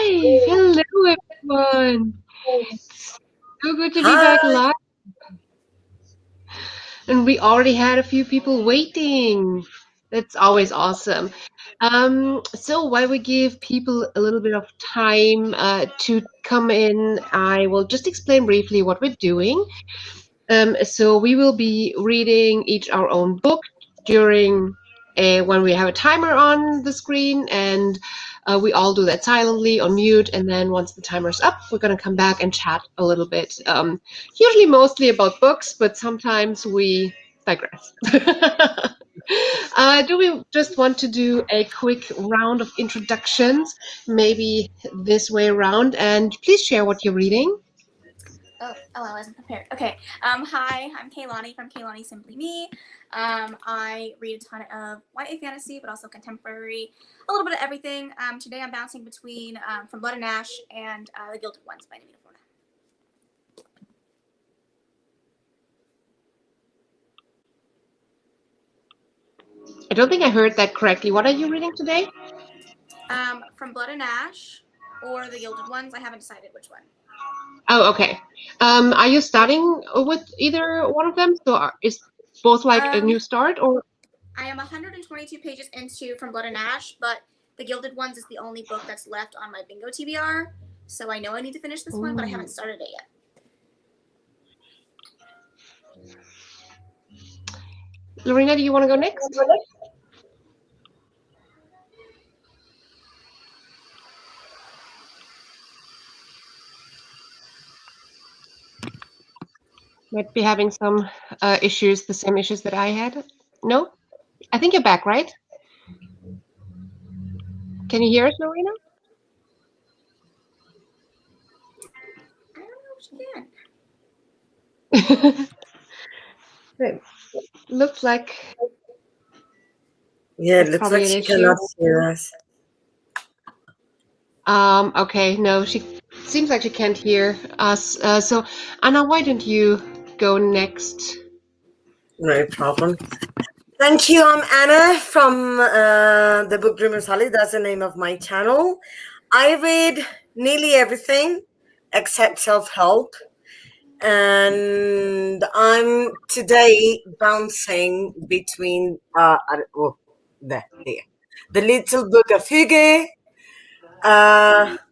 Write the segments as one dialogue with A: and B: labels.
A: Hi, hello everyone. So good to be
B: Hi.
A: back live. And we already had a few people waiting. That's always awesome. So while we give people a little bit of time to come in, I will just explain briefly what we're doing. So we will be reading each our own book during when we have a timer on the screen, and we all do that silently on mute. And then once the timer's up, we're going to come back and chat a little bit. Usually, mostly about books, but sometimes we digress. Do we just want to do a quick round of introductions, maybe this way around? And please share what you're reading.
C: I wasn't prepared. Okay. Hi, I'm Kaylani from Kaylani Simply Me. I read a ton of YA fantasy, but also contemporary, a little bit of everything. Today I'm bouncing between From Blood and Ash and The Gilded Ones by Nina Florida.
A: I don't think I heard that correctly. What are you reading today?
C: From Blood and Ash or The Gilded Ones. I haven't decided which one.
A: Oh, okay. Are you starting with either one of them? So is both like a new start, or?
C: I am 122 pages into From Blood and Ash, but The Gilded Ones is the only book that's left on my bingo TBR. So I know I need to finish this one, but I haven't started it yet.
A: Lorena, do you want to go next? Might be having some issues, the same issues that I had. No? I think you're back, right? Can you hear us, Lorena?
C: I don't know if she can.
A: It looks like.
B: Yeah, it looks like she cannot hear us.
A: Okay, no, she seems like she can't hear us. So, Anna, why don't you go next?
B: No problem. Thank you. I'm Anna from the Book Dreamers Holly. That's the name of my channel. I read nearly everything except self-help. And I'm today bouncing between there. The Little Book of Hugo,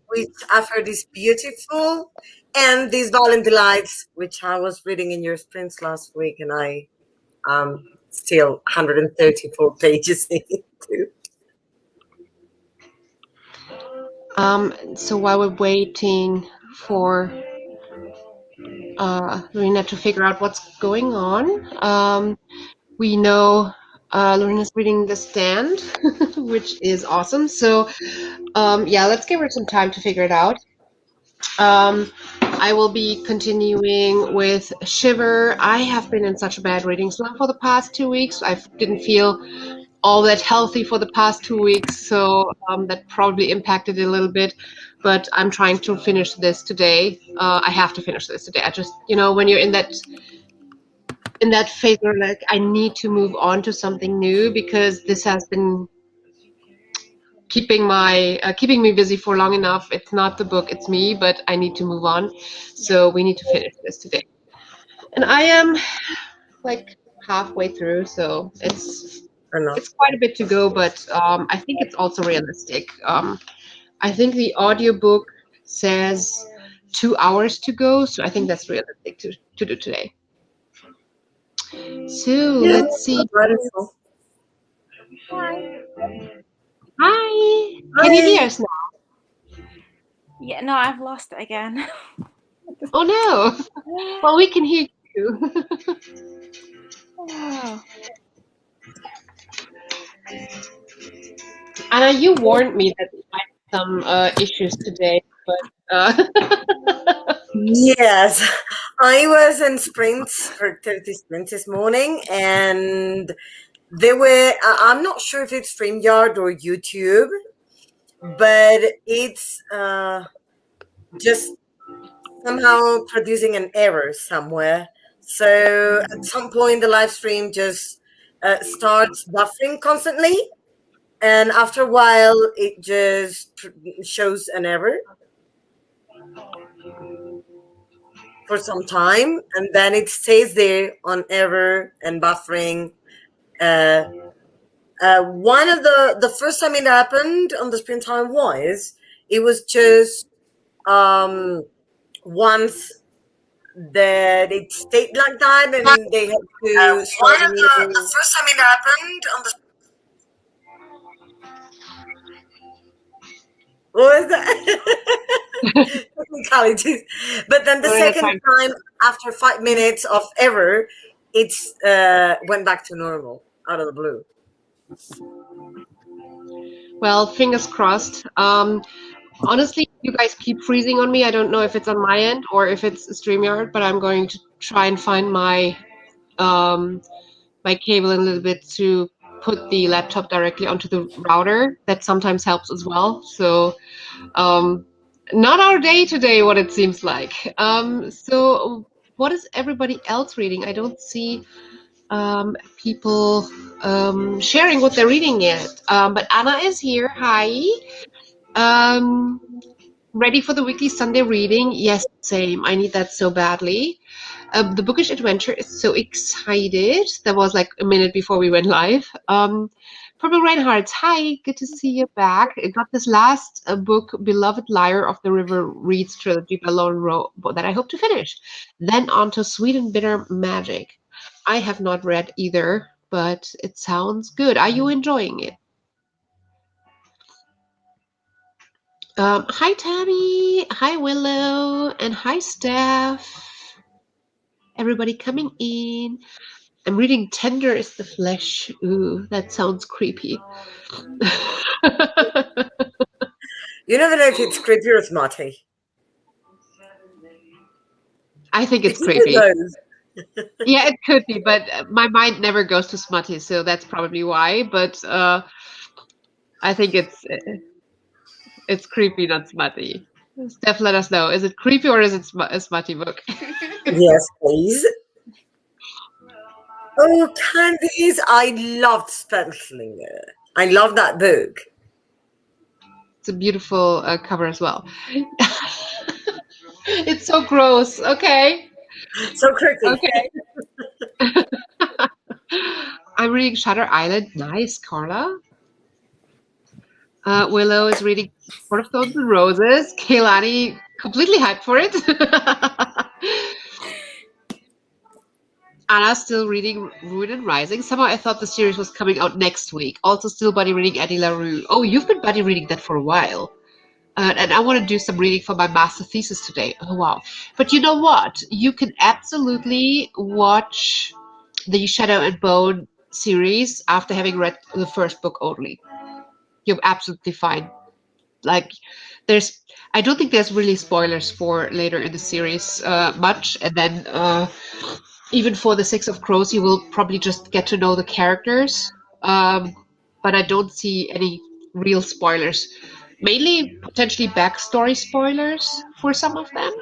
B: which I've heard is beautiful, and these Violent Delights, which I was reading in your sprints last week, and I still 134 pages into.
A: So while we're waiting for Lorena to figure out what's going on, we know Lorena's reading The Stand, which is awesome. So yeah, let's give her some time to figure it out. I will be continuing with Shiver. I have been in such a bad reading slump for the past 2 weeks. I didn't feel all that healthy for the past 2 weeks, so that probably impacted it a little bit. But I'm trying to finish this today. I have to finish this today. I just, when you're in that phase where like I need to move on to something new because this has been keeping me busy for long enough. It's not the book, it's me, but I need to move on. So we need to finish this today. And I am like halfway through, so it's quite a bit to go, but I think it's also realistic. I think the audiobook says 2 hours to go, so I think that's realistic to do today. So let's see. Hi. Can you hear us now?
D: Yeah, no, I've lost it again.
A: Oh no. Well, we can hear you.
D: Oh.
A: Anna, you warned me that we might have some issues today, but
B: Yes, I was in sprints for 30 sprints this morning, and there were, I'm not sure if it's StreamYard or YouTube, but it's just somehow producing an error somewhere. So at some point, the live stream just starts buffering constantly. and after a while, it just shows an error for some time, and then it stays there on error and buffering. One of the first time it happened on the sprint time it was just once that it stayed like that, and they had to start
A: One
B: a
A: of the
B: new.
A: first time it happened on the
B: What was that? Technicalities. But then the
A: Lorena
B: second
A: time.
B: time, after 5 minutes of error, it's went back to normal out of the blue.
A: Well, fingers crossed. Honestly, you guys keep freezing on me. I don't know if it's on my end or if it's StreamYard, but I'm going to try and find my cable in a little bit to put the laptop directly onto the router. That sometimes helps as well. So, not our day today, what it seems like. So what is everybody else reading? I don't see people sharing what they're reading yet. But Anna is here. Hi. Um, Ready for the weekly Sunday reading? Yes, same. I need that so badly. The Bookish Adventure is so excited. That was like a minute before we went live. Purple Reinhardt, hi, good to see you back. I got this last book, Beloved Lyre of the River Reads trilogy by Lauren Rowe, that I hope to finish. Then on to Sweet and Bitter Magic. I have not read either, but it sounds good. Are you enjoying it? Hi, Tammy. Hi, Willow. And hi, Steph. Everybody coming in. I'm reading Tender is the Flesh. Ooh, that sounds creepy.
B: You never know if it's creepy or smutty.
A: I think it's
B: It's either
A: creepy.
B: those.
A: Yeah, it could be, but my mind never goes to smutty, so that's probably why. But I think it's creepy, not smutty. Steph, let us know. Is it creepy or is it a smutty book?
B: Yes, please. Oh, Candice, I loved Spellslinger. I love that book.
A: It's a beautiful cover as well. It's so gross. Okay.
B: So creepy.
A: Okay. I'm reading Shutter Island. Nice, Carla. Willow is reading Court of Thorns and Roses. Kaylani completely hyped for it. Anna's still reading Ruin and Rising. Somehow I thought the series was coming out next week. Also still buddy reading Eddie LaRue. Oh, you've been buddy reading that for a while. And I want to do some reading for my master thesis today. Oh, wow. But you know what? You can absolutely watch the Shadow and Bone series after having read the first book only. You're absolutely fine. Like, I don't think there's really spoilers for later in the series much. And then even for the Six of Crows, you will probably just get to know the characters. But I don't see any real spoilers. Mainly potentially backstory spoilers for some of them.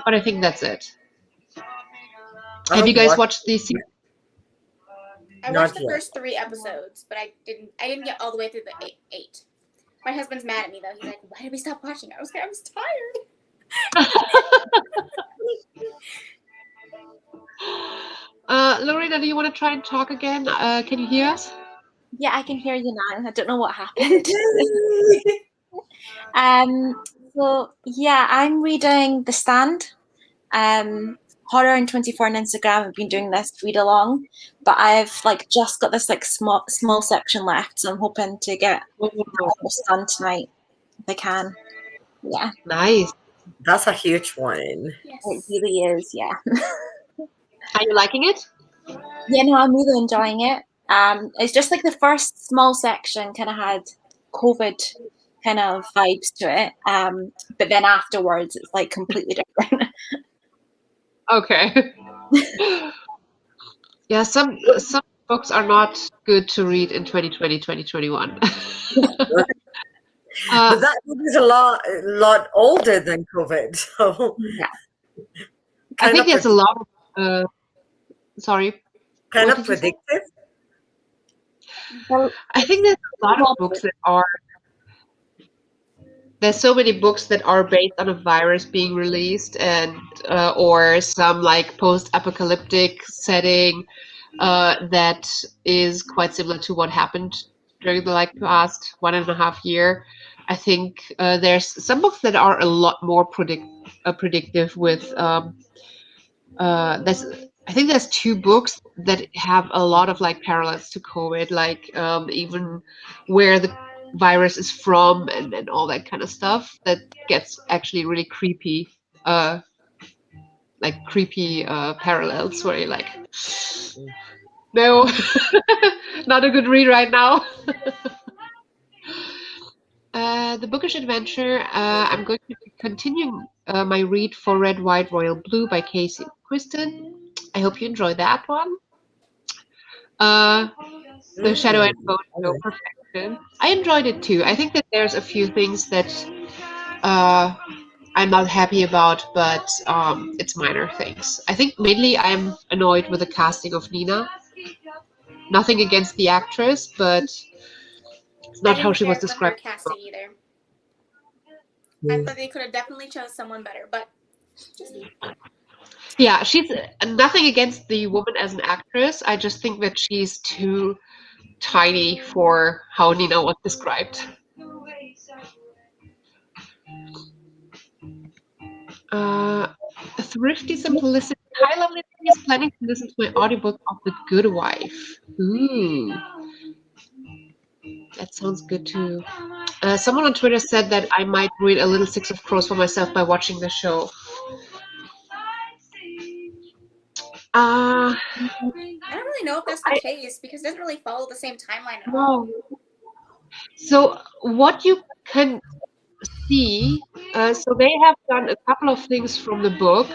A: But I think that's it. Have you guys watched the series?
C: I
B: Not
C: watched the
B: yet.
C: first 3 episodes, but I didn't get all the way through the 8. My husband's mad at me though. He's like, "Why did we stop watching?" I was tired.
A: Lorena, do you want to try and talk again? Can you hear us?
D: Yeah, I can hear you now. I don't know what happened. So yeah, I'm reading The Stand. Horror and 24 on Instagram have been doing this read along, but I've like just got this like small section left, so I'm hoping to get almost done tonight if I can. Yeah,
A: Nice.
B: That's a huge one.
C: Yes.
D: it really is. Yeah.
A: Are you liking it?
D: Yeah, no, I'm really enjoying it. It's just like the first small section kind of had COVID kind of vibes to it. But then afterwards, it's like completely different.
A: Okay. Yeah, some books are not good to read in 2020, 2021.
B: But that book is a lot older than COVID, so
D: Yeah.
A: I think there's a lot of sorry.
B: kind
A: What
B: of
A: did you say?
B: predictive.
D: Well,
A: I think there's a lot of books that are. There's so many books that are based on a virus being released, and or some like post-apocalyptic setting that is quite similar to what happened during the like past 1.5 year. I think there's some books that are a lot more predictive with there's I think there's two books that have a lot of like parallels to COVID, like even where the virus is from and all that kind of stuff that gets actually really creepy, uh, like creepy parallels where you're like, no, not a good read right now. The Bookish Adventure, I'm going to be continuing my read for Red, White, Royal Blue by Casey Kristen. I hope you enjoy that one. The Shadow and Bone Show Perfection. I enjoyed it too. I think that there's a few things that I'm not happy about, but it's minor things. I think mainly I'm annoyed with the casting of Nina. Nothing against the actress, but it's
C: I
A: not how
C: didn't
A: she was
C: care for her
A: described.
C: casting either. I thought they could have definitely chose someone better, but just me.
A: Yeah, she's nothing against the woman as an actress. I just think that she's too tiny for how Nina was described. Uh, Thrifty Simplicity. Hi, lovely ladies. Planning to listen to my audiobook of The Good Wife. Ooh, that sounds good too. Someone on Twitter said that I might read a little Six of Crows for myself by watching the show.
C: I don't really know if that's the case because it doesn't really follow the same timeline at all.
A: No. So what you can see, so they have done a couple of things from the book,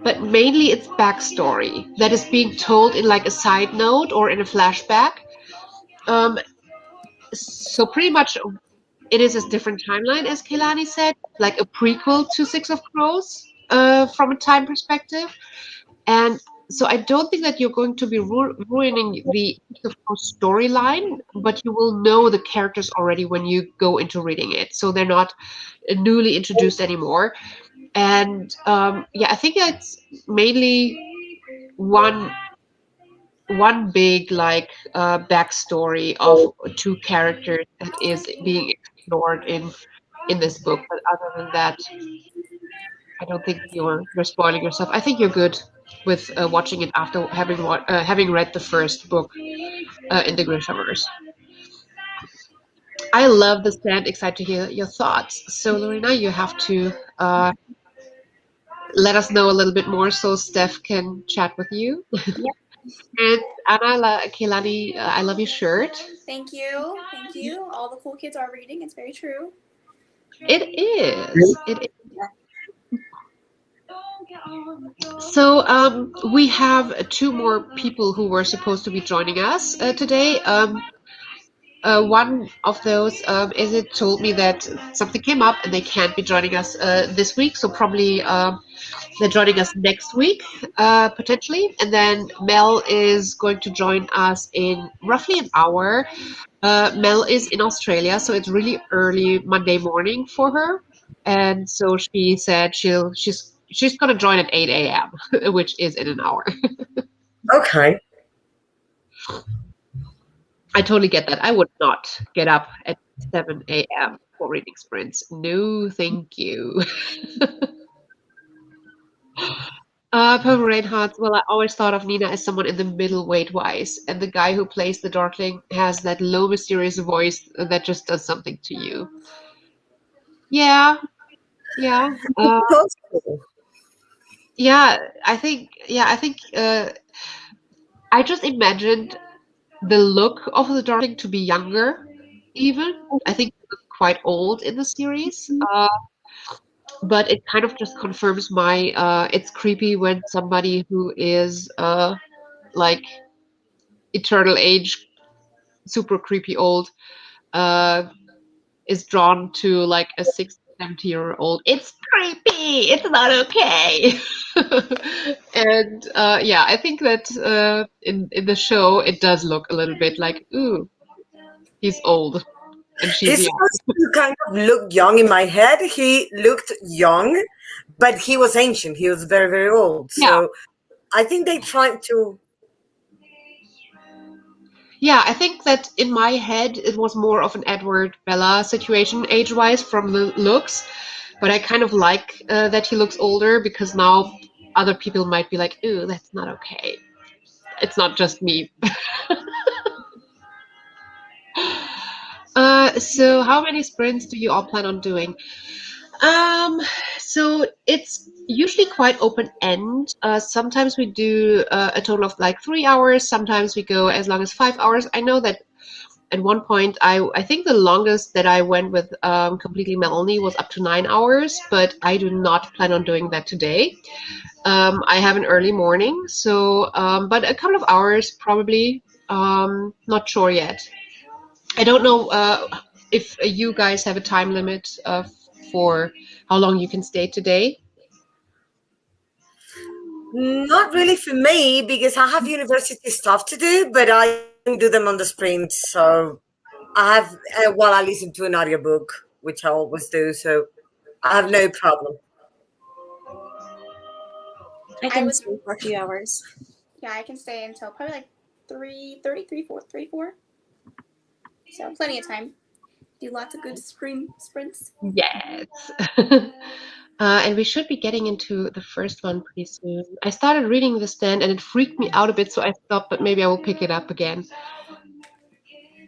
A: but mainly it's backstory that is being told in like a side note or in a flashback. So pretty much it is a different timeline, as Kehlani said, like a prequel to Six of Crows from a time perspective. And so I don't think that you're going to be ruining the Six of Crows storyline, but you will know the characters already when you go into reading it. So they're not newly introduced anymore. And yeah, I think it's mainly one big like backstory of two characters that is being explored in this book. But other than that, I don't think you're spoiling yourself. I think you're good with watching it after having read the first book in the Grishaverse. I love the stand. Excited to hear your thoughts. So Lorena, you have to let us know a little bit more so Steph can chat with you.
D: Yep.
A: And Anna Kehlani, I love your shirt.
C: Thank you. Thank you. All the cool kids are reading. It's very true.
A: It is. It is. So we have two more people who were supposed to be joining us today. One of those is it told me that something came up and they can't be joining us this week. So probably they're joining us next week, potentially. And then Mel is going to join us in roughly an hour. Mel is in Australia, so it's really early Monday morning for her. And so she said she's gonna join at 8 a.m., which is in an hour.
B: Okay.
A: I totally get that. I would not get up at 7 a.m. for reading sprints. No, thank you. Purple Reinhardt, well, I always thought of Nina as someone in the middle weight-wise, and the guy who plays the Darkling has that low, mysterious voice that just does something to you. Yeah, yeah.
B: Possible.
A: Yeah, I think I just imagined the look of the Darkling to be younger, even. I think it was quite old in the series. But it kind of just confirms my it's creepy when somebody who is like eternal age, super creepy old, is drawn to like a 60, 17-year-old. It's creepy. It's not okay. And yeah, I think that in the show it does look a little bit like, ooh, he's old and she's
B: He's
A: young.
B: supposed to kind of look young in my head. He looked young, but he was ancient. He was very, very old.
A: Yeah.
B: So I think they tried to.
A: Yeah, I think that in my head it was more of an Edward Bella situation age-wise from the looks, but I kind of like that he looks older because now other people might be like, "Ooh, that's not okay." It's not just me. So how many sprints do you all plan on doing? Um, so it's usually quite open end. Sometimes we do a total of like 3 hours. Sometimes we go as long as 5 hours. I know that at one point I think the longest that I went with completely Melanie was up to 9 hours, but I do not plan on doing that today. I have an early morning, so but a couple of hours probably. Not sure yet. I don't know if you guys have a time limit for how long you can stay today.
B: Not really for me because I have university stuff to do, but I can do them on the sprint. So I have, while I listen to an audiobook, which I always do. So I have no problem.
D: I
C: I
D: can
C: was,
D: stay for a few hours.
C: yeah, I can stay until probably like 3:30, 3:4. So plenty of time. Do lots of good sprints.
A: Yes. And we should be getting into the first one pretty soon. I started reading The Stand and it freaked me out a bit, so I stopped, but maybe I will pick it up again.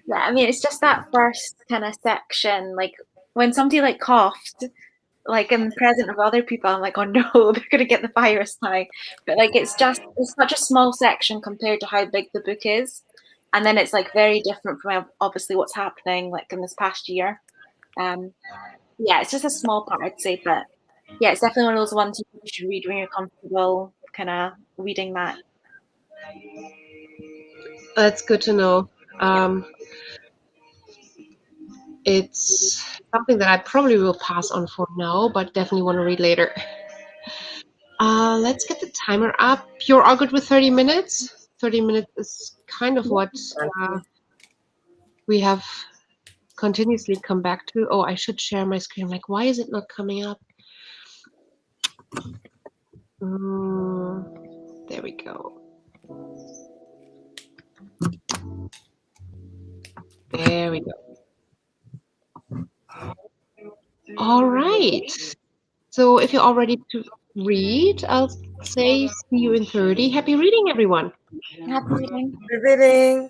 D: Yeah, I mean, it's just that first kind of section, like when somebody like coughed, like in the presence of other people, I'm like, oh no, they're gonna get the virus now. But like, it's such a small section compared to how big the book is, and then it's like very different from obviously what's happening like in this past year. Um, yeah, it's just a small part, I'd say, but yeah, it's definitely one of those ones you should read when you're comfortable, kind of reading that.
A: That's good to know. Um, it's something that I probably will pass on for now, but definitely want to read later. Let's get the timer up. You're all good with 30 minutes? 30 minutes is kind of what we have continuously come back to. Oh, I should share my screen. Like, why is it not coming up? There we go. There we go. All right. So if you're all ready to read, I'll say see you in 30. Happy reading, everyone.
D: Happy reading.
B: Reading.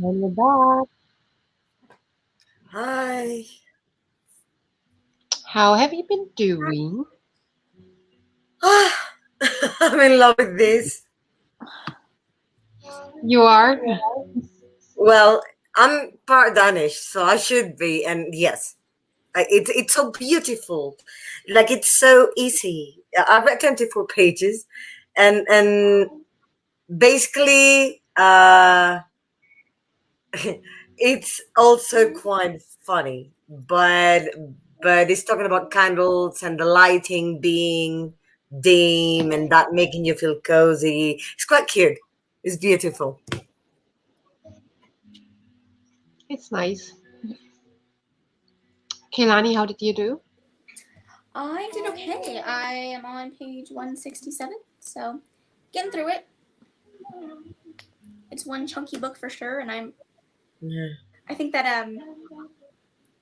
A: And we're back.
B: Hi.
A: How have you been doing?
B: I'm in love with this.
A: You are?
B: Well, I'm part Danish, so I should be. And yes, it's so beautiful. Like it's so easy. I've read 24 pages, and basically, it's also quite funny, but it's talking about candles and the lighting being dim and that making you feel cozy. It's quite cute. It's beautiful.
A: It's nice. Kehlani, how did you do?
C: I did okay. I am on page 167, so getting through it. It's one chunky book for sure, and I think that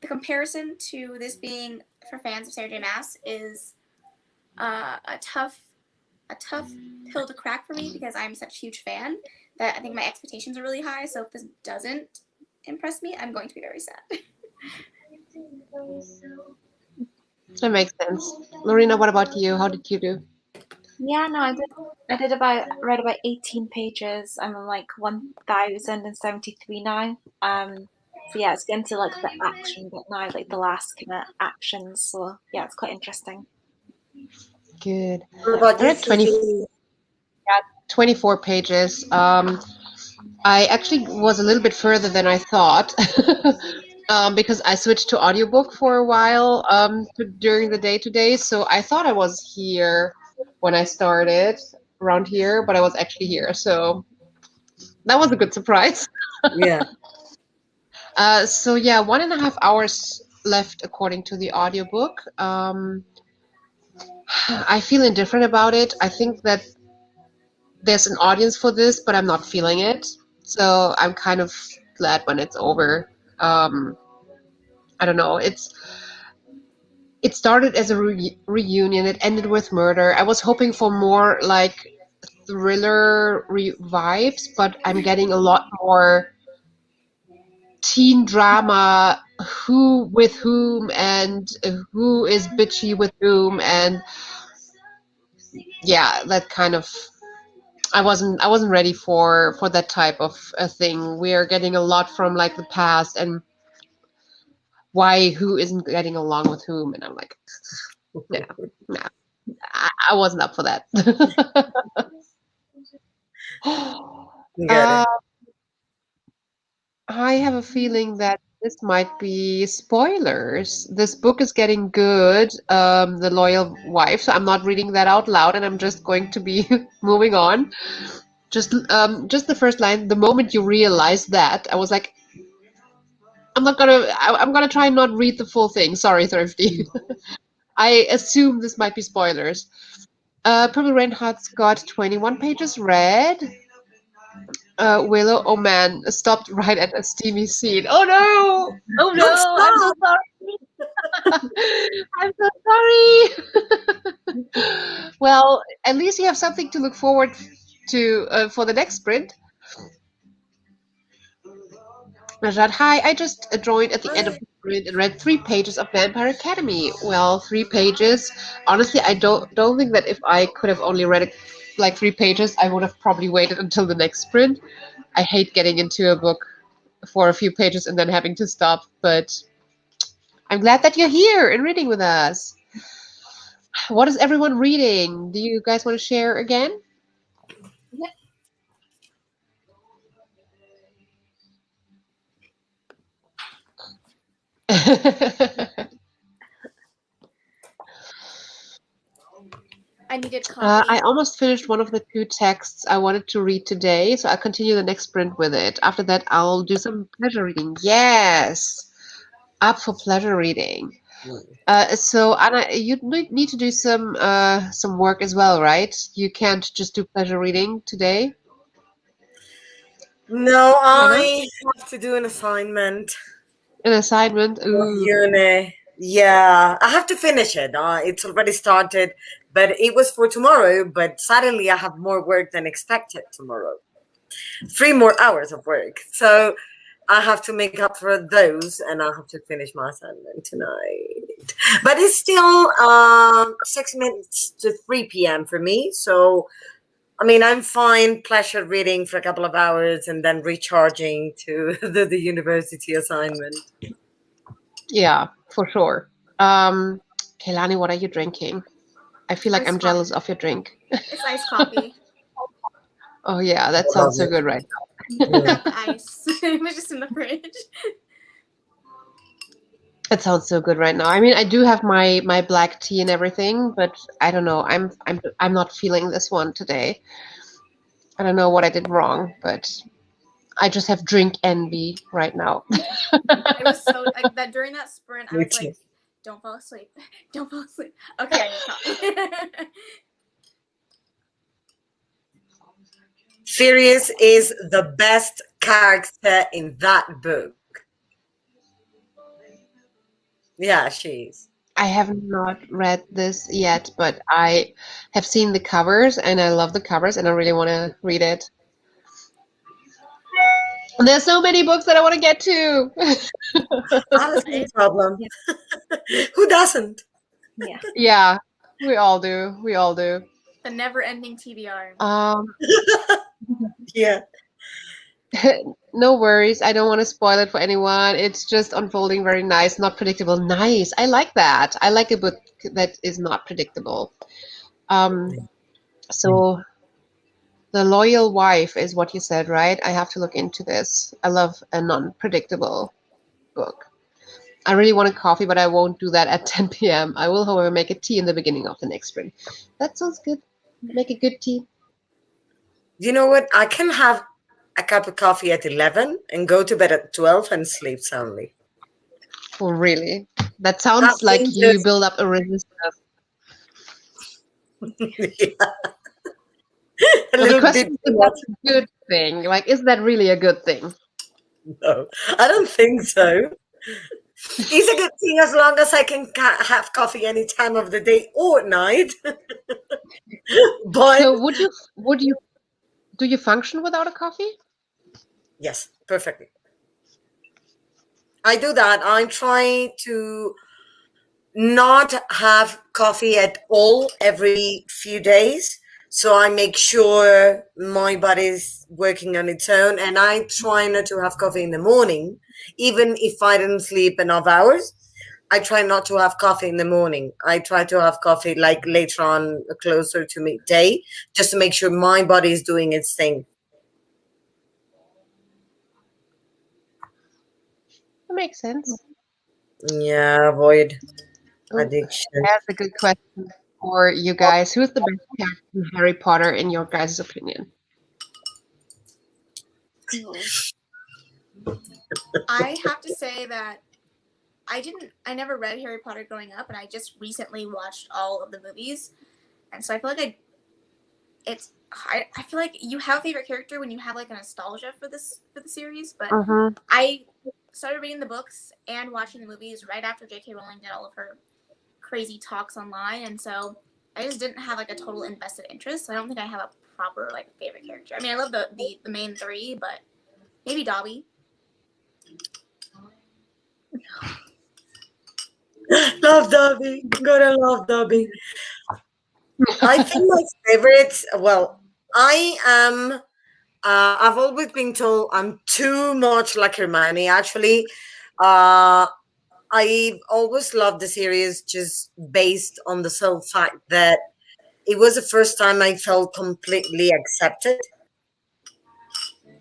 C: the comparison to this being for fans of Sarah J. Maas is a tough pill to crack for me because I'm such a huge fan that I think my expectations are really high. So if this doesn't impress me, I'm going to be very sad.
A: That makes sense. Lorena, what about you? How did you do?
D: Yeah, no, I did read about 18 pages. I'm on like 1073 now. So yeah, it's getting to like the action bit now, like the last kind of actions. So yeah, it's quite interesting.
A: Good.
B: What about
A: I
B: you,
A: read 20,
B: Susie?
A: 24 pages. I actually was a little bit further than I thought because I switched to audiobook for a while during the day today. So I thought I was here when I started around here, but I was actually here. So that was a good surprise.
B: Yeah.
A: So yeah, 1.5 hours left according to the audiobook. I feel indifferent about it. I think that there's an audience for this, but I'm not feeling it. So I'm kind of glad when it's over. I don't know. It started as a reunion. It ended with murder. I was hoping for more like thriller vibes, but I'm getting a lot more teen drama. Who with whom and who is bitchy with whom, and yeah, that kind of. I wasn't ready for that type of a thing. We are getting a lot from like the past and why who isn't getting along with whom, and I'm like, yeah, no, I wasn't up for that.
B: Got
A: uh,
B: it.
A: I have a feeling that this might be spoilers. This book is getting good, The Loyal Wife, so I'm not reading that out loud, and I'm just going to be moving on. Just the first line. The moment you realize that, I was like, I'm gonna try and not read the full thing. Sorry, Thrifty. I assume this might be spoilers. Purple Rain Heart's got 21 pages read. Willow, oh man, stopped right at a steamy scene. Oh no! Oh
B: Don't
A: no! I'm so
B: stop.
A: sorry. I'm so sorry. Well, at least you have something to look forward to for the next sprint. Rajat, hi. I just joined at the end of
B: Hi.
A: the sprint and read 3 pages of Vampire Academy. Well, 3 pages. Honestly, I don't think that if I could have only read like 3 pages, I would have probably waited until the next sprint. I hate getting into a book for a few pages and then having to stop, but I'm glad that you're here and reading with us. What is everyone reading? Do you guys want to share again?
C: I needed coffee.
A: I almost finished one of the 2 texts I wanted to read today, so I'll continue the next sprint with it. After that, I'll do some pleasure reading. Yes, up for pleasure reading. So Anna, you need to do some work as well, right? You can't just do pleasure reading today,
B: No,
A: Anna.
B: I have to do an assignment
A: An assignment.
B: for
A: Ooh.
B: uni. Yeah, I have to finish it. It's already started, but it was for tomorrow. But suddenly, I have more work than expected tomorrow. 3 more hours of work. So I have to make up for those, and I have to finish my assignment tonight. But it's still 6 minutes to 3 p.m. for me. So, I mean, I'm fine pleasure reading for a couple of hours and then recharging to the university assignment.
A: Yeah, for sure. Kehlani, what are you drinking? I feel like
C: Iced
A: I'm jealous of your drink.
C: It's iced coffee.
A: Oh yeah, that
B: I love
A: sounds so
B: it.
A: good right
C: I
B: Yeah.
C: got the ice. It was just in the fridge.
A: It sounds so good right now. I mean, I do have my black tea and everything, but I don't know. I'm not feeling this one today. I don't know what I did wrong, but I just have drink envy right now.
C: I was so like that during that sprint. I
B: Me
C: was
B: too.
C: like, "Don't fall asleep. Don't fall asleep." Okay, I need coffee.
B: Sirius is the best character in that book. Yeah, she is.
A: I have not read this yet, but I have seen the covers and I love the covers and I really want to read it. And there's so many books that I want to get to.
B: That's no problem. Who doesn't?
D: Yeah.
A: Yeah, we all do. We all do.
C: The never-ending TBR.
B: Yeah.
A: No worries. I don't want to spoil it for anyone. It's just unfolding very nice, not predictable. Nice. I like that. I like a book that is not predictable. So The Loyal Wife is what you said, right? I have to look into this. I love a non-predictable book. I really want a coffee, but I won't do that at 10 p.m. I will, however, make a tea in the beginning of the next spring. That sounds good. Make a good tea.
B: You know what? I can have a cup of coffee at 11 and go to bed at 12 and sleep soundly.
A: Oh, really? That sounds like
B: Caffeine
A: you
B: just
A: build up a resistance.
B: yeah, a
A: Well, the
B: little
A: question
B: bit
A: is,
B: too
A: that
B: much.
A: a good thing? Like, is that really a good thing?
B: No, I don't think so. It's a good thing as long as I can have coffee any time of the day or night. But
A: So, do you function without a coffee?
B: yes, perfectly. I do that. I'm trying to not have coffee at all every few days. So I make sure my body's working on its own, and I try not to have coffee in the morning, even if I didn't sleep enough hours. I try not to have coffee in the morning. I try to have coffee like later on, closer to midday, just to make sure my body is doing its thing.
A: That makes sense.
B: Yeah, avoid
A: Oh,
B: addiction.
A: that's a good question for you guys. Who's the best character in Harry Potter, in your guys' opinion?
C: I have to say that I never read Harry Potter growing up, and I just recently watched all of the movies, and so I feel like I feel like you have a favorite character when you have like a nostalgia for the series, but I started reading the books and watching the movies right after J.K. Rowling did all of her crazy talks online, and so I just didn't have like a total invested interest. So I don't think I have a proper like favorite character. I mean, I love the main three, but maybe Dobby.
B: Love Dobby. Gotta love Dobby. I think my favorites, well, I am, I've always been told I'm too much like Hermione, actually. I've always loved the series just based on the sole fact that it was the first time I felt completely accepted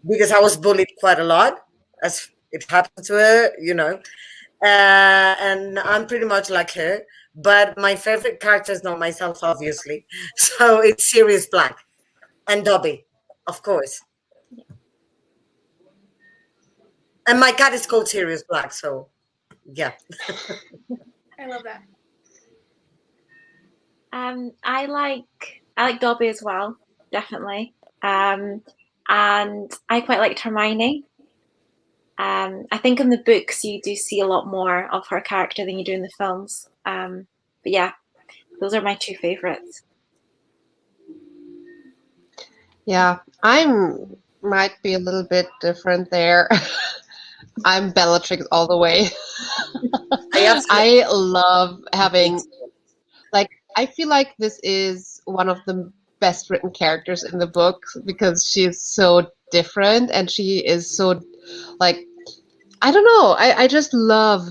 B: because I was bullied quite a lot, as it happened to her. And I'm pretty much like her. But my favorite character is not myself, obviously. So it's Sirius Black and Dobby, of course. And my cat is called Sirius Black, so yeah.
C: I love that.
D: I like Dobby as well, definitely. And I quite liked Hermione. I think in the books you do see a lot more of her character than you do in the films. But yeah, those are my two favorites.
A: Yeah, I'm might be a little bit different there. I'm Bellatrix all the way.
B: I absolutely
A: I love
B: think
A: having,
B: so.
A: like, I feel like this is one of the best written characters in the book because she's so different and she is so, like, I don't know. I just love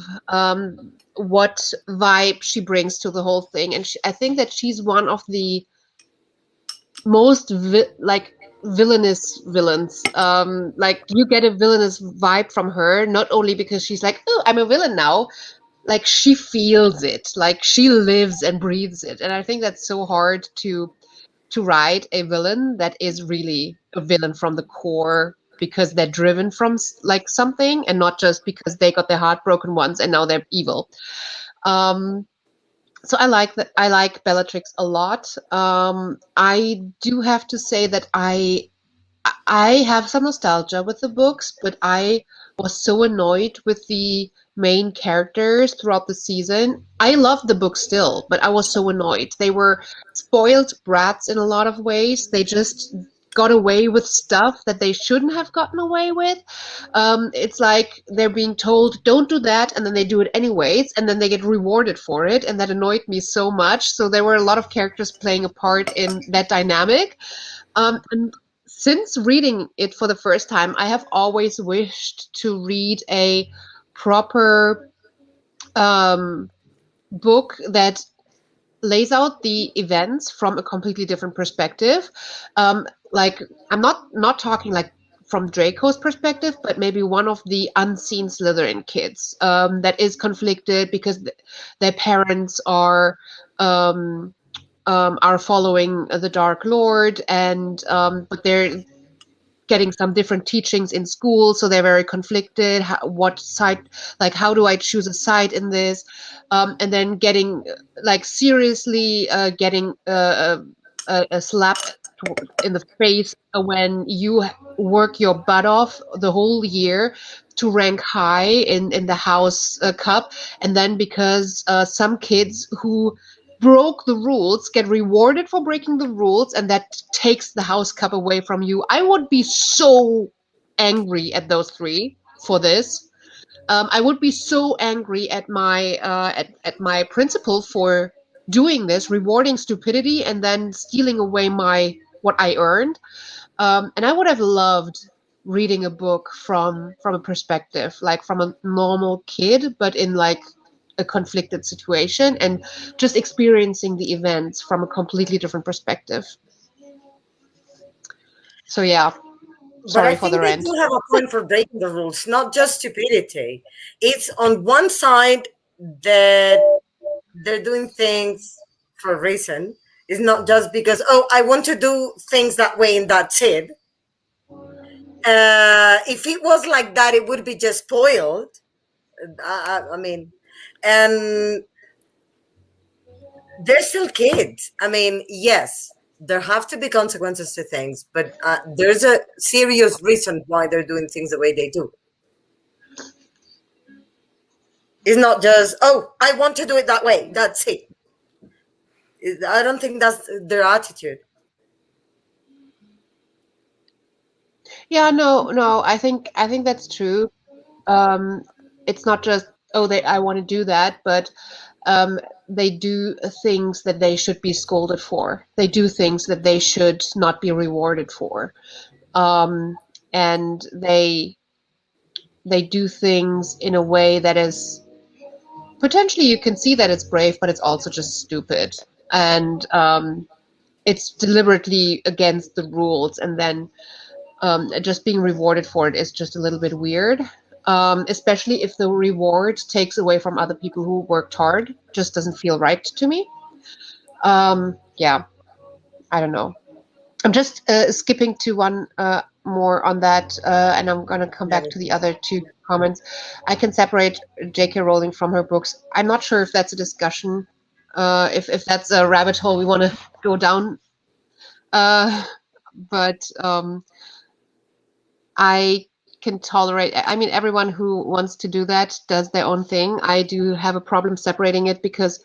A: what vibe she brings to the whole thing. And I think that she's one of the most like villainous villains. Like you get a villainous vibe from her, not only because she's like, oh, I'm a villain now. Like she feels it, like she lives and breathes it. And I think that's so hard to write a villain that is really a villain from the core because they're driven from like something and not just because they got their heart broken once and now they're evil. Um, so I like that. I like Bellatrix a lot. I do have to say that I have some nostalgia with the books, but I was so annoyed with the main characters throughout the season. I love the book still, but I was so annoyed. They were spoiled brats in a lot of ways. They just got away with stuff that they shouldn't have gotten away with. It's like they're being told, don't do that, and then they do it anyways, and then they get rewarded for it, and that annoyed me so much. So there were a lot of characters playing a part in that dynamic. And since reading it for the first time, I have always wished to read a proper book that lays out the events from a completely different perspective. Like I'm not talking like from Draco's perspective, but maybe one of the unseen Slytherin kids that is conflicted because their parents are following the Dark Lord, and but they're getting some different teachings in school, so they're very conflicted. What side, like, how do I choose a side in this? And then getting like seriously getting a slap in the face when you work your butt off the whole year to rank high in the house cup, and then because some kids who broke the rules get rewarded for breaking the rules, and that takes the house cup away from you. I would be so angry at those three for this. I would be so angry at my principal for doing this, rewarding stupidity and then stealing away my what I earned. And I would have loved reading a book from a perspective like from a normal kid, but in like a conflicted situation and just experiencing the events from a completely different perspective. So yeah,
B: But I
A: sorry for the
B: think they
A: rant.
B: do have a point for breaking the rules, not just stupidity. It's on one side that they're doing things for a reason. It's not just because, oh, I want to do things that way and that's it. If it was like that, it would be just spoiled. I mean, and they're still kids. I mean, yes, there have to be consequences to things, but there's a serious reason why they're doing things the way they do. It's not just, oh, I want to do it that way. That's it. I don't think that's their attitude.
A: Yeah, no, I think that's true. Um, it's not just, oh, they I want to do that, but um, they do things that they should be scolded for. They do things that they should not be rewarded for. Um, and they do things in a way that is potentially you can see that it's brave, but it's also just stupid. And it's deliberately against the rules, and then just being rewarded for it is just a little bit weird. Especially if the reward takes away from other people who worked hard, just doesn't feel right to me. Yeah, I don't know. I'm just skipping to one more on that, and I'm going to come
B: Yeah.
A: back to the other two comments. I can separate J.K. Rowling from her books. I'm not sure if that's a discussion, if that's a rabbit hole we want to go down. But I can tolerate. I mean, everyone who wants to do that does their own thing. I do have a problem separating it because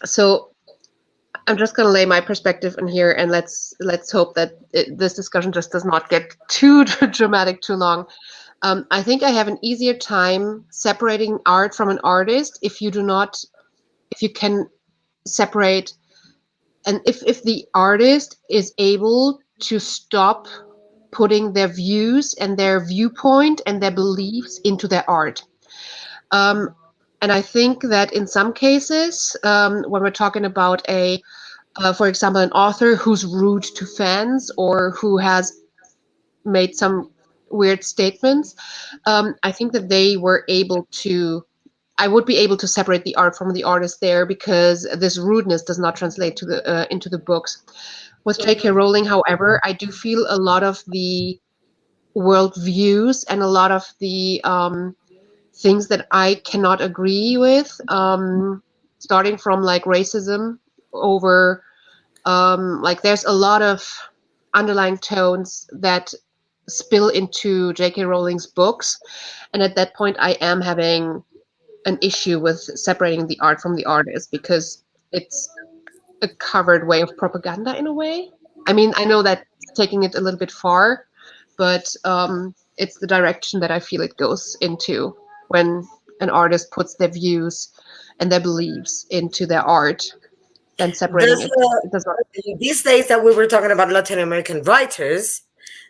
A: so I'm just going to lay my perspective in here, and let's hope that this discussion just does not get too dramatic too long. I think I have an easier time separating art from an artist if you can separate, and if the artist is able to stop putting their views and their viewpoint and their beliefs into their art. And I think that in some cases, when we're talking about for example, an author who's rude to fans or who has made some weird statements, I think that I would be able to separate the art from the artist there, because this rudeness does not translate to into the books. With J.K. Rowling, however, I do feel a lot of the world views and a lot of the things that I cannot agree with, starting from like racism over like there's a lot of underlying tones that spill into J.K. Rowling's books, and at that point I am having an issue with separating the art from the artist, because it's a covered way of propaganda in a way. I mean, I know that taking it a little bit far, but it's the direction that I feel it goes into when an artist puts their views and their beliefs into their art. Then separating
B: There's
A: it does not.
B: these days that we were talking about Latin American writers,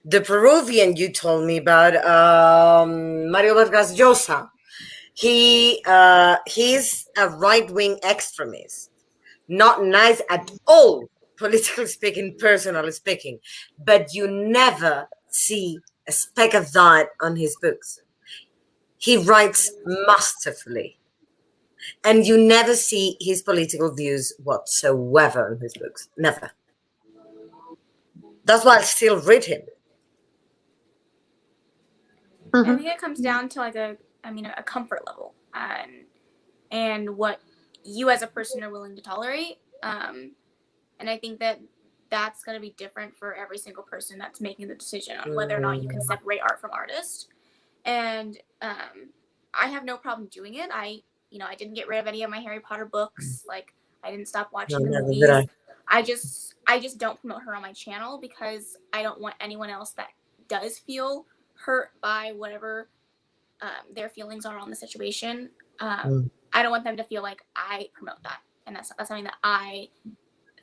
B: the Peruvian you told me about, Mario Vargas Llosa. He's a right-wing extremist, not nice at all, politically speaking, personally speaking, but you never see a speck of that on his books. He writes masterfully, and you never see his political views whatsoever in his books. Never. That's why I still read him.
C: I think it comes down to like a comfort level, and what you as a person are willing to tolerate. And I think that that's going to be different for every single person that's making the decision on whether or not you can separate art from artist. And I have no problem doing it. I didn't get rid of any of my Harry Potter books. Like, I didn't stop watching the movies. I just don't promote her on my channel because I don't want anyone else that does feel hurt by whatever their feelings are on the situation. I don't want them to feel like I promote that, and that's something that I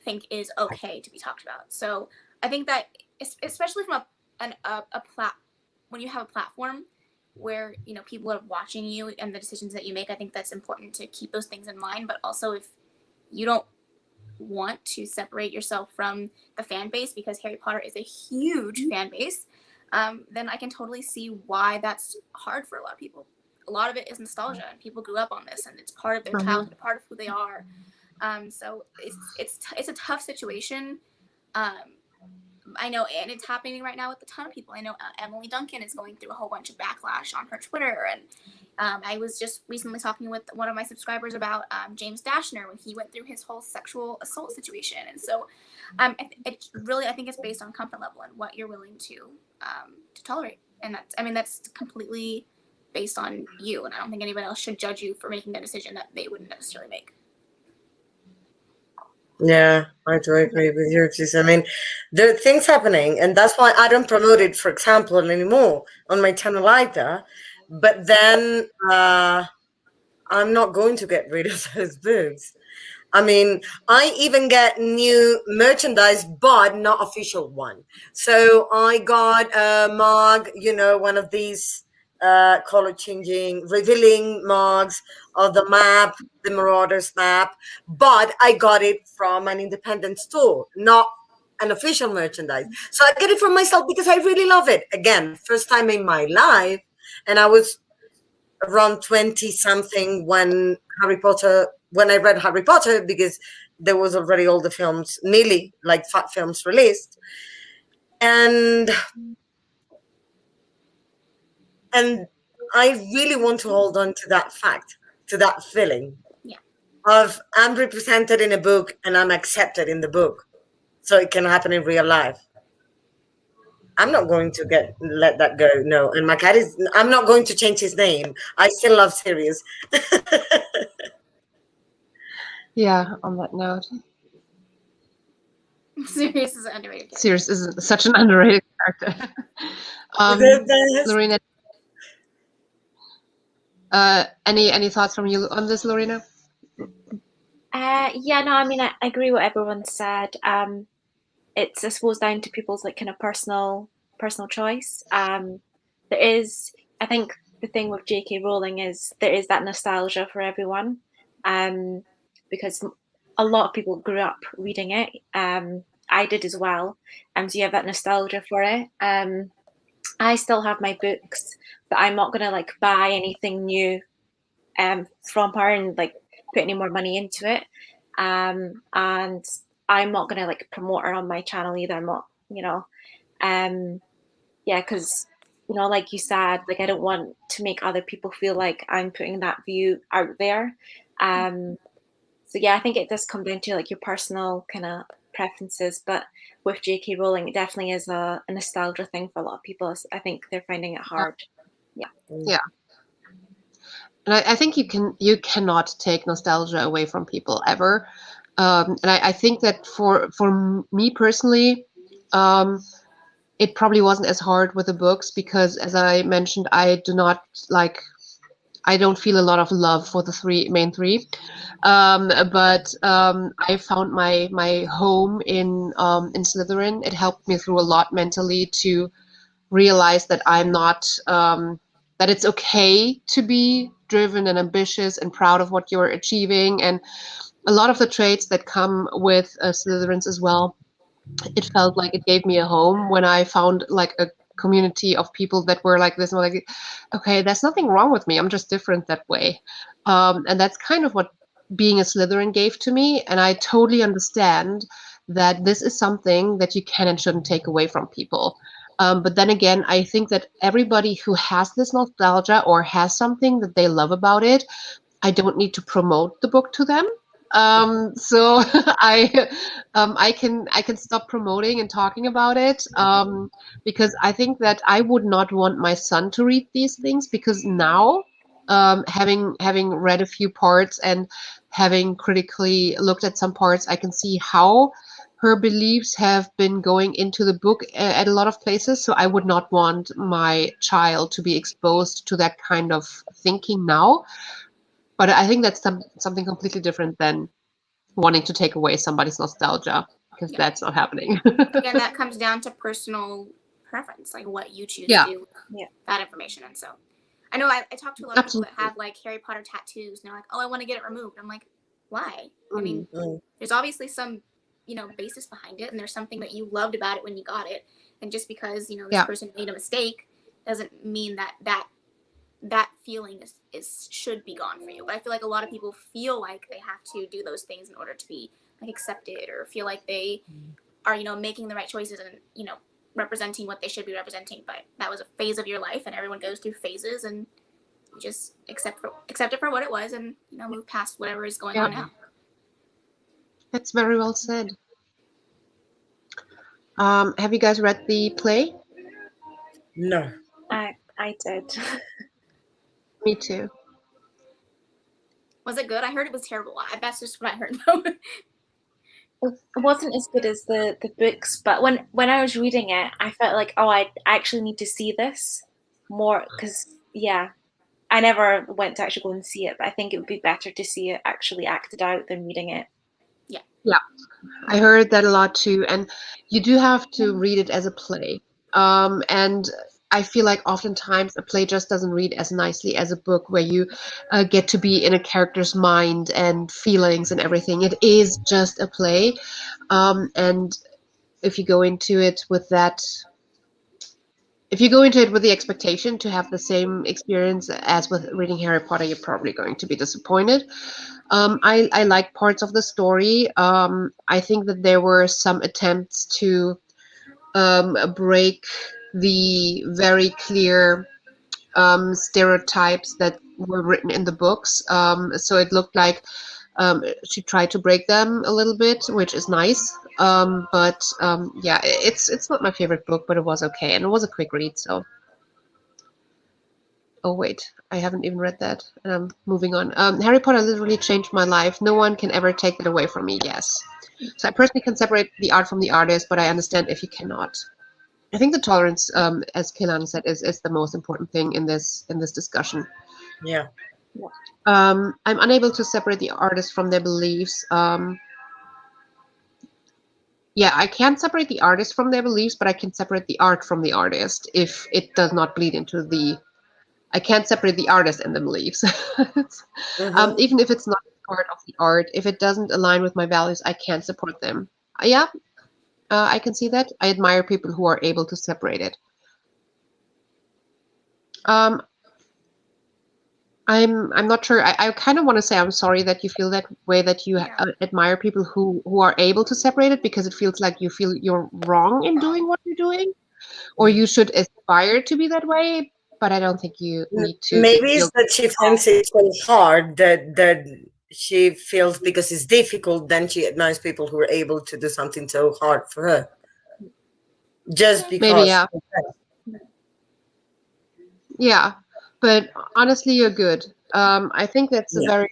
C: think is okay to be talked about. So I think that, especially from when you have a platform where people are watching you and the decisions that you make, I think that's important to keep those things in mind. But also, if you don't want to separate yourself from the fan base, because Harry Potter is a huge fan base, then I can totally see why that's hard for a lot of people. A lot of it is nostalgia, and people grew up on this, and it's part of their childhood, part of who they are. So it's a tough situation. I know, and it's happening right now with a ton of people. I know Emily Duncan is going through a whole bunch of backlash on her Twitter, and I was just recently talking with one of my subscribers about James Dashner when he went through his whole sexual assault situation. And so it really, I think it's based on comfort level and what you're willing to tolerate. And that's completely based on you. And I don't think anybody else should judge you for making a decision that they wouldn't necessarily make.
B: Yeah, I do agree with you, Tis. I mean, there are things happening, and that's why I don't promote it, for example, anymore on my channel either. But then I'm not going to get rid of those books. I mean, I even get new merchandise, but not official one. So I got a mug, one of these color-changing, revealing mugs of the map, the Marauders map, but I got it from an independent store, not an official merchandise. So I get it for myself because I really love it. Again, first time in my life, and I was around 20-something when I read Harry Potter, because there was already all the films, nearly like 5 films released. And I really want to hold on to that fact, to that feeling of I'm represented in a book and I'm accepted in the book, so it can happen in real life. I'm not going to let that go. No. And my cat I'm not going to change his name. I still love Sirius.
A: Yeah, on that note.
C: Sirius is an underrated character.
A: Sirius is such an underrated character.
B: That's-
A: Lorena, any thoughts from you on this, Lorena?
D: Yeah, no, I mean, I agree what everyone said. It's, I suppose, down to people's like kind of personal choice. There is, I think, the thing with J.K. Rowling is there is that nostalgia for everyone, because a lot of people grew up reading it. I did as well, so you have that nostalgia for it. I still have my books, but I'm not gonna like buy anything new from her and like put any more money into it. And I'm not gonna like promote her on my channel either. I'm not, yeah, because like you said, like I don't want to make other people feel like I'm putting that view out there. So yeah, I think it does come down to like your personal kind of preferences, but with J.K. Rowling, it definitely is a nostalgia thing for a lot of people. I think they're finding it hard.
A: Yeah. And I think you cannot take nostalgia away from people ever. And I think that for me personally, it probably wasn't as hard with the books because, as I mentioned, I don't feel a lot of love for the main three. But I found my home in Slytherin. It helped me through a lot mentally to realize that I'm not that it's okay to be driven and ambitious and proud of what you're achieving, and a lot of the traits that come with Slytherins as well. It felt like it gave me a home when I found like a community of people that were like this and were like, okay, there's nothing wrong with me, I'm just different that way. And that's kind of what being a Slytherin gave to me, and I totally understand that this is something that you can and shouldn't take away from people. But then again, I think that everybody who has this nostalgia or has something that they love about it, I don't need to promote the book to them. So I can stop promoting and talking about it, because I think that I would not want my son to read these things, because now, having read a few parts and having critically looked at some parts, I can see how her beliefs have been going into the book at a lot of places. So I would not want my child to be exposed to that kind of thinking now. But I think that's something completely different than wanting to take away somebody's nostalgia, because that's not happening.
C: Again, that comes down to personal preference, like what you choose to do with that information. And so I know I talked to a lot of people that have like Harry Potter tattoos, and they're like, oh, I want to get it removed. I'm like, why? I mean, there's obviously some, basis behind it, and there's something that you loved about it when you got it. And just because, this person made a mistake doesn't mean that feeling should be gone for you. But I feel like a lot of people feel like they have to do those things in order to be like accepted, or feel like they are, making the right choices and, representing what they should be representing. But that was a phase of your life, and everyone goes through phases, and you just accept it for what it was, and move past whatever is going on now.
A: That's very well said. Have you guys read the play?
B: No.
D: I did.
A: Me too.
C: Was it good? I heard it was terrible. That's just what I heard, though.
D: It wasn't as good as the books, but when I was reading it, I felt like, oh, I actually need to see this more, because I never went to actually go and see it, but I think it would be better to see it actually acted out than reading it.
A: Yeah, I heard that a lot too, and you do have to read it as a play. And I feel like oftentimes a play just doesn't read as nicely as a book, where you get to be in a character's mind and feelings and everything. It is just a play, and if you go into it with that. If you go into it with the expectation to have the same experience as with reading Harry Potter, you're probably going to be disappointed. I like parts of the story. I think that there were some attempts to break the very clear stereotypes that were written in the books. So it looked like she tried to break them a little bit, which is nice. But it's not my favorite book, but it was okay, and it was a quick read. So Oh wait, I haven't even read that, and I'm moving on. Harry Potter literally changed my life. No one can ever take it away from me. Yes. So I personally can separate the art from the artist, but I understand if you cannot. I think the tolerance, as Kehlani said, is the most important thing in this discussion.
B: Yeah.
A: I'm unable to separate the artist from their beliefs. Yeah, I can't separate the artist from their beliefs, but I can separate the art from the artist if it does not bleed into the. I can't separate the artist and the beliefs.
B: Mm-hmm.
A: Even if it's not part of the art, if it doesn't align with my values, I can't support them. Yeah, I can see that. I admire people who are able to separate it. Um, I'm not sure. I kind of want to say I'm sorry that you feel that way, that you
C: Yeah.
A: admire people who are able to separate it, because it feels like you feel you're wrong in doing what you're doing, or you should aspire to be that way. But I don't think you need to
B: Maybe
A: feel.
B: it's that she finds it so hard that she feels because it's difficult, then she admires people who are able to do something so hard for her. Just
A: Maybe,
B: because.
A: yeah. Yeah, but honestly, you're good. I think that's a
B: Yeah.
A: very,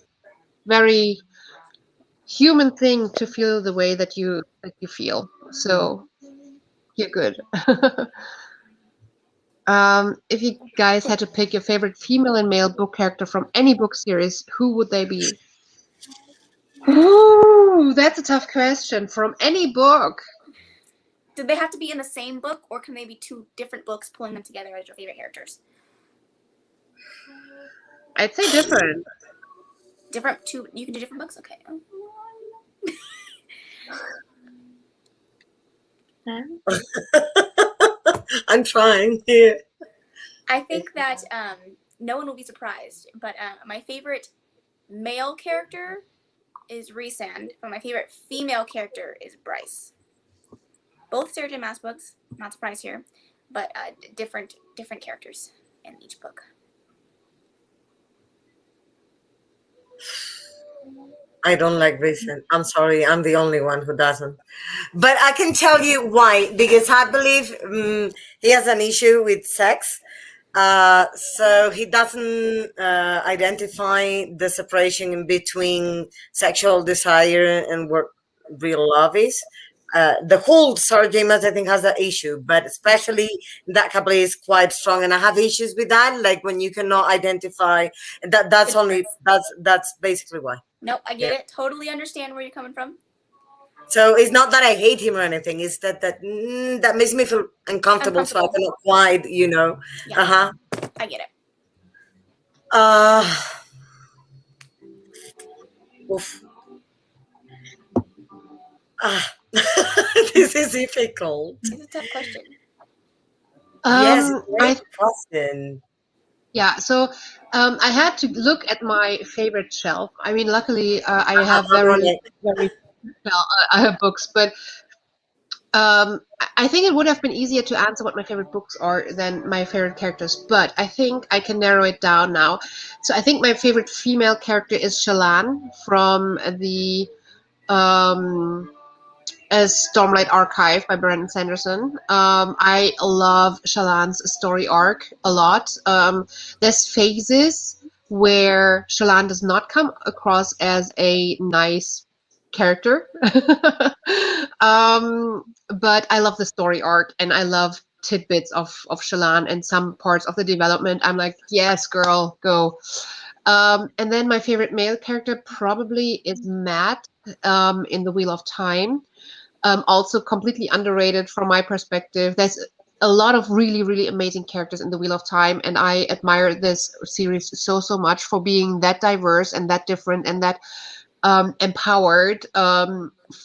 A: very human thing to feel the way that you feel. So you're good. If you guys had to pick your favorite female and male book character from any book series, who would they be? Ooh, that's a tough question. From any book.
C: Do they have to be in the same book, or can they be two different books pulling them together as your favorite characters?
A: I'd say different.
C: Different two. You can do different books. Okay.
B: I'm trying here.
C: I think that no one will be surprised, but my favorite male character is Rhysand, but my favorite female character is Bryce. Both Sarah J. Maas books, not surprised here, but different characters in each book.
B: I don't like Vincent. I'm sorry, I'm the only one who doesn't. But I can tell you why. Because I believe he has an issue with sex. So he doesn't identify the separation in between sexual desire and what real love is. The whole Sarah James, I think, has that issue, but especially that couple is quite strong, and I have issues with that. Like when you cannot identify that. That's only that's basically why.
C: Nope, I get it. Totally understand where you're coming from.
B: So it's not that I hate him or anything. It's that makes me feel uncomfortable. So I cannot quite,
C: Yeah, I get it.
B: Oof. This is difficult.
C: It's a tough question.
B: Yes, it's a
A: I
B: great question.
A: Yeah, so I had to look at my favorite shelf. I mean, luckily, I have
B: I'm on
A: very,
B: it.
A: very well, I have books, but I think it would have been easier to answer what my favorite books are than my favorite characters. But I think I can narrow it down now. So I think my favorite female character is Shallan from the as Stormlight Archive by Brandon Sanderson. I love Shallan's story arc a lot. There's phases where Shallan does not come across as a nice character. But I love the story arc, and I love tidbits of Shallan and some parts of the development. I'm like, yes, girl, go. And then my favorite male character probably is Matt in The Wheel of Time. Also completely underrated from my perspective. There's a lot of really, really amazing characters in The Wheel of Time, and I admire this series so much for being that diverse and that different and that empowered,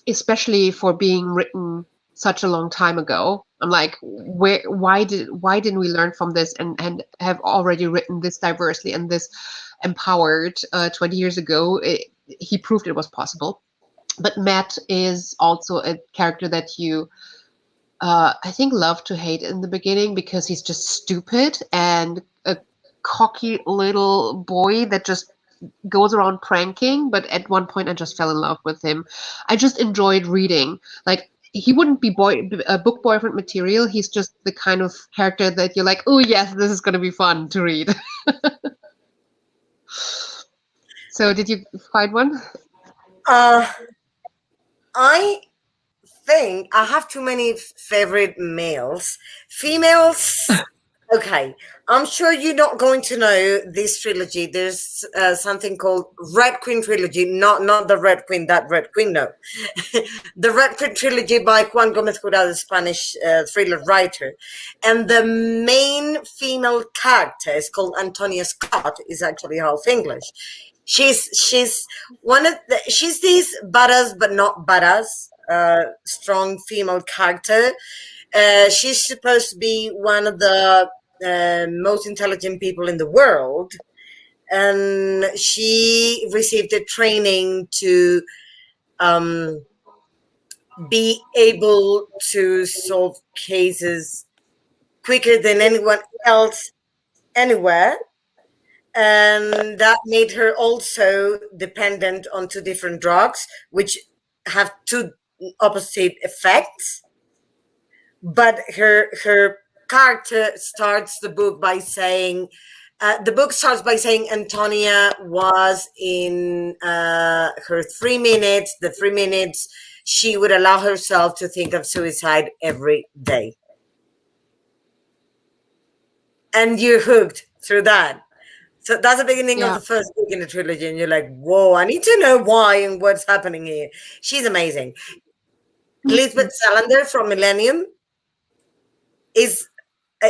A: especially for being written such a long time ago. I'm like, why didn't we learn from this and have already written this diversely and this empowered 20 years ago? He proved it was possible. But Matt is also a character that you, I think, love to hate in the beginning because he's just stupid and a cocky little boy that just goes around pranking. But at one point, I just fell in love with him. I just enjoyed reading. Like, he wouldn't be book boyfriend material. He's just the kind of character that you're like, oh yes, this is going to be fun to read. So did you find one?
B: I think I have too many favorite males. Females, okay. I'm sure you're not going to know this trilogy. There's something called Red Queen trilogy, not the Red Queen, that Red Queen, no. The Red Queen trilogy by Juan Gomez Jurado, the Spanish thriller writer. And the main female character is called Antonia Scott, is actually half English. She's one of the, she's this badass but not badass strong female character. She's supposed to be one of the most intelligent people in the world, and she received a training to be able to solve cases quicker than anyone else anywhere. And that made her also dependent on two different drugs, which have two opposite effects. But her character starts the book by saying, Antonia was in her 3 minutes, the 3 minutes she would allow herself to think of suicide every day. And you're hooked through that. So that's the beginning of the first book in the trilogy, and you're like, whoa, I need to know why and what's happening here. She's amazing. Lisbeth Salander from Millennium is,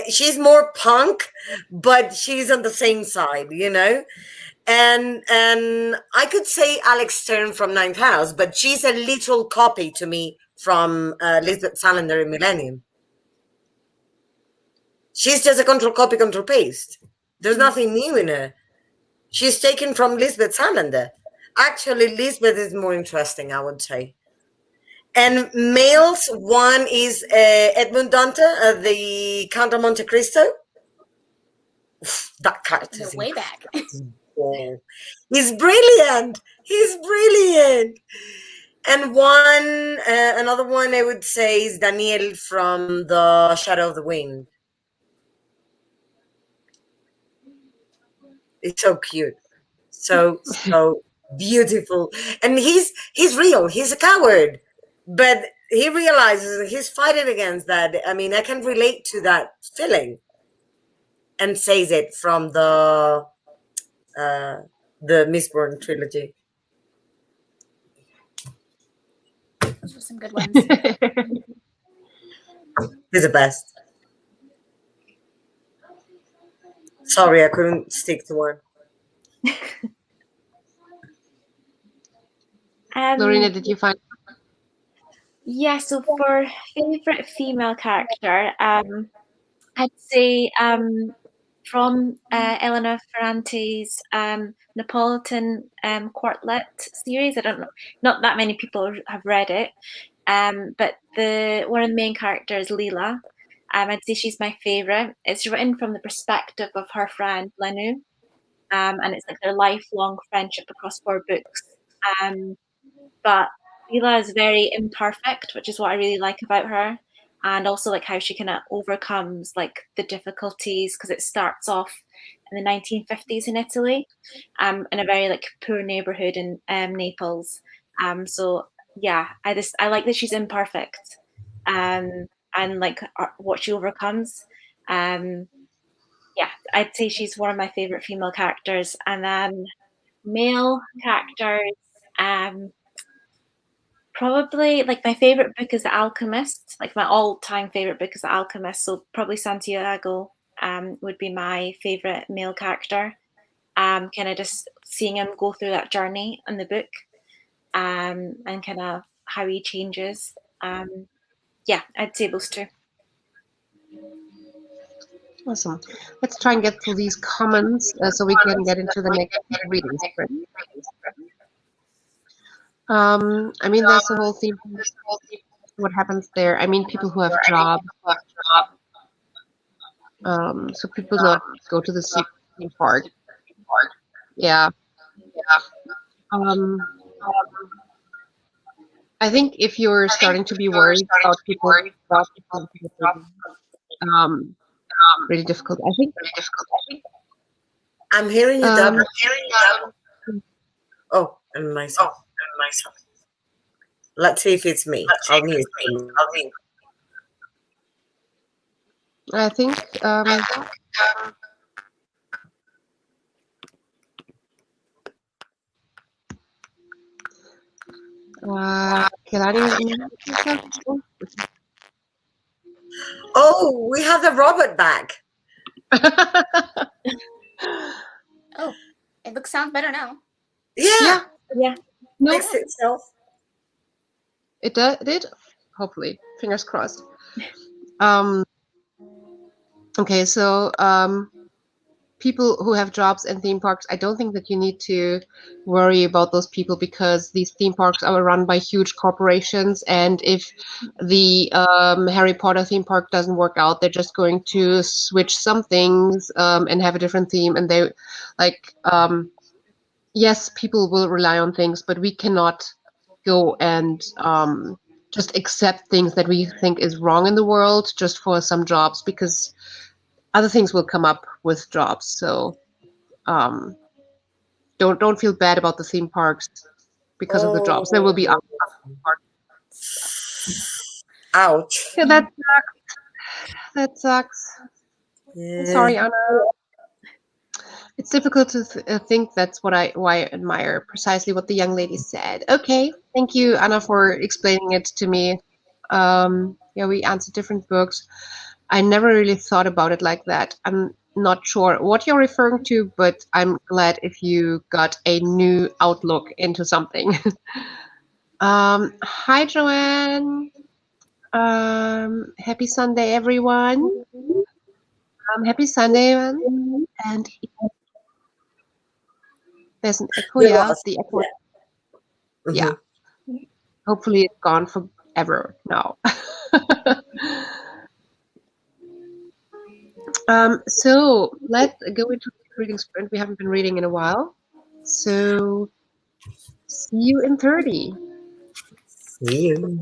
B: she's more punk, but she's on the same side, you know? And I could say Alex Stern from Ninth House, but she's a literal copy to me from Lisbeth Salander in Millennium. She's just a control copy, control paste. There's nothing new in her. She's taken from Lisbeth Salander. Actually, Lisbeth is more interesting, I would say. And males, one is Edmund Dante, the Count of Monte Cristo. That character is
C: way back.
B: He's brilliant. He's brilliant. And one, another one I would say is Daniel from The Shadow of the Wind. It's so cute, so beautiful, and he's real. He's a coward, but he realizes he's fighting against that. I mean, I can relate to that feeling, and says it from the Mistborn trilogy.
C: Those are some good ones.
B: He's the best. Sorry, I couldn't stick to one.
A: Lorena, did you find?
D: Yeah, so for favorite female character, I'd say from Eleanor Ferrante's Neapolitan Quartet series. I don't know, not that many people have read it, but one of the main characters, Leela. I'd say she's my favorite. It's written from the perspective of her friend Lenu, and it's like their lifelong friendship across 4 books. But Leela is very imperfect, which is what I really like about her, and also like how she kind of overcomes like the difficulties, because it starts off in the 1950s in Italy, in a very like poor neighborhood in Naples. So yeah, I like that she's imperfect, and like what she overcomes. Yeah, I'd say she's one of my favorite female characters. And then male characters, probably like my favorite book is The Alchemist. Like my all-time favorite book is The Alchemist. So probably Santiago would be my favorite male character. Kind of just seeing him go through that journey in the book, and kind of how he changes. Yeah, I'd say those 2.
A: Awesome. Let's try and get through these comments so we can get into the next reading sprint. I mean, there's a whole theme. What happens there? I mean, people who have jobs. So people not go to the theme park. Yeah. I think if you're starting to be worried about people, about um, really difficult. I think
B: I'm hearing you
A: um,
B: double. Oh, and myself. Let's see if it's me. I'll mute.
A: I think Kelani.
B: Oh, we have the robot back.
C: Oh, it sounds better now.
B: Yeah.
D: Yeah.
A: No,
B: Fixed itself.
A: it did. Hopefully, fingers crossed. Okay, so people who have jobs in theme parks, I don't think that you need to worry about those people because these theme parks are run by huge corporations, and if the Harry Potter theme park doesn't work out, they're just going to switch some things and have a different theme, and they like yes, people will rely on things, but we cannot go and just accept things that we think is wrong in the world just for some jobs because other things will come up with jobs. So um, don't feel bad about the theme parks because of the jobs. There will be other parks.
B: Ouch.
A: Yeah, that sucks. That sucks.
B: Yeah.
A: Sorry, Anna. It's difficult to think that's why I admire precisely what the young lady said. Okay, thank you, Anna, for explaining it to me. Yeah, we answered different books. I never really thought about it like that. I'm not sure what you're referring to, but I'm glad if you got a new outlook into something. Hi, Joanne. Happy Sunday, everyone. Happy Sunday, everyone. And there's an echo,
B: You're
A: yeah.
B: lost.
A: The echo, yeah.
B: Mhm.
A: Hopefully it's gone forever now. So let's go into the reading sprint. We haven't been reading in a while. So see you in 30.
B: See you.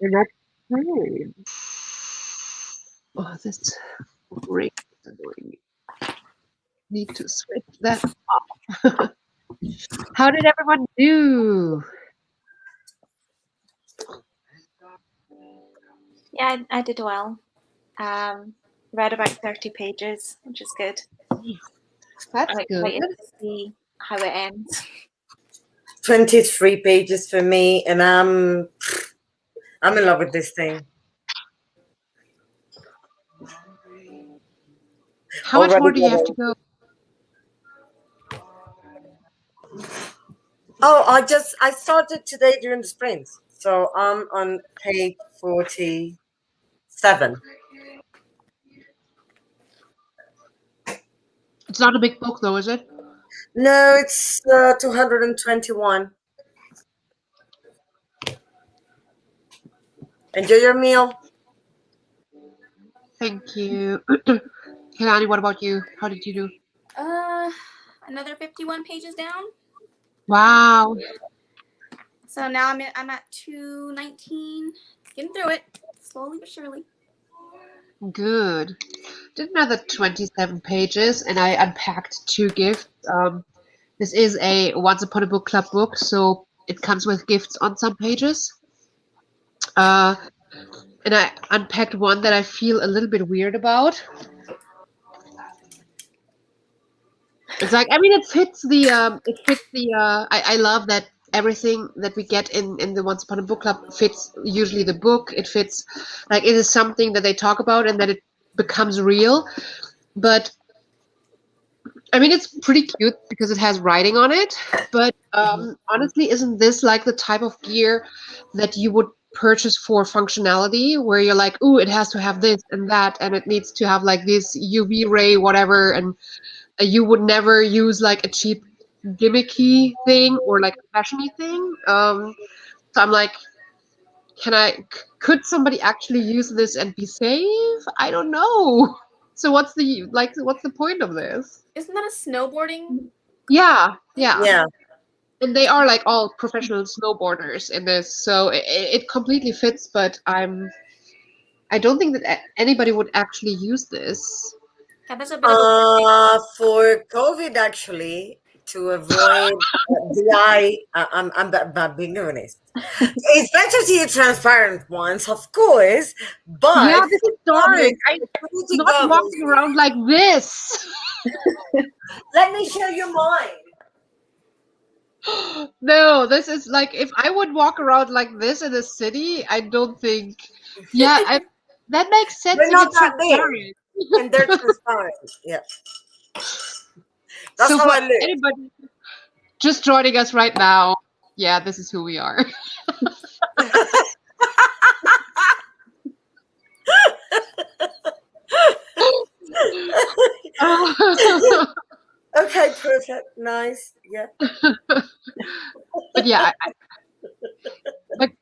A: They're not good. Oh, this ring is annoying me. Need to switch that off. How did everyone do?
D: Yeah, I did well. Read about 30 pages, which is good.
A: That's
D: I'm
A: good.
D: excited to see how it ends.
B: 23 pages for me, and I'm in love with this thing.
A: How much more do you have to go?
B: Oh, I started today during the sprints, so I'm on page 47.
A: It's not a big book, though, is it?
B: No, it's 221. Enjoy your meal.
A: Thank you. Kelani, what about you? How did you do?
C: Another 51 pages down.
A: Wow.
C: So now I'm at 219. Getting through it slowly but surely.
A: Good. Did another 27 pages, and I unpacked 2 gifts. This is a Once Upon a Book Club book, so it comes with gifts on some pages. And I unpacked one that I feel a little bit weird about. It's like, I mean, it fits the I love that everything that we get in the Once Upon a Book Club fits usually the book. It fits, like, it is something that they talk about and that it becomes real. But I mean, it's pretty cute because it has writing on it. But honestly, isn't this like the type of gear that you would purchase for functionality, where you're like, ooh, it has to have this and that, and it needs to have like this UV ray, whatever, and you would never use like a cheap gimmicky thing or like a fashiony thing. So I'm like, could somebody actually use this and be safe? I don't know. So what's the point of this?
C: Isn't that a snowboarding?
A: Yeah.
B: Yeah.
A: And they are like all professional snowboarders in this, so it completely fits. But I don't think that anybody would actually use this.
C: Yeah, that's a bit of a
B: For COVID, actually, to avoid the eye, I'm being honest. It's better to use transparent ones, of course, but
A: Yeah, this is dark. I'm
B: security
A: not
B: goggles.
A: walking around like this.
B: Let me show you mine.
A: No, this is like, if I would walk around like this in a city, I don't think. Yeah, that makes sense
B: They're
A: if
B: not
A: it's
B: that big,
A: transparent.
B: and they're transparent. Yeah, that's
A: So
B: how
A: for
B: I look.
A: anybody just joining us right now, yeah, this is who we are.
B: Okay, perfect, nice. Yeah.
A: But yeah,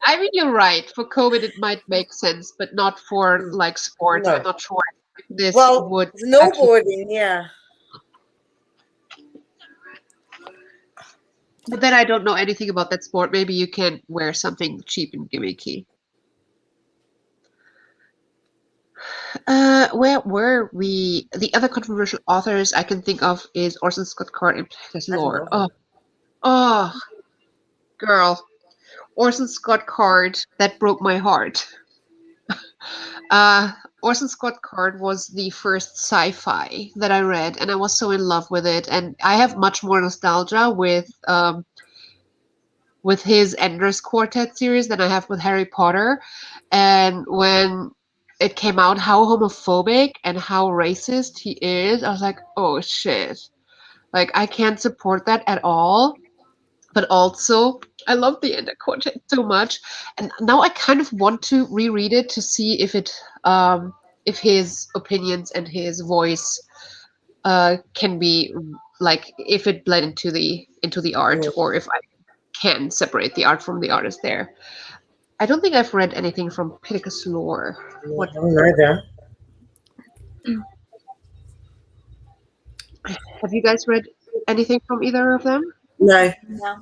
A: I mean, you're right. For COVID, it might make sense, but not for like sports. I'm
B: No.
A: not sure if this
B: Well,
A: would actually.
B: snowboarding, yeah.
A: But then I don't know anything about that sport. Maybe you can wear something cheap and gimmicky. Where were we? The other controversial authors I can think of is Orson Scott Card and Packstation
B: I
A: Lore.
B: love
A: Oh, girl. Orson Scott Card, that broke my heart. Uh, Orson Scott Card was the first sci-fi that I read, and I was so in love with it. And I have much more nostalgia with his Ender's Quartet series than I have with Harry Potter. And when it came out how homophobic and how racist he is, I was like, oh shit. Like, I can't support that at all. But also, I love the Ender Quartet so much. And now I kind of want to reread it to see if his opinions and his voice can be like, if it blend into the art,
B: it.
A: or if I can separate the art from the artist there. I don't think I've read anything from Pittacus Lore. What
B: Neither.
A: have you guys read anything from either of them?
B: No.
D: No.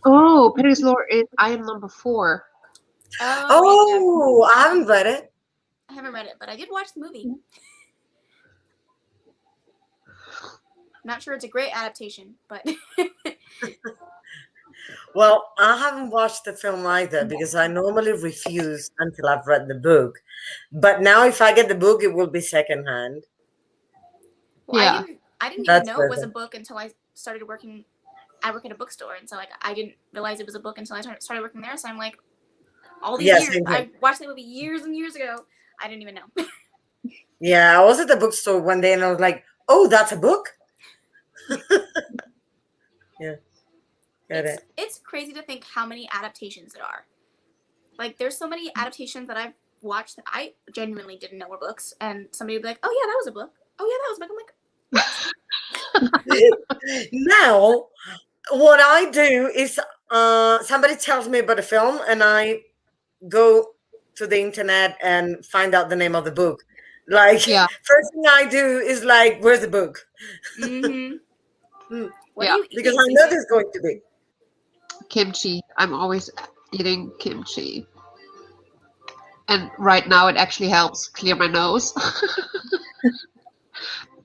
A: Oh, Pittacus Lore is I am number 4.
B: Oh, I haven't read it.
C: I haven't read it, but I did watch the movie. I'm not sure it's a great adaptation, but
B: Well, I haven't watched the film either because I normally refuse until I've read the book. But now, if I get the book, it will be secondhand.
C: well,
A: Yeah.
C: I didn't even
B: That's
C: know it was a
B: perfect.
C: book until I started working. I work at a bookstore, and so like I didn't realize it was a book until I started working there. So I'm like, all these
B: Yeah,
C: years,
B: same
C: I
B: thing.
C: watched that movie years and years ago. I didn't even know.
B: Yeah, I was at the bookstore one day and I was like, "Oh, that's a book." Yeah, get it.
C: It's crazy to think how many adaptations there are. Like, there's so many adaptations that I've watched that I genuinely didn't know were books, and somebody would be like, "Oh yeah, that was a book. Oh yeah, that was a book." I'm like,
B: Now, what I do is somebody tells me about a film and I go to the internet and find out the name of the book. Like,
A: Yeah.
B: first thing I do is like, where's the book?
C: mm-hmm. What
A: Yeah.
C: are you
B: Because
C: eating,
B: I know
C: Cece?
B: there's going to be.
A: Kimchi. I'm always eating kimchi. And right now it actually helps clear my nose.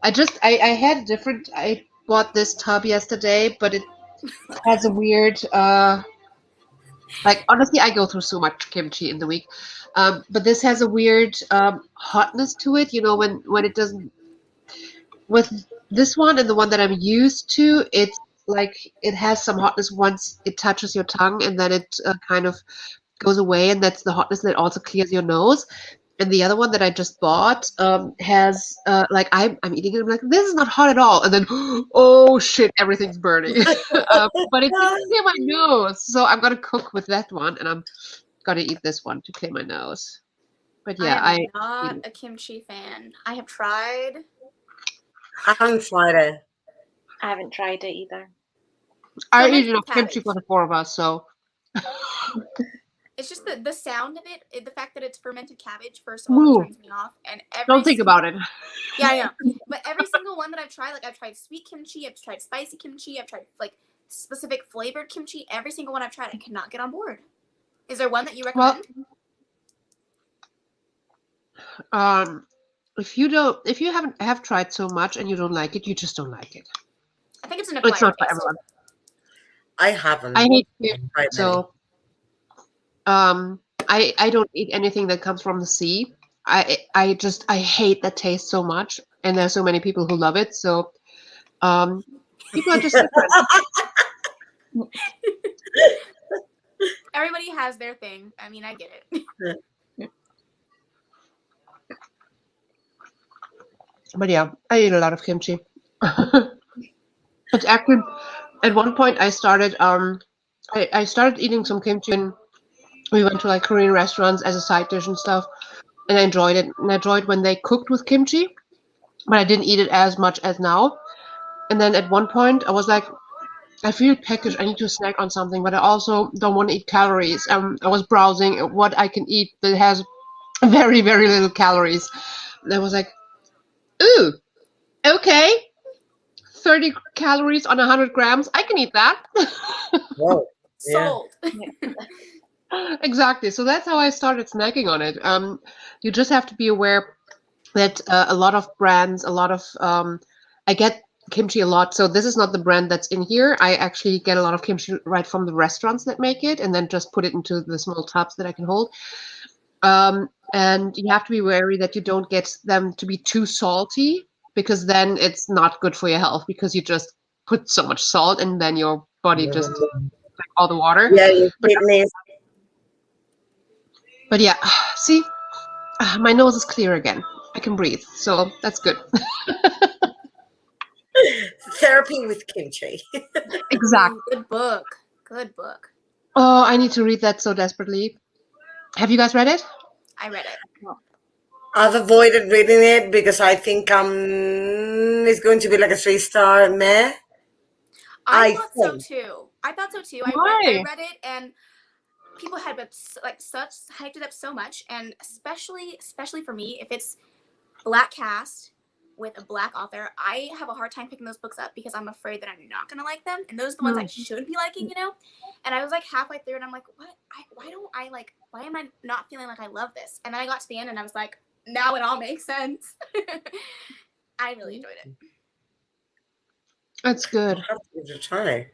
A: I had a different, I bought this tub yesterday, but it has a weird, like honestly, I go through so much kimchi in the week. But this has a weird hotness to it, you know, when it doesn't, with this one and the one that I'm used to, it's like it has some hotness once it touches your tongue, and then it kind of goes away, and that's the hotness that also clears your nose. And the other one that I just bought has like I'm eating it. I'm like, this is not hot at all, and then oh shit, everything's burning. But it didn't clear my nose, so I'm gonna cook with that one, and I'm gonna eat this one to clear my nose. But
C: I
A: yeah,
C: am not a kimchi fan. I have tried.
B: I haven't tried it.
D: I haven't tried it either.
A: I eat
C: Fermented
A: enough kimchi
C: cabbage.
A: for the four of us, so
C: It's just the sound of it, the fact that it's fermented cabbage, first of all,
A: Ooh,
C: turns me off. And
A: don't think about it.
C: Yeah, I know. But every single one that I've tried, like I've tried sweet kimchi, I've tried spicy kimchi, I've tried like specific flavored kimchi. Every single one I've tried, I cannot get on board. Is there one that you recommend?
A: Well, if you haven't have tried so much and you don't like it, you just don't like it.
C: I think it's an
A: It's
C: acquired
A: not for
C: taste.
A: everyone.
B: I haven't.
A: I hate
B: tried
A: fish,
B: many.
A: so I don't eat anything that comes from the sea. I hate that taste so much, and there's so many people who love it. So people are just different.
C: Everybody has their thing. I mean, I get it.
A: But yeah, I eat a lot of kimchi. It's actually at one point I started I started eating some kimchi when we went to like Korean restaurants as a side dish and stuff, and I enjoyed it. And I enjoyed when they cooked with kimchi, but I didn't eat it as much as now. And then at one point I was like, I feel peckish. I need to snack on something, but I also don't want to eat calories. I was browsing at what I can eat that has very, very little calories. And I was like, ooh, okay, 30 calories on 100 grams. I can eat that.
B: Whoa. Yeah.
C: Sold.
A: Exactly. So that's how I started snacking on it. You just have to be aware that a lot of brands, I get kimchi a lot. So this is not the brand that's in here. I actually get a lot of kimchi right from the restaurants that make it, and then just put it into the small tubs that I can hold. And you have to be wary that you don't get them to be too salty, because then it's not good for your health, because you just put so much salt and then your body just like all the water.
B: Yeah, your
A: But
B: kidneys.
A: But yeah, see, my nose is clear again. I can breathe, so that's good.
B: Therapy with kimchi.
A: Exactly.
C: Good book. Good book.
A: Oh, I need to read that so desperately. Have you guys read it?
C: I read it.
B: I've avoided reading it because I think it's going to be like a 3-star meh.
C: I thought so too. I
A: Why?
C: read it, and people had been like such hyped it up so much, and especially for me, if it's black cast, with a Black author, I have a hard time picking those books up because I'm afraid that I'm not gonna like them, and those are the ones I should be liking, you know. And I was like halfway through, and I'm like, what? Why am I not feeling like I love this? And then I got to the end, and I was like, now it all makes sense. I really enjoyed it.
B: That's good. I'll have to give it a try.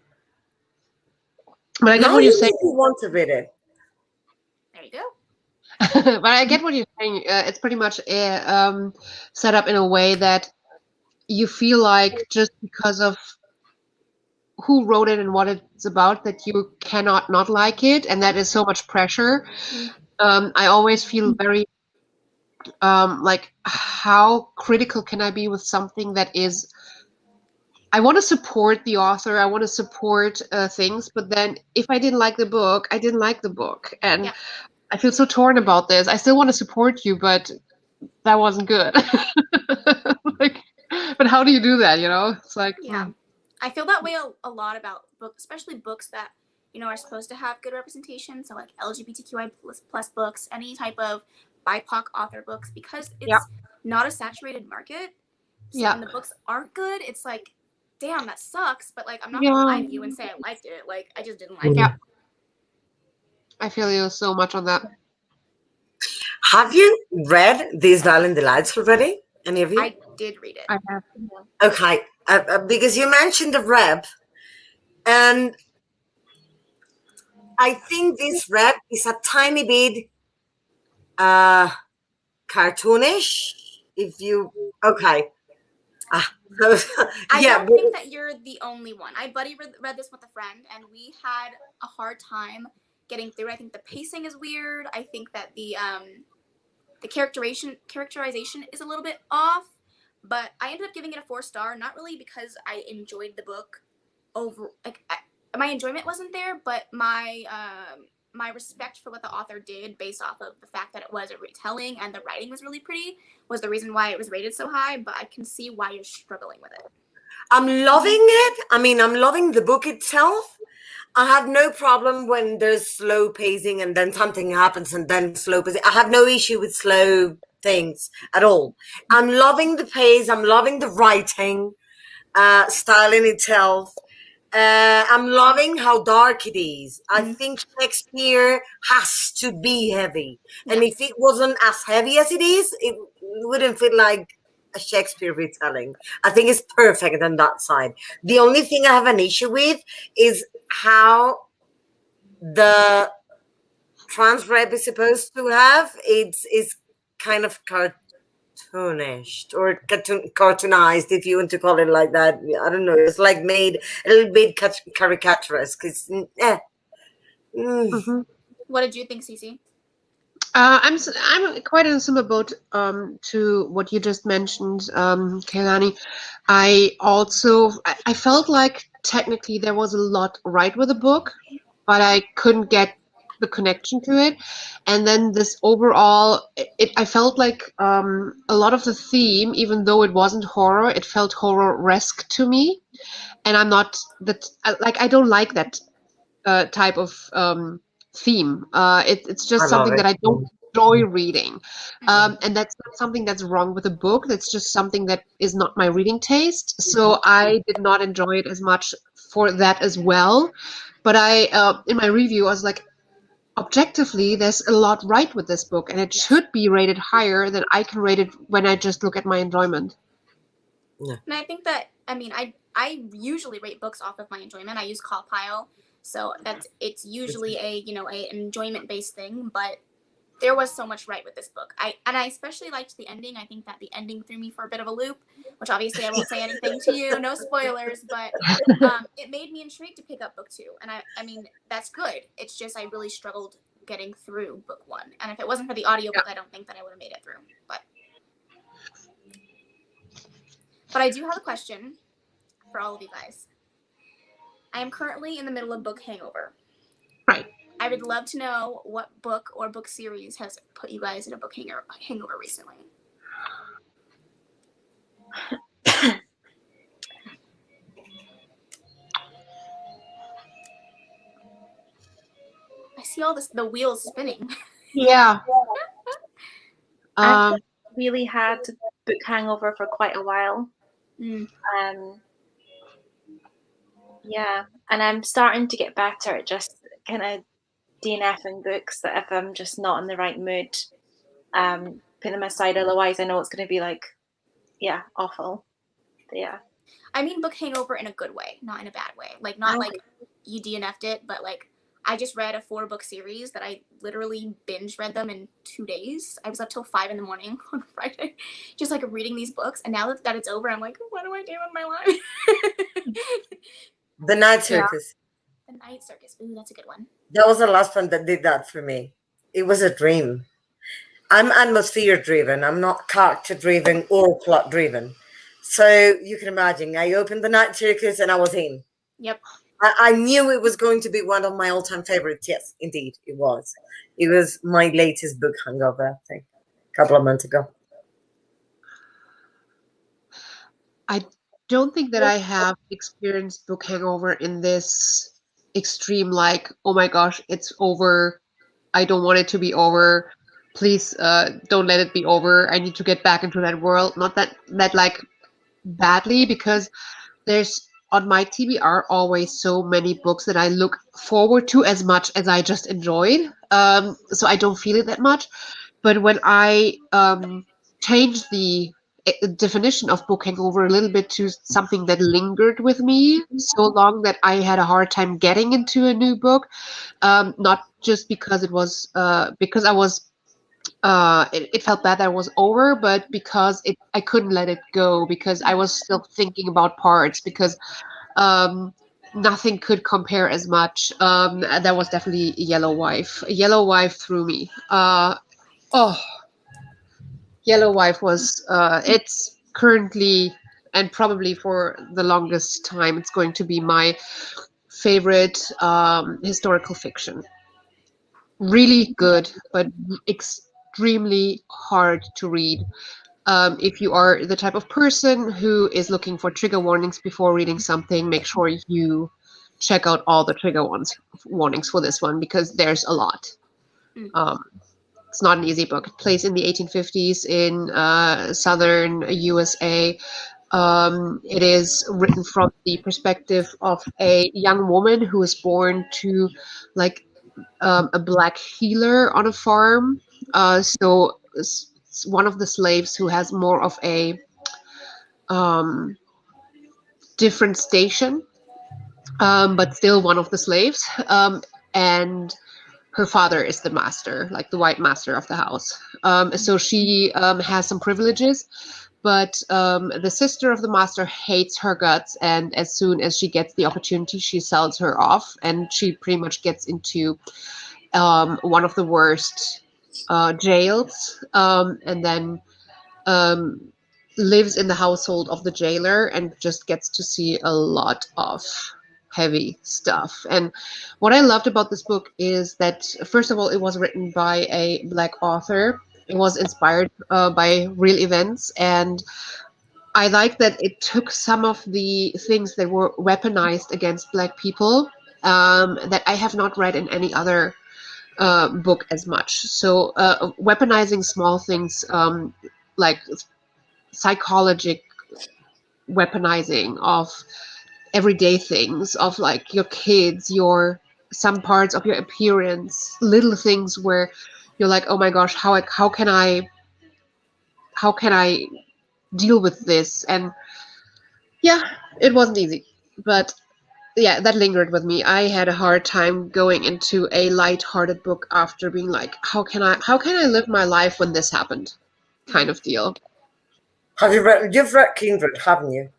A: But I get what you're saying.
B: You want to read it.
C: There you go.
A: But I get what you're saying. It's pretty much set up in a way that you feel like just because of who wrote it and what it's about that you cannot not like it, and that is so much pressure. I always feel very like, how critical can I be with something that is, I want to support the author, I want to support things, but then if I didn't like the book, I didn't like the book, and I feel so torn about this. I still want to support you, but that wasn't good. Like, but how do you do that, you know? It's like,
C: I feel that way a lot about books, especially books that, you know, are supposed to have good representation. So like LGBTQI plus books, any type of BIPOC author books, because it's not a saturated market. So when the books aren't good, it's like, damn, that sucks. But like, I'm not gonna lie to you and say I liked it. Like, I just didn't like it.
A: I feel you so much on that.
B: Have you read These Violent Delights already? Any of you?
C: I did read it.
A: I have.
B: Okay, because you mentioned the rep, and I think this rep is a tiny bit cartoonish. If you I
C: don't think that you're the only one. I read this with a friend, and we had a hard time getting through. I think the pacing is weird. I think that the characterization is a little bit off, but I ended up giving it a 4-star, not really because I enjoyed the book my enjoyment wasn't there, but my my respect for what the author did based off of the fact that it was a retelling and the writing was really pretty was the reason why it was rated so high, but I can see why you're struggling with it.
B: I'm loving it. I mean, I'm loving the book itself. I have no problem when there's slow pacing and then something happens and then slow pacing. I have no issue with slow things at all. I'm loving the pace. I'm loving the writing style in itself. I'm loving how dark it is. I think Shakespeare has to be heavy. And if it wasn't as heavy as it is, it wouldn't feel like a Shakespeare retelling. I think it's perfect on that side. The only thing I have an issue with is how the trans rep is supposed to have. It's kind of cartoonish or cartoonized, if you want to call it like that. I don't know. It's like made a little bit caricaturesque.
C: What did you think, Cece?
A: I'm quite in a similar boat to what you just mentioned, Kehlani. I felt like technically there was a lot right with the book, but I couldn't get the connection to it. And then this overall, I felt like a lot of the theme, even though it wasn't horror, it felt horror-esque to me. And I'm not that, like, I don't like that type of theme. It's just something that I don't enjoy reading. And that's not something that's wrong with the book. That's just something that is not my reading taste. So I did not enjoy it as much for that as well. But in my review, I was like, objectively, there's a lot right with this book, and it should be rated higher than I can rate it when I just look at my enjoyment.
C: Yeah. And I think that, I mean, I usually rate books off of my enjoyment. I use Callpile, so it's usually an enjoyment-based thing, but there was so much right with this book. I especially liked the ending. I think that the ending threw me for a bit of a loop, which obviously I won't say anything to you, no spoilers, but it made me intrigued to pick up book 2. And I mean, that's good. It's just I really struggled getting through book 1. And if it wasn't for the audiobook, I don't think that I would have made it through. But I do have a question for all of you guys. I am currently in the middle of book hangover.
A: Right.
C: I would love to know what book or book series has put you guys in a book hangover recently. I see all the wheels spinning.
A: Yeah.
D: I've really had book hangover for quite a while.
C: Mm.
D: Yeah, and I'm starting to get better at just kind of DNFing books that if I'm just not in the right mood, put them aside. Otherwise, I know it's going to be like, yeah, awful. But yeah.
C: I mean book hangover in a good way, not in a bad way. Like, not like you DNF'd it, but like I just read a 4-book series that I literally binge read them in 2 days. I was up till 5 a.m. on Friday, just like reading these books. And now that it's over, I'm like, what do I do with my life?
B: The Night Circus.
C: The Night Circus. Ooh, that's a good one.
B: That was the last one that did that for me. It was a dream. I'm atmosphere driven. I'm not character driven or plot driven. So you can imagine, I opened the Night Circus and I was in.
C: Yep.
B: I knew it was going to be one of my all-time favorites. Yes, indeed, it was. It was my latest book hangover, I think, a couple of months ago.
A: I don't think that I have experienced book hangover in this extreme, like, oh my gosh, it's over. I don't want it to be over. Please don't let it be over. I need to get back into that world. Not that like badly, because there's on my TBR always so many books that I look forward to as much as I just enjoyed. So I don't feel it that much. But when I changed the definition of book hangover a little bit to something that lingered with me so long that I had a hard time getting into a new book, not just because it was because I was it felt bad that it was over, but because I couldn't let it go, because I was still thinking about parts, because nothing could compare as much. That was definitely Yellow Wife. Yellow Wife threw me. Oh, Yellow Wife was. It's currently and probably for the longest time, it's going to be my favorite historical fiction. Really good, but extremely hard to read. If you are the type of person who is looking for trigger warnings before reading something, make sure you check out all the warnings for this one, because there's a lot. It's not an easy book. It plays in the 1850s in southern USA. It is written from the perspective of a young woman who is born to like a black healer on a farm. So one of the slaves who has more of a different station, but still one of the slaves. And her father is the master, like the white master of the house. So she has some privileges, but the sister of the master hates her guts, and as soon as she gets the opportunity, she sells her off, and she pretty much gets into one of the worst jails, and then um, lives in the household of the jailer and just gets to see a lot of heavy stuff. And what I loved about this book is that, first of all, it was written by a black author. It was inspired by real events, and I like that it took some of the things that were weaponized against black people that I have not read in any other book as much. So weaponizing small things, like psychologic weaponizing of everyday things, of like your kids, your some parts of your appearance, little things where you're like, oh my gosh, how can I deal with this? And yeah, it wasn't easy, but yeah, that lingered with me. I had a hard time going into a light-hearted book after being like, how can I live my life when this happened, kind of deal.
B: You've read Kindred, haven't you?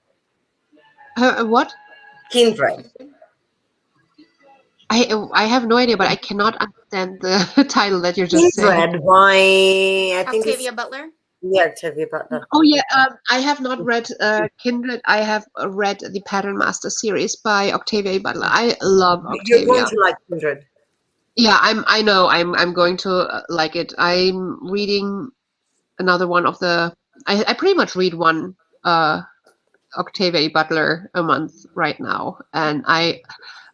A: What?
B: Kindred.
A: I have no idea, but I cannot understand the title that you're just saying.
B: Kindred by, I think
C: Octavia
B: it's,
C: Butler.
B: yeah, Octavia Butler.
A: Oh yeah, I have not read Kindred. I have read the Pattern Master series by Octavia Butler. I love
B: You're going
A: Octavia.
B: to like Kindred.
A: Yeah, I know I'm going to like it. I'm reading another one of the. I pretty much read one Octavia Butler a month right now, and I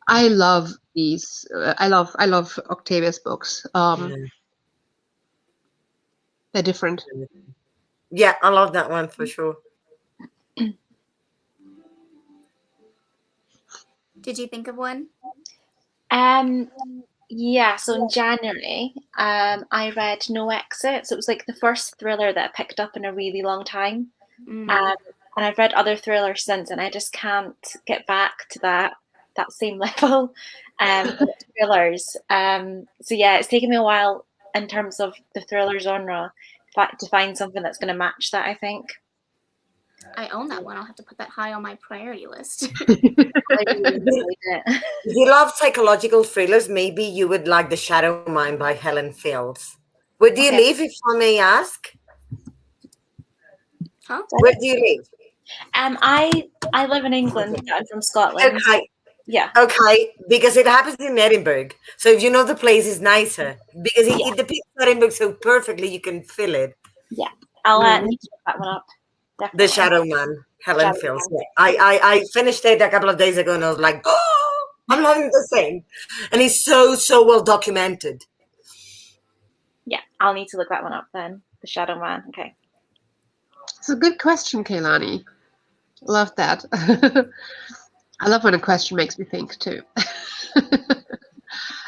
A: love these. I love Octavia's books.
B: Yeah.
A: They're different.
B: Yeah, I love that one for sure.
C: Did you think of one?
D: Yeah, so in January, I read No Exit. So it was like the first thriller that I picked up in a really long time. And I've read other thrillers since, and I just can't get back to that same level with thrillers. So yeah, it's taken me a while in terms of the thriller genre to find something that's going to match that, I think.
C: I own that one. I'll have to put that high on my priority list.
D: I really enjoyed it.
B: If you love psychological thrillers, maybe you would like The Shadow Mind by Helen Fields. Where do you
D: Okay.
B: live, if I may ask?
C: Huh?
B: Where do you live?
D: I live in England. I'm from Scotland.
B: Okay.
D: Yeah.
B: Okay, because it happens in Edinburgh. So if you know the place is nicer, because it depicts Edinburgh so perfectly, you can feel it.
D: Yeah. I'll need to look that one up. Definitely.
B: The Shadow Man, Helen
D: Shadow
B: Fields.
D: Man.
B: Yeah. I finished it a couple of days ago and I was like, oh, I'm loving the same. And it's so well documented.
D: Yeah, I'll need to look that one up then. The Shadow Man. Okay.
A: It's a good question, Kaylani. Love that. I love when a question makes me think too.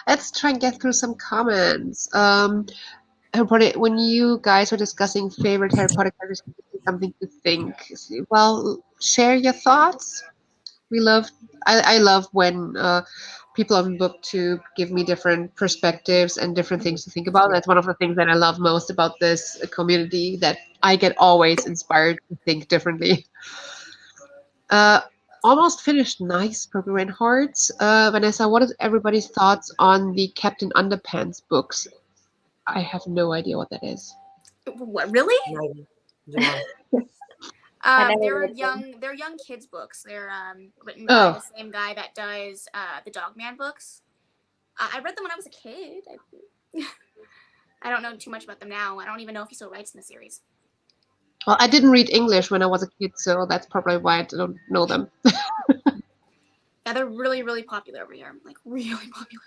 A: Let's try and get through some comments. Harry Potter, when you guys were discussing favorite Harry Potter characters, something to think. Well, share your thoughts. I love when people on BookTube give me different perspectives and different things to think about. That's one of the things that I love most about this community, that I get always inspired to think differently. Almost finished Nice Purple Rain Hearts. Vanessa, what is everybody's thoughts on the Captain Underpants books? I have no idea what that is.
C: What, really?
B: Yeah.
C: They're young kids books. They're written by the same guy that does the Dogman books. I read them when I was a kid. I don't know too much about them now. I don't even know if he still writes in the series.
A: Well, I didn't read English when I was a kid, so that's probably why I don't know them.
C: Yeah, they're really, really popular over here. Like, really popular.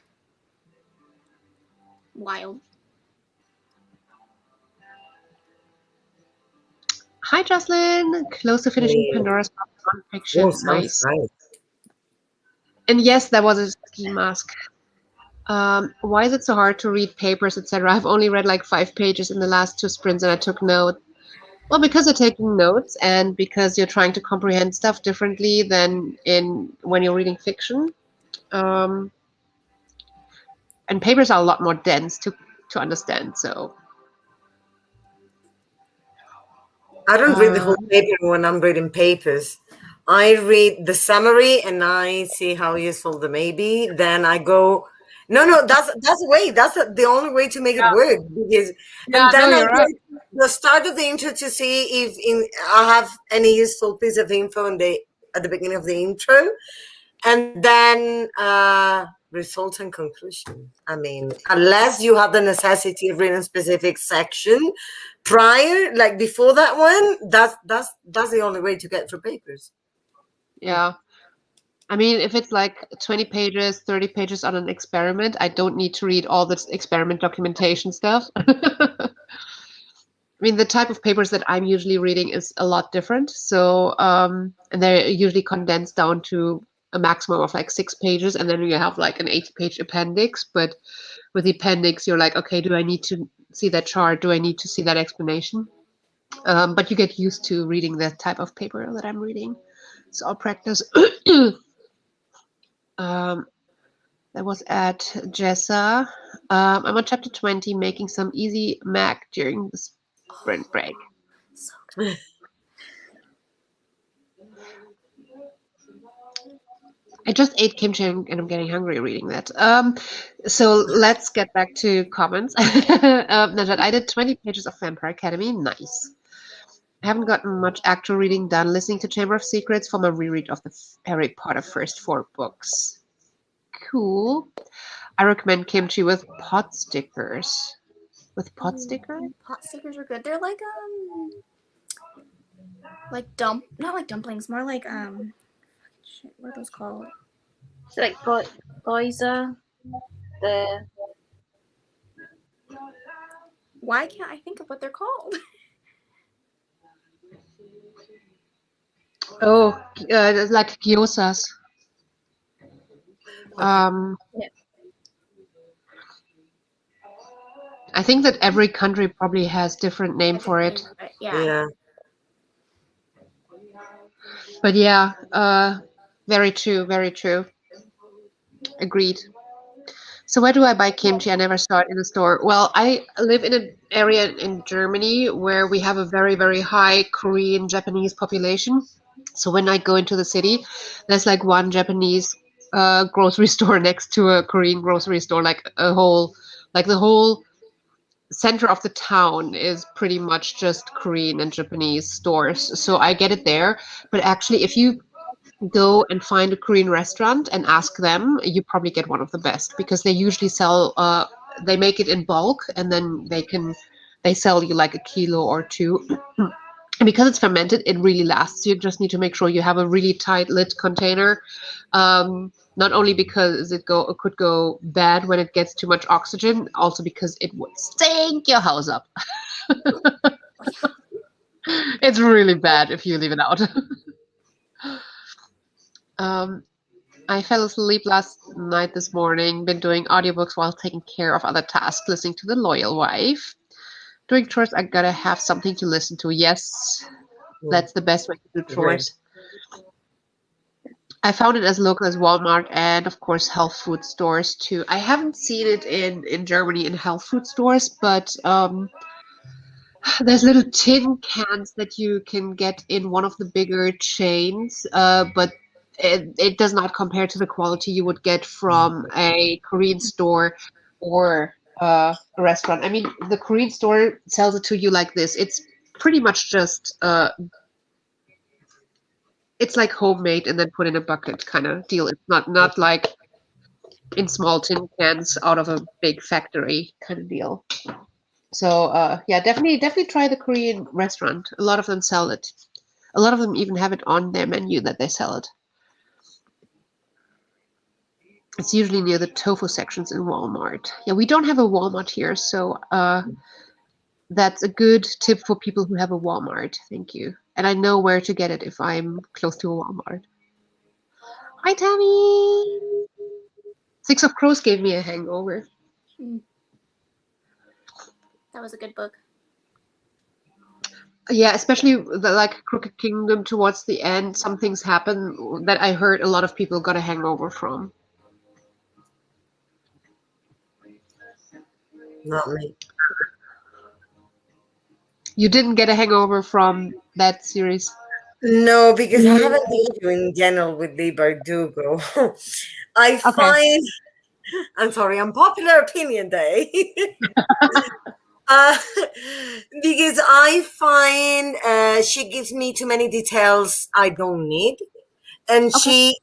C: Wild.
A: Hi, Jocelyn. Close to finishing Pandora's Box non-fiction. Nice. And yes, that was a ski mask. Why is it so hard to read papers, etc.? I've only read like 5 pages in the last 2 sprints, and I took notes. Well, because you're taking notes and because you're trying to comprehend stuff differently than when you're reading fiction. And papers are a lot more dense to understand. So
B: I don't read the whole paper when I'm reading papers. I read the summary and I see how useful they may be. Then I go, no, that's the way. That's the only way to make it work. Because, and then I read the start of the intro to see if I have any useful piece of info at the beginning of the intro, and then results and conclusion. I mean, unless you have the necessity of reading a specific section prior, like before that one, that's the only way to get through papers.
A: Yeah. I mean, if it's like 20 pages, 30 pages on an experiment, I don't need to read all this experiment documentation stuff. I mean, the type of papers that I'm usually reading is a lot different. So, and they're usually condensed down to a maximum of like 6 pages, and then you have like an 80-page appendix. But with the appendix, you're like, okay, do I need to see that chart? Do I need to see that explanation? But you get used to reading that type of paper that I'm reading. So I'll practice. That was at Jessa. I'm on chapter 20, making some easy mac during the sprint break.
C: So good.
A: I just ate kimchi and I'm getting hungry reading that. So let's get back to comments. Najat, I did 20 pages of Vampire Academy. Nice. I haven't gotten much actual reading done, listening to Chamber of Secrets for my reread of the Harry Potter first 4 books. Cool. I recommend kimchi with pot stickers. With pot stickers?
C: Pot stickers are good. They're like not like dumplings, more like shit, what are those called?
D: Is it like Goiza?
C: Why can't I think of what they're called?
A: Oh, like gyozas.
B: Okay.
D: Yeah.
A: I think that every country probably has different name
C: A
A: for
C: different
A: it.
C: name for it. Yeah.
B: Yeah.
A: But yeah, very true, very true. Agreed. So where do I buy kimchi? I never saw it in the store. Well, I live in an area in Germany where we have a very, very high Korean Japanese population. So when I go into the city, there's like one Japanese grocery store next to a Korean grocery store, like the whole center of the town is pretty much just Korean and Japanese stores. So I get it there. But actually, if you go and find a Korean restaurant and ask them, you probably get one of the best because they usually sell, they make it in bulk and then they sell you like a kilo or two. And because it's fermented, it really lasts. You just need to make sure you have a really tight lid container. Not only because it could go bad when it gets too much oxygen, also because it would stink your house up. It's really bad if you leave it out. um, I fell asleep last night this morning, been doing audiobooks while taking care of other tasks, listening to The Loyal Wife. Doing chores, I gotta have something to listen to. Yes,
B: Mm,
A: that's the best way to do
B: great.
A: chores. I found it as local as Walmart and, of course, health food stores too. I haven't seen it in Germany in health food stores, but there's little tin cans that you can get in one of the bigger chains, but it does not compare to the quality you would get from a Korean store or a restaurant. I mean, the Korean store sells it to you like this. It's pretty much just it's like homemade and then put in a bucket kind of deal. It's not like in small tin cans out of a big factory kind of deal. So yeah, definitely try the Korean restaurant. A lot of them sell it. A lot of them even have it on their menu that they sell it. It's usually near the tofu sections in Walmart. Yeah, we don't have a Walmart here, so that's a good tip for people who have a Walmart. Thank you. And I know where to get it if I'm close to a Walmart. Hi, Tammy. Six of Crows gave me a hangover.
C: Mm. That was a good book.
A: Yeah, especially the like Crooked Kingdom towards the end. Some things happen that I heard a lot of people got a hangover from.
B: Not me.
A: You didn't get a hangover from that series.
B: No, because I have an issue in general with the Bardugo. I
A: Okay.
B: find, I'm sorry, unpopular opinion day. uh, because I find she gives me too many details I don't need, and
A: Okay.
B: she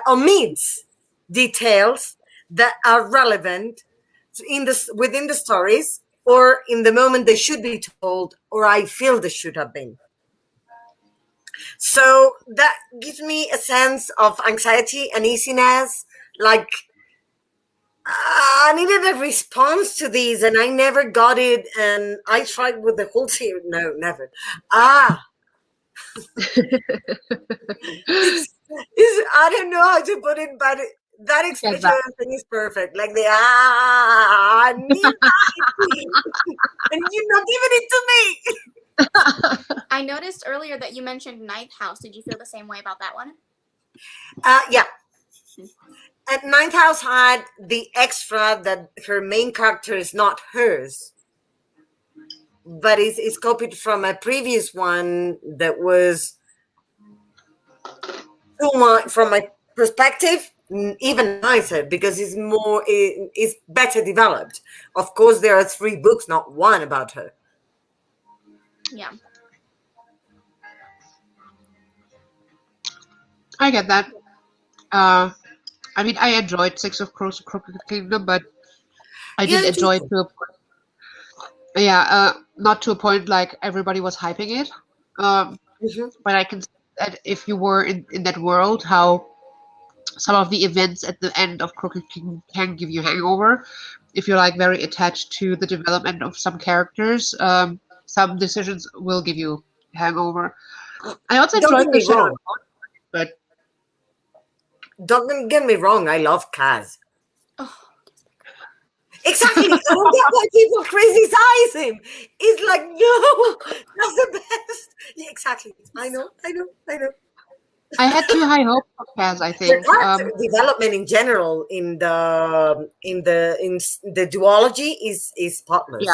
B: omits details that are relevant in the within the stories or in the moment they should be told or I feel they should have been. So that gives me a sense of anxiety, uneasiness, like I needed a response to these and I never got it. And I tried with the whole series. No, never. Ah, I don't know how to put it, but that
A: Get
B: expression
A: that.
B: thing is perfect. Like the I need that, and you're not giving it to me.
C: I noticed earlier that you mentioned Ninth House. Did you feel the same way about that one?
B: Yeah. And Ninth House had the extra that her main character is not hers, but is copied from a previous one that was, from my perspective, even nicer because it's better developed. Of course, there are 3 books, not one, about her.
C: Yeah.
A: I get that. I mean, I enjoyed Six of Crows and Crooked Kingdom, but I
B: Yeah,
A: didn't enjoy it to a point. Yeah, not to a point like everybody was hyping it. But I can see that if you were in that world, how some of the events at the end of Crooked Kingdom can give you hangover. If you're like very attached to the development of some characters, some decisions will give you hangover. I also
B: Don't
A: enjoyed
B: get
A: the
B: me
A: shit out
B: wrong.
A: of it, but
B: Don't get me wrong. I love Kaz.
C: Oh,
B: Exactly. I don't get why people criticize him. It's like, no, that's the best. Yeah, exactly. I know.
A: I had too high hopes for Kaz, I
B: The
A: think.
B: character development in general in the duology is
A: Yeah,
B: spotless.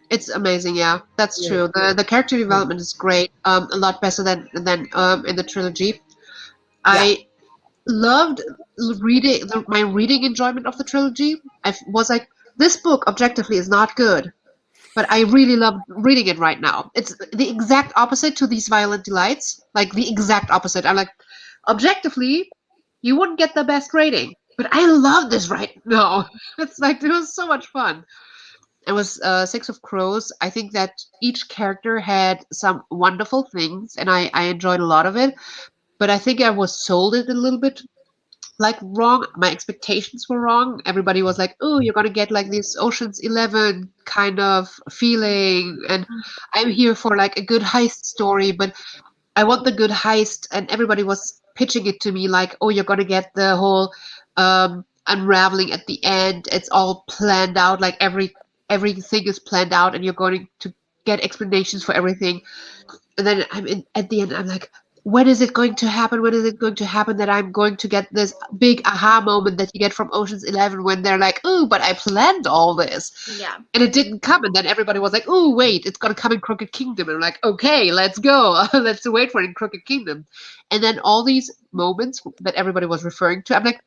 A: it's amazing. Yeah, that's
B: Mm,
A: true. The character
B: mm.
A: development is great. A lot better than in the trilogy.
B: Yeah.
A: I loved reading my reading enjoyment of the trilogy. I was like, this book objectively is not good, but I really love reading it right now. It's the exact opposite to these violent delights, like the exact opposite. I'm like, objectively, you wouldn't get the best rating, but I love this right now. It's like it was so much fun. It was Six of Crows. I think that each character had some wonderful things, and I enjoyed a lot of it. But I think I was sold it a little bit like wrong. My expectations were wrong. Everybody was like, "Oh, you're gonna get like this Ocean's 11 kind of feeling," and I'm here for like a good heist story, but I want the good heist, and everybody was pitching it to me like, "Oh, you're gonna get the whole unraveling at the end. It's all planned out, like everything is planned out, and you're going to get explanations for everything." And then at the end I'm like, when is it going to happen, when is it going to happen that I'm going to get this big aha moment that you get from Ocean's 11 when they're like, oh, but I planned all this,
C: yeah.
A: and it didn't come, and then everybody was like, oh wait, it's going to come in Crooked Kingdom, and I'm like, okay, let's go. Let's wait for it in Crooked Kingdom. And then all these moments that everybody was referring to, I'm like,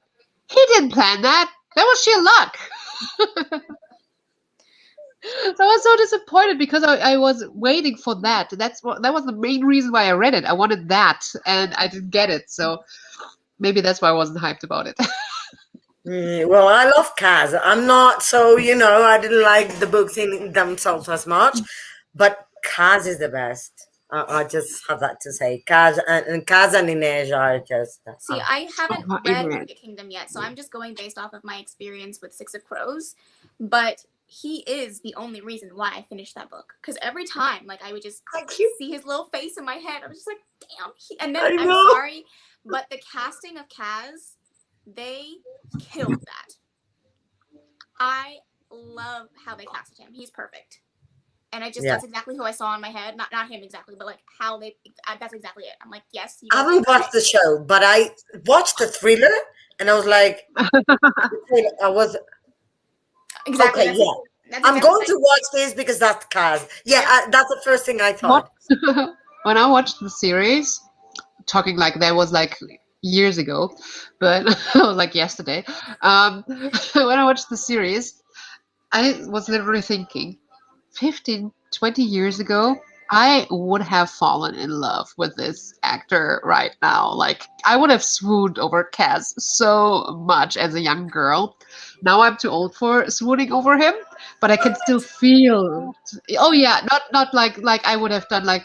A: he didn't plan that, that was sheer luck. So I was so disappointed because I was waiting for that. That was the main reason why I read it. I wanted that, and I didn't get it. So maybe that's why I wasn't hyped about it.
B: Well, I love Kaz. I'm not so, I didn't like the books in themselves as much, but Kaz is the best. I just have that to say. Kaz and Inej are just.
C: See, I haven't
A: Oh,
C: read
A: Imran.
C: Crooked Kingdom yet, so I'm just going based off of my experience with Six of Crows. But he is the only reason why I finished that book. Because every time, like, I would just
B: Thank you.
C: see his little face in my head. I was just like, damn. And then
B: I
C: I'm
B: know.
C: sorry, but the casting of Kaz, they killed that. I love how they casted him. He's perfect. And that's exactly who I saw in my head. Not him exactly, but like how that's exactly it. I'm like, yes.
B: I haven't watched the show, but I watched the thriller, and I was like, I was
C: exactly.
B: okay. Yeah, I'm going to watch this because that's Kaz. Yeah, that's the first thing I thought.
A: When I watched the series, talking like that was like years ago, but it was like yesterday. When I watched the series, I was literally thinking, 15, 20 years ago, I would have fallen in love with this actor right now. Like, I would have swooned over Kaz so much as a young girl. Now I'm too old for swooning over him, but I can still feel. Oh yeah, not like I would have done like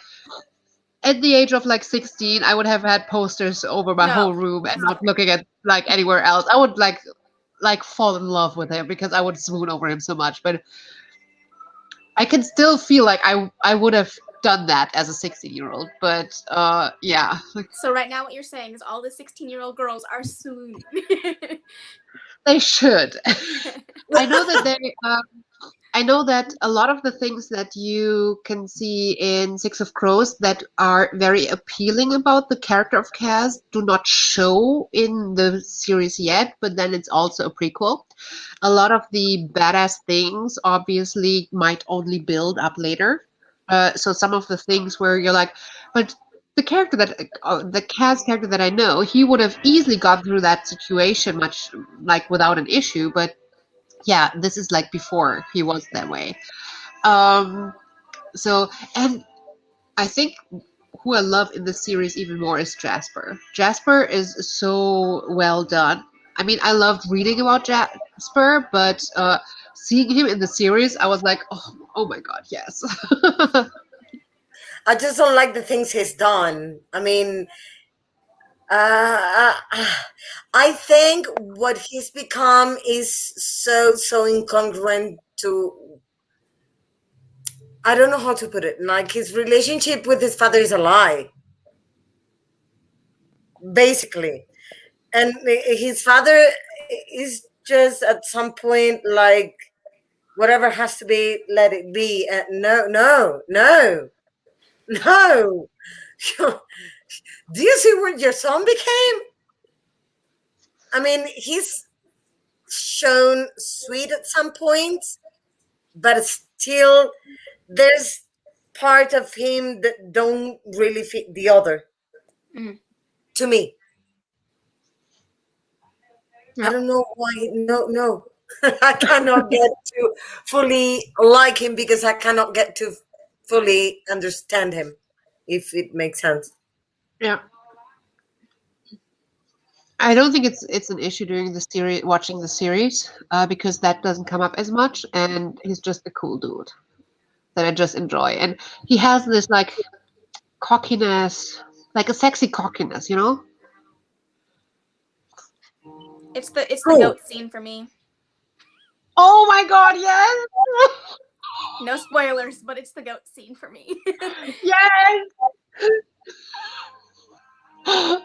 A: at the age of like 16. I would have had posters over my whole room and not looking at like anywhere else. I would like fall in love with him because I would swoon over him so much. But I can still feel like I would have done that as a 16-year-old, but yeah.
C: So right now what you're saying is all the 16-year-old girls are swooning.
A: They should. I know that I know that a lot of the things that you can see in Six of Crows that are very appealing about the character of Kaz do not show in the series yet, but then it's also a prequel. A lot of the badass things obviously might only build up later. So some of the things where you're like, but the Kaz character that I know, he would have easily gone through that situation much like without an issue, but yeah, this is like before he was that way. Um, and I think who I love in the series even more is Jasper. Jasper is so well done. I mean, I loved reading about Jasper, but seeing him in the series, I was like, oh my god, yes.
B: I just don't like the things he's done. I mean, I think what he's become is so incongruent to I don't know how to put it. Like his relationship with his father is a lie, basically. And his father is just at some point like, whatever has to be, let it be. No, no, no, no. Do you see what your son became? I mean, he's shown sweet at some points, but still there's part of him that don't really fit the other. To me, I
A: Yeah.
B: don't know why. No, I cannot get to fully like him because I cannot get to fully understand him, if it makes sense.
A: Yeah. I don't think it's an issue during the series, watching the series, because that doesn't come up as much, and he's just a cool dude that I just enjoy, and he has this like cockiness, like a sexy cockiness, you know?
C: It's the
B: Cool.
C: goat scene for me.
A: Oh my god, yes!
C: No spoilers, but it's the goat scene for me.
A: Yes!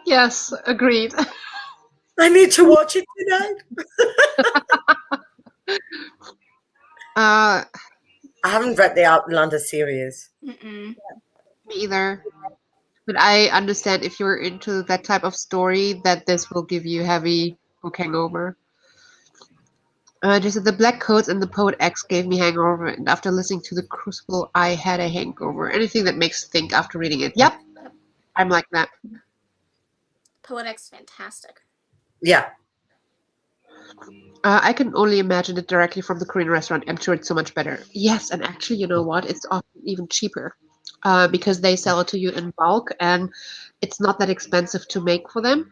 A: Yes, agreed.
B: I need to watch it tonight.
A: Uh,
B: I haven't read the Outlander series.
C: Mm-mm.
A: Me either. But I understand if you're into that type of story, that this will give you heavy book hangover. Just the Black Coats and the Poet X gave me hangover, and after listening to the Crucible, I had a hangover. Anything that makes you think after reading it. Yep, I'm like that.
C: Poet X, fantastic.
B: Yeah.
A: I can only imagine it directly from the Korean restaurant. I'm sure it's so much better. Yes, and actually, you know what? It's often even cheaper because they sell it to you in bulk, and it's not that expensive to make for them.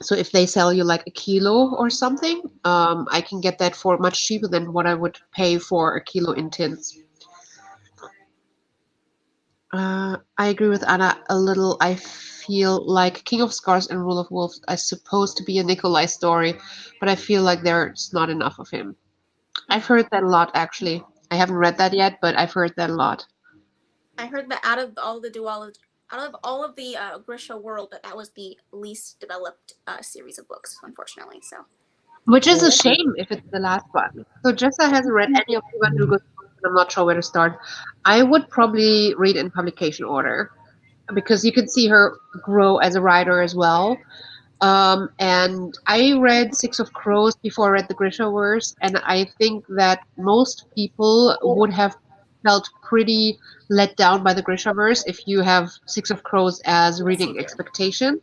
A: So if they sell you like a kilo or something, I can get that for much cheaper than what I would pay for a kilo in tins. I agree with Anna a little. I feel like King of Scars and Rule of Wolves are supposed to be a Nikolai story, but I feel like there's not enough of him. I've heard that a lot, actually. I haven't read that yet, but I've heard that a lot.
C: I heard that out of all the Grisha world, that was the least developed series of books, unfortunately. So,
A: Which is a shame if it's the last one. So Jessa hasn't read any of Ivan Dugo's books, and I'm not sure where to start. I would probably read in publication order because you can see her grow as a writer as well. And I read Six of Crows before I read the Grishaverse, and I think that most people would have felt pretty let down by the Grishaverse if you have Six of Crows as reading expectation.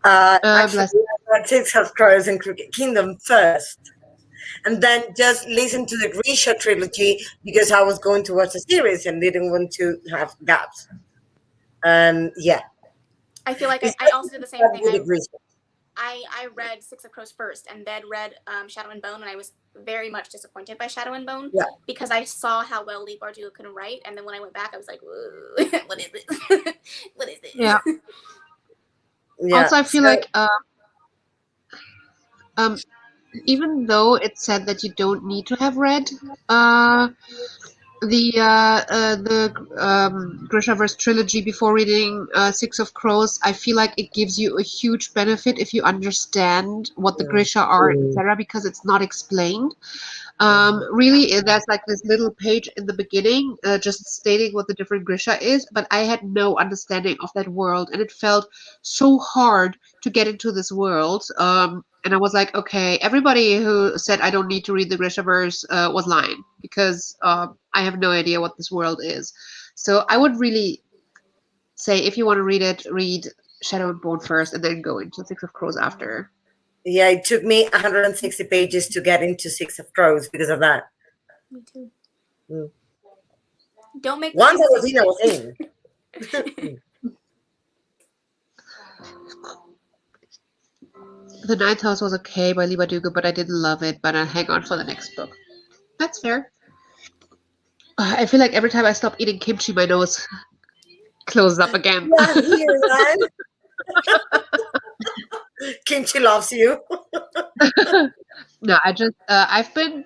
B: Actually,
A: Bless.
B: I read Six of Crows and Cricket Kingdom first, and then just listen to the Grisha trilogy because I was going to watch the series and didn't want to have gaps. And yeah,
C: I feel like
B: It's
C: I also did the same
B: not
C: thing.
B: really Grisha.
C: I read Six of Crows first, and then read Shadow and Bone, and I was very much disappointed by Shadow and Bone
B: Yeah.
C: because I saw how well Lee Bardugo can write, and then when I went back, I was like, "Whoa, what is this? What is this?"
A: Yeah.
B: Yeah.
A: Also, I feel
B: so-
A: like even though it said that you don't need to have read the Grishaverse trilogy before reading Six of Crows, I feel like it gives you a huge benefit if you understand what the Grisha are, etc., because it's not explained. Really, there's like this little page in the beginning just stating what the different Grisha is, but I had no understanding of that world, and it felt so hard to get into this world. And I was like, okay, everybody who said I don't need to read the Grishaverse was lying because I have no idea what this world is. So I would really say if you want to read it, read Shadow and Bone first, and then go into Six of Crows after.
B: yeah, it took me 160 pages to get into Six of Crows because of that.
C: Me too.
B: Mm.
C: Don't make
B: Once I
C: the
B: was in, I was in.
A: The Ninth House was okay by Lee Bardugo, but I didn't love it. But I'll hang on for the next book. That's fair. I feel like every time I stop eating kimchi, my nose closes up again.
B: Yeah, here, man. Kimchi loves you.
A: No, I've been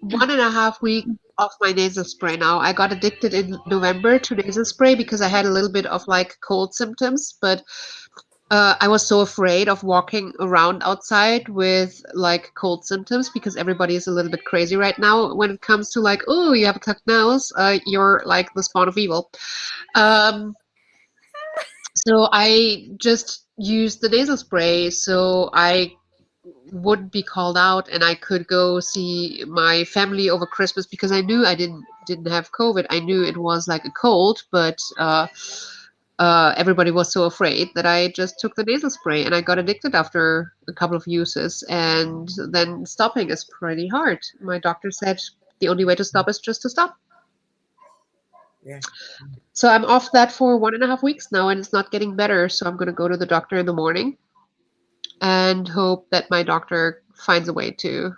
A: 1.5 weeks off my nasal spray now. I got addicted in November to nasal spray because I had a little bit of like cold symptoms, but I was so afraid of walking around outside with like cold symptoms because everybody is a little bit crazy right now when it comes to like, oh, you have a tucked nose, you're like the spawn of evil. Um, so I just used the nasal spray so I wouldn't be called out and I could go see my family over Christmas because I knew I didn't have COVID. I knew it was like a cold, but everybody was so afraid that I just took the nasal spray and I got addicted after a couple of uses. And then stopping is pretty hard. My doctor said the only way to stop is just to stop.
B: Yeah.
A: So I'm off that for 1.5 weeks now, and it's not getting better. So I'm going to go to the doctor in the morning and hope that my doctor finds a way to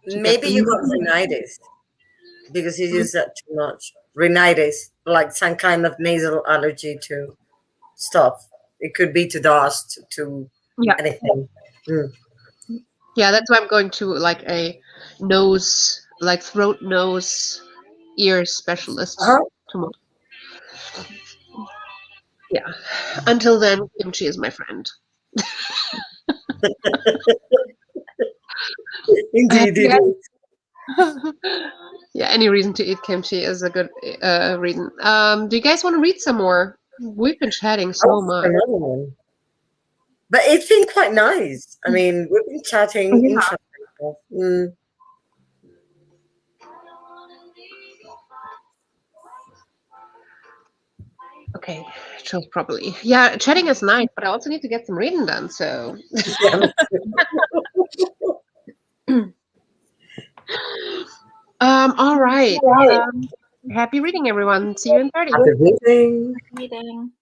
A: get
B: Maybe you
A: this.
B: got rhinitis because you use that too much. Rhinitis, like some kind of nasal allergy to stuff. It could be to dust, to
A: Yeah,
B: anything. Mm.
A: yeah, that's why I'm going to like a nose, like throat, nose, ear specialist
B: Uh-huh.
A: tomorrow. Yeah. Until then, kimchi is my friend.
B: Indeed, it
A: Yeah.
B: is.
A: Yeah, any reason to eat kimchi is a good reason. Do you guys want to read some more? We've been chatting
B: I'll
A: so
B: pick
A: much.
B: another one. But it's been quite nice. I mean, we've been chatting
A: Yeah.
B: interesting stuff. Mm.
A: Okay, chose properly. Yeah, chatting is nice, but I also need to get some reading done. So,
B: Yeah.
A: all right.
B: Right.
A: Happy reading, everyone. See you in 30.
B: Happy reading.
D: Reading.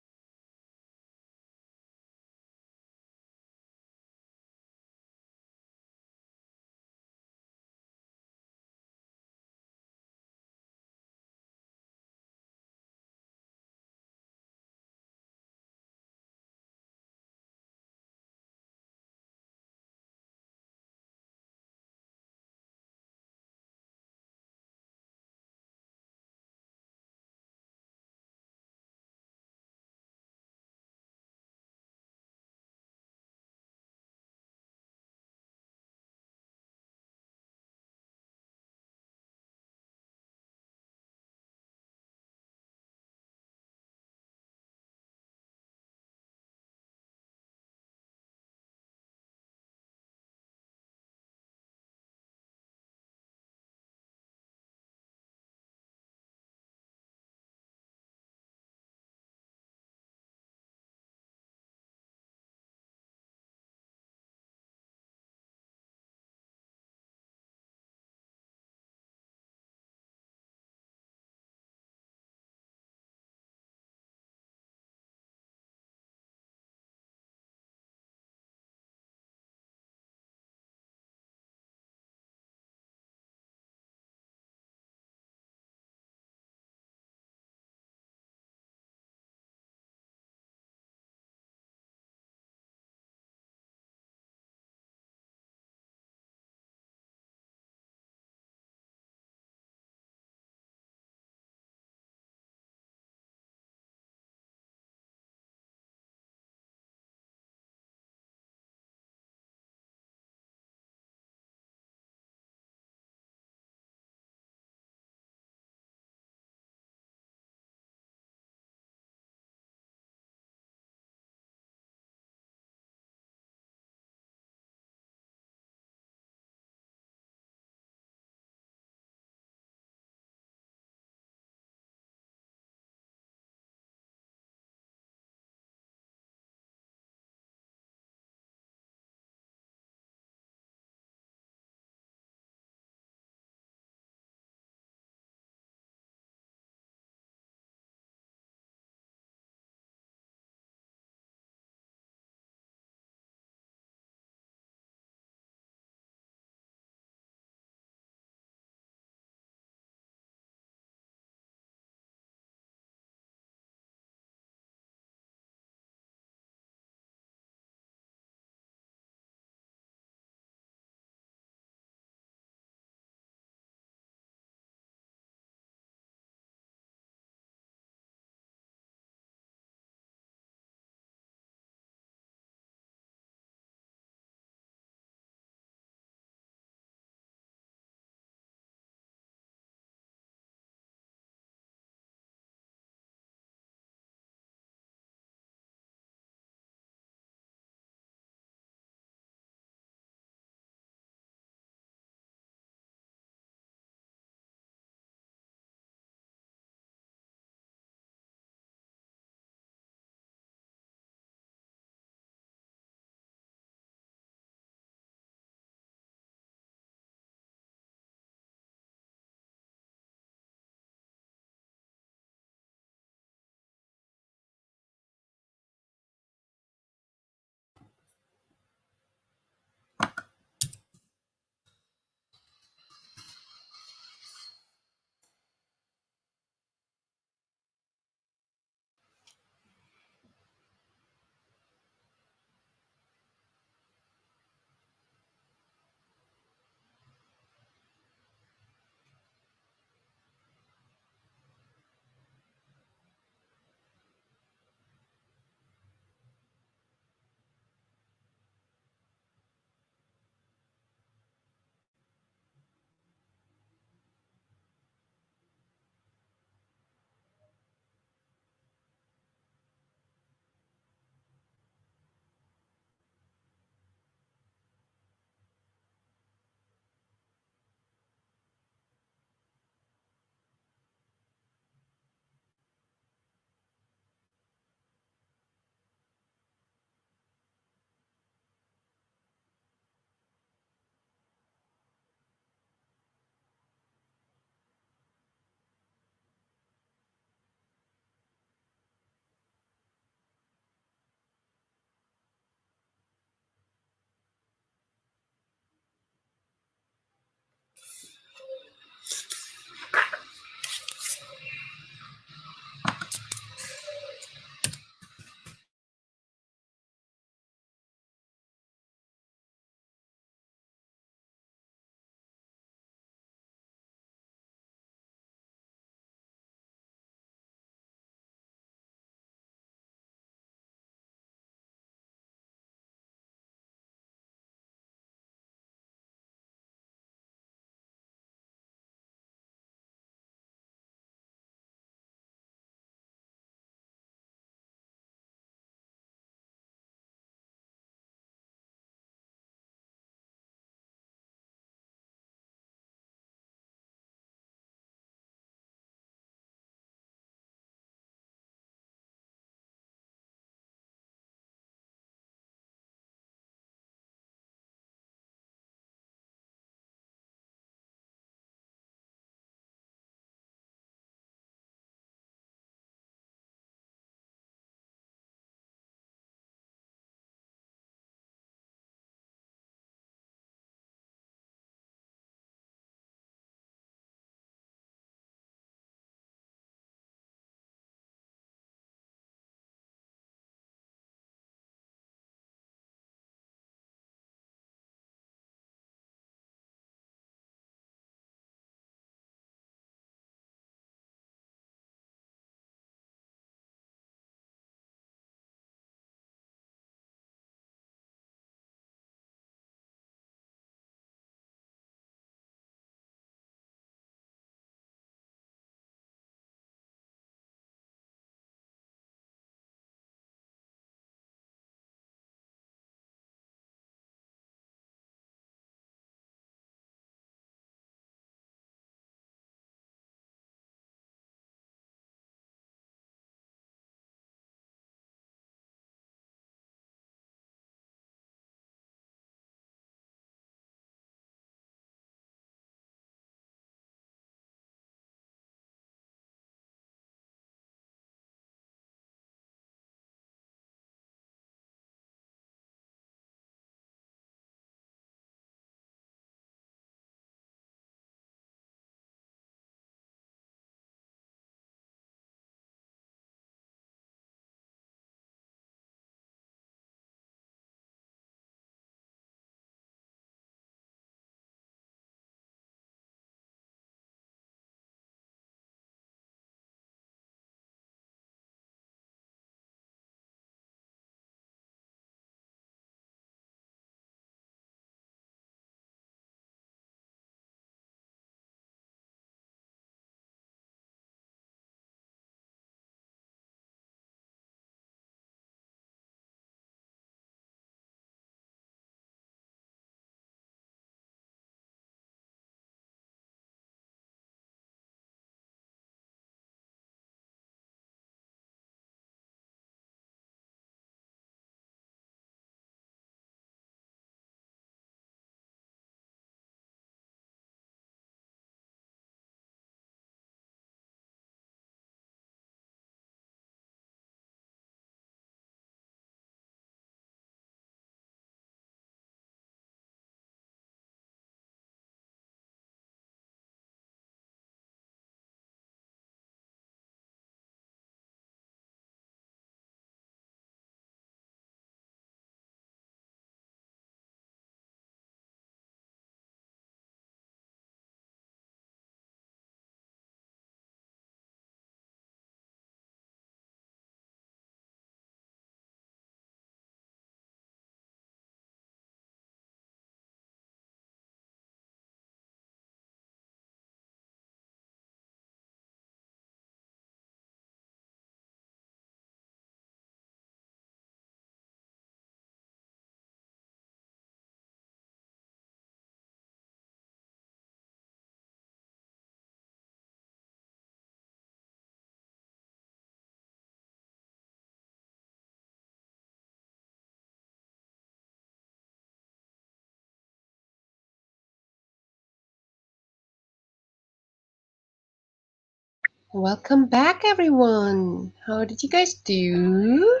A: Welcome back, everyone. How did you guys do?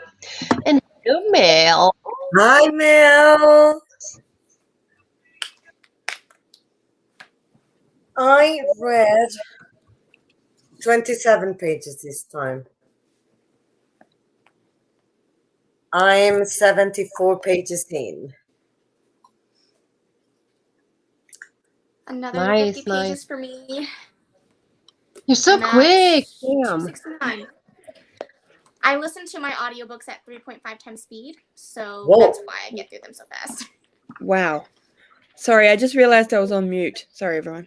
A: And hello, Mel.
B: Hi, Mel. I read 27 pages this time. I'm 74 pages in.
C: Another
A: Nice,
C: 50
A: nice.
C: pages for me.
A: You're so
C: I'm at
A: quick. Damn.
C: 269. I listen to my audiobooks at 3.5 times speed, so
B: Whoa.
C: that's why I get through them so fast.
E: Wow. Sorry, I just realized I was on mute. Sorry, everyone.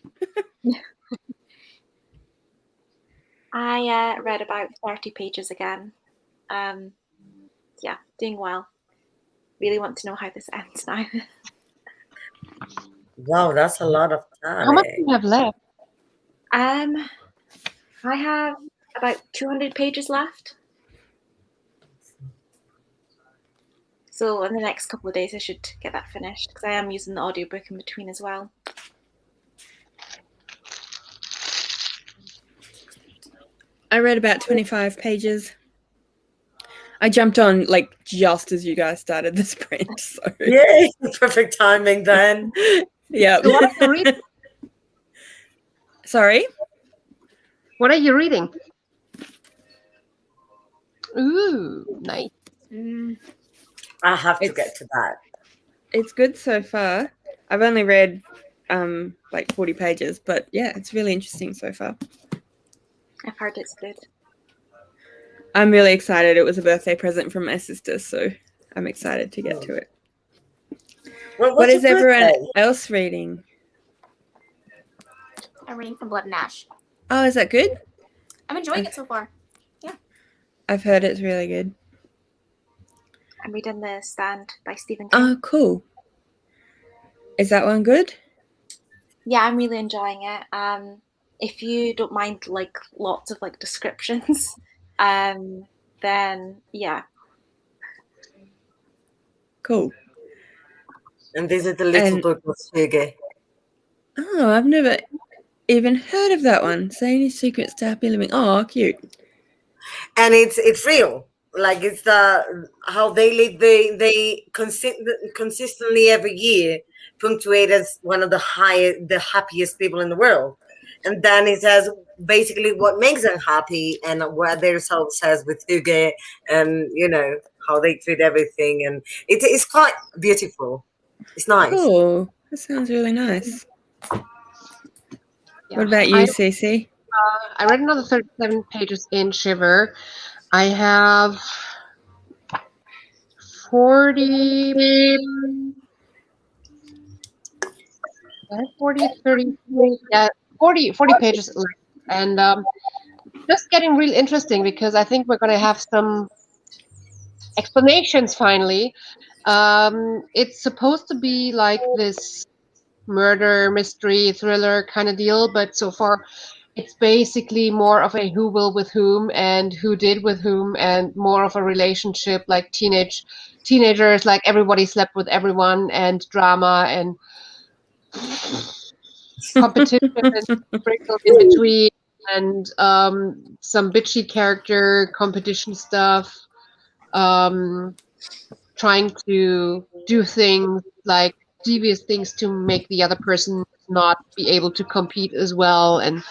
D: I read about 30 pages again. Yeah, doing well. Really want to know how this ends now.
B: Wow, that's a lot of time.
A: How much do you have left?
D: I have about 200 pages left. So in the next couple of days, I should get that finished because I am using the audiobook in between as well.
E: I read about 25 pages. I jumped on like just as you guys started the sprint. So.
B: Yay, perfect timing then.
E: Yeah.
A: So what are you reading?
E: Sorry?
A: What are you reading? Ooh, nice.
B: I have to get to that.
E: It's good so far. I've only read like 40 pages, but yeah, it's really interesting so far.
D: I've heard it's good.
E: I'm really excited. It was a birthday present from my sister, so I'm excited to get to it.
B: Well,
E: What is everyone
B: birthday?
E: else reading?
C: I'm reading from Blood and Ash.
E: Oh, is that good?
C: I'm enjoying it so far. Yeah.
E: I've heard it's really good.
D: I'm reading The Stand by Stephen King.
E: Oh, cool. Is that one good?
D: Yeah, I'm really enjoying it. If you don't mind like lots of like descriptions, then yeah.
E: Cool.
B: And this is the little book of Hugo.
E: Oh, I've never even heard of that one. Say Any Secrets to Happy Living. Oh, cute.
B: And it's real. Like it's how they live. They consistently every year punctuate as one of the happiest people in the world. And then it says basically what makes them happy and what their soul says with Hugo, and how they treat everything, and it's quite beautiful. It's nice.
E: Cool. That sounds really nice.
A: Yeah.
E: What about you, Cece?
A: I read another 37 pages in Shiver. I have 40, 30, yeah, 40 pages left. And just getting really interesting because I think we're going to have some explanations finally. It's supposed to be like this murder mystery thriller kind of deal, but so far it's basically more of a who will with whom and who did with whom, and more of a relationship like teenagers, like everybody slept with everyone, and drama and competition and sprinkled in between, and some bitchy character competition stuff, trying to do things like devious things to make the other person not be able to compete as well, and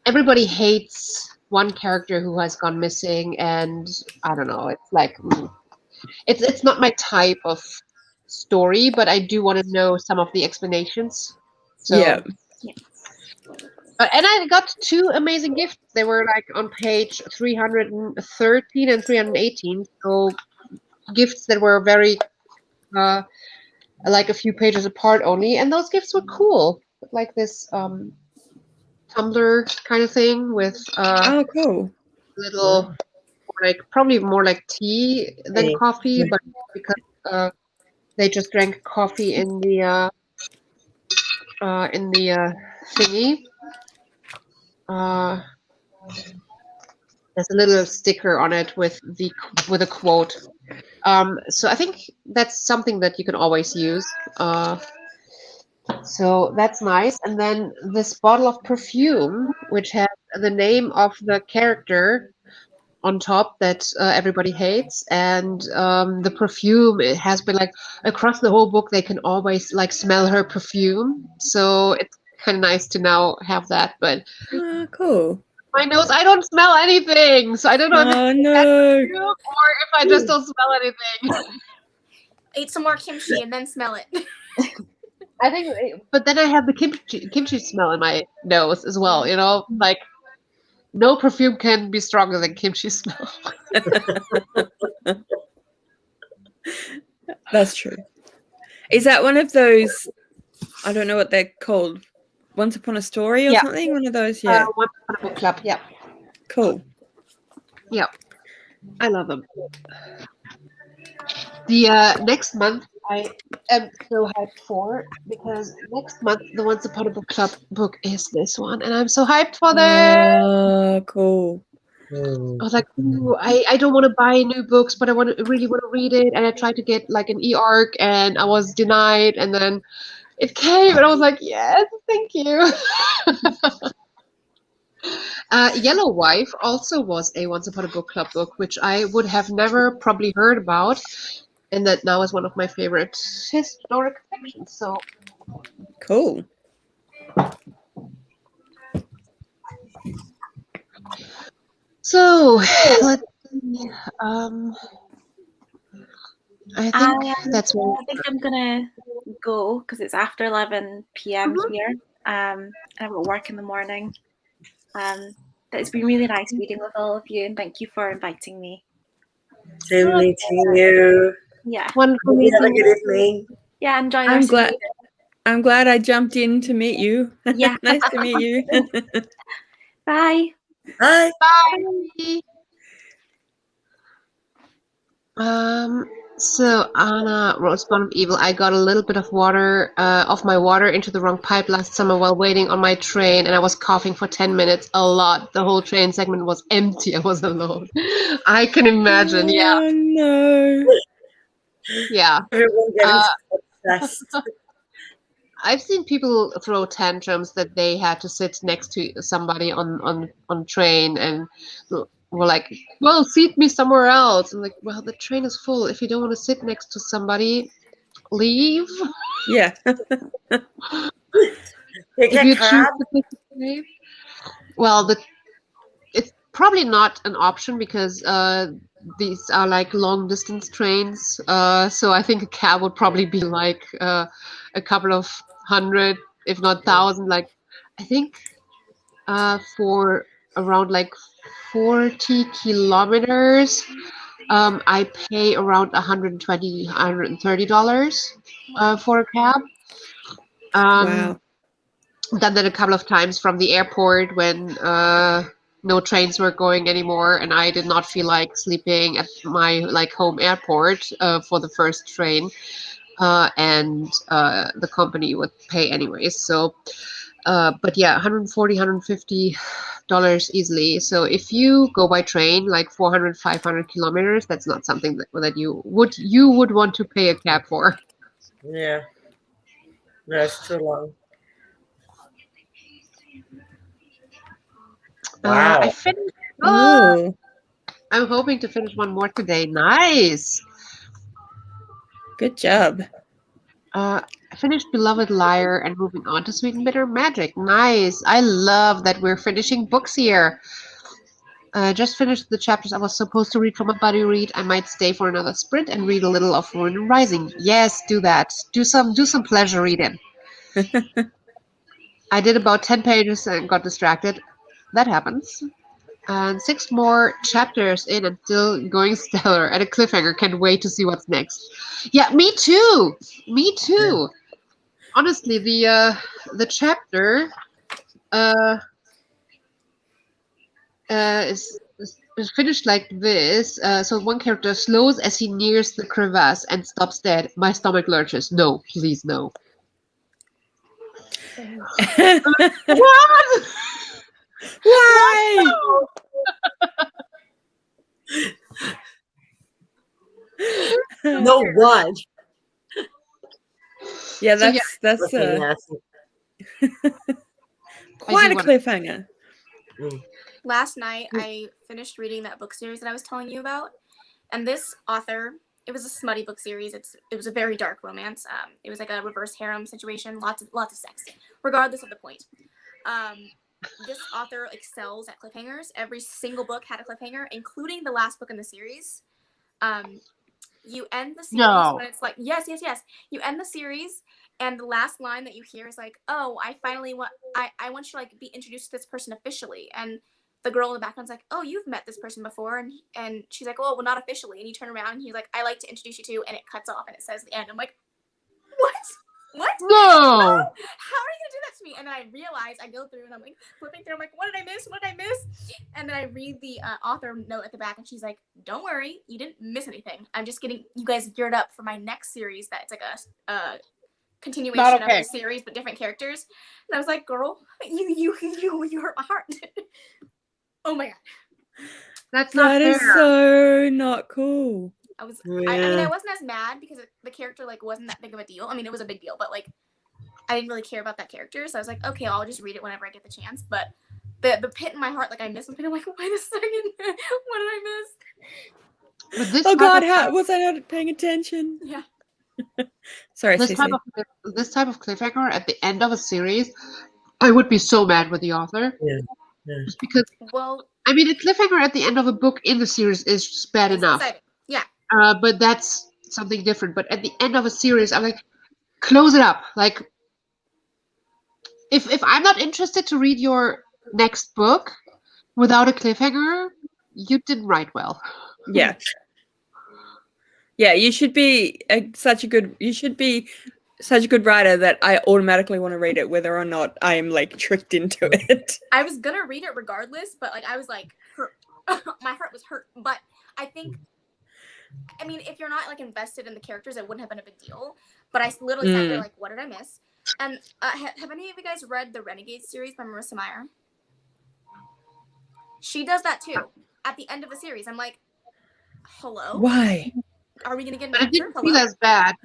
A: everybody hates one character who has gone missing, and I don't know, it's like it's not my type of story, but I do want to know some of the explanations. So
E: Yeah.
A: and I got two amazing gifts. They were like on page 313 and 318, so gifts that were very like a few pages apart only, and those gifts were cool, like this tumbler kind of thing with
E: Oh, cool.
A: little, like probably more like tea than coffee, but because they just drank coffee in the thingy. There's a little sticker on it with a quote. So I think that's something that you can always use. So that's nice. And then this bottle of perfume, which has the name of the character on top that everybody hates, and the perfume, it has been like across the whole book they can always like smell her perfume, so it's kind of nice to now have that. But
E: Cool.
A: my nose, I don't smell anything, so I don't know if
E: Oh
A: it's
E: no.
A: perfume or if I just don't smell anything.
C: Eat some more kimchi and then smell it.
A: I think, but then I have the kimchi smell in my nose as well, you know, like no perfume can be stronger than kimchi smell.
E: That's true. Is that one of those? I don't know what they're called. Once Upon a Story or something? One of those, yeah.
A: Once Upon a Book Club, yeah.
E: Cool.
A: Yeah. I love them. The next month I am so hyped for, because next month the Once Upon a Book Club book is this one, and I'm so hyped for that.
E: Oh, cool.
A: I was like, ooh, I don't want to buy new books, but I really want to read it, and I tried to get like an e-arc, and I was denied, and then it came, and I was like, yes, thank you. Yellow Wife also was a Once Upon a Book Club book, which I would have never probably heard about, and that now is one of my favorite historic fictions. So
E: cool.
A: So let's see. I think that's what.
D: I think I'm gonna go because it's after 11 p.m. here. And I've got work in the morning. But it's been really nice reading with all of you, and thank you for inviting me.
B: Same to you.
D: Yeah.
A: Wonderful
B: Have a
A: meeting
B: good evening.
D: Yeah, enjoy.
E: I'm glad I jumped in to meet you.
D: Yeah.
E: Nice to meet you.
D: Bye.
B: Bye.
A: Bye. So Anna wrote Spawn of Evil. I got a little bit of water of my water into the wrong pipe last summer while waiting on my train, and I was coughing for 10 minutes a lot. The whole train segment was empty. I was alone. I can imagine. Yeah.
E: Oh no.
A: Yeah.
B: Everyone getting obsessed.
A: I've seen people throw tantrums that they had to sit next to somebody on train and were like, well, seat me somewhere else. I'm like, well, the train is full. If you don't want to sit next to somebody, leave.
E: Yeah.
B: Take
A: If
B: a
A: you
B: cab.
A: choose to participate. Well, it's probably not an option because these are like long distance trains. So I think a cab would probably be like a couple of hundred, if not thousand. Like I think for around like 40 kilometers, I pay around $120, $130 for a cab.
E: Wow.
A: Done that a couple of times from the airport when no trains were going anymore, and I did not feel like sleeping at my like home airport for the first train, and the company would pay anyways. So, but yeah, $140, $150 easily. So if you go by train, like 400, 500 kilometers, that's not something that you would want to pay a cab for.
B: Yeah. No, it's too long. Wow.
A: I finished.
E: Oh,
A: I'm hoping to finish one more today. Nice.
E: good job.
A: I finished Beloved Liar and moving on to Sweet and Bitter Magic. Nice. I love that we're finishing books here. Just finished the chapters I was supposed to read from a buddy read. I might stay for another sprint and read a little of Ruin and Rising. Yes, do that. Do some pleasure reading. I did about 10 pages and got distracted. That happens. And 6 more chapters in and still going stellar. At a cliffhanger. Can't wait to see what's next. Yeah, me too. Me too. Honestly, the chapter is finished like this. So one character slows as he nears the crevasse and stops dead. My stomach lurches. No, please no. What?
E: Why?
B: No one.
E: Yeah,
A: So,
E: that's
B: Looking at
E: quite a
A: I do
E: cliffhanger.
C: Last night, I finished reading that book series that I was telling you about, and this author, it was a smutty book series. It was a very dark romance. It was like a reverse harem situation, lots of sex, regardless of the point. This author excels at cliffhangers. Every single book had a cliffhanger, including the last book in the series. You end the series when it's like, yes. You end the series, and the last line that you hear is like, "Oh, I want you to like be introduced to this person officially." And the girl in the background's like, "Oh, you've met this person before," and she's like, "Oh, well, not officially." And you turn around, and he's like, "I like to introduce you to," and it cuts off, and it says the end. I'm like, what?
A: No.
C: How are you gonna do that to me? And then I realize, I go through and I'm like flipping through. I'm like, what did I miss? And then I read the author note at the back, and she's like, "Don't worry, you didn't miss anything. I'm just getting you guys geared up for my next series. That's like a continuation of the series, but different characters." And I was like, "Girl, you hurt my heart." Oh my god,
A: That's not
E: That is
A: fair.
E: so not cool.
C: I mean, I wasn't as mad because the character like wasn't that big of a deal. I mean, it was a big deal, but like I didn't really care about that character, so I was like, okay, I'll just read it whenever I get the chance. But the pit in my heart, like I missed something. I'm like, wait a second, what did I miss?
A: But this
E: Oh
A: type
E: God,
A: of-
E: how was I not paying attention?
C: Yeah.
E: Sorry,
A: this
E: Cece.
A: type of cliffhanger at the end of a series, I would be so mad with the author.
B: Yeah.
A: Just because,
C: Well,
A: I mean, a cliffhanger at the end of a book in the series is just bad
C: it's
A: enough.
C: exciting. Yeah.
A: But that's something different. But at the end of a series, I'm like, close it up. Like, if I'm not interested to read your next book without a cliffhanger, you didn't write well.
E: Yeah. Yeah, you should be such a good writer that I automatically want to read it, whether or not I am like tricked into it.
C: I was gonna read it regardless, but like I was like hurt. My heart was hurt. But I think, I mean, if you're not like invested in the characters, it wouldn't have been a big deal. But I literally sat there like, what did I miss? And have any of you guys read the Renegade series by Marissa Meyer? She does that too. At the end of the series, I'm like, hello?
E: Why?
C: Are we gonna get an
A: But it
C: answer?
A: didn't feel as bad.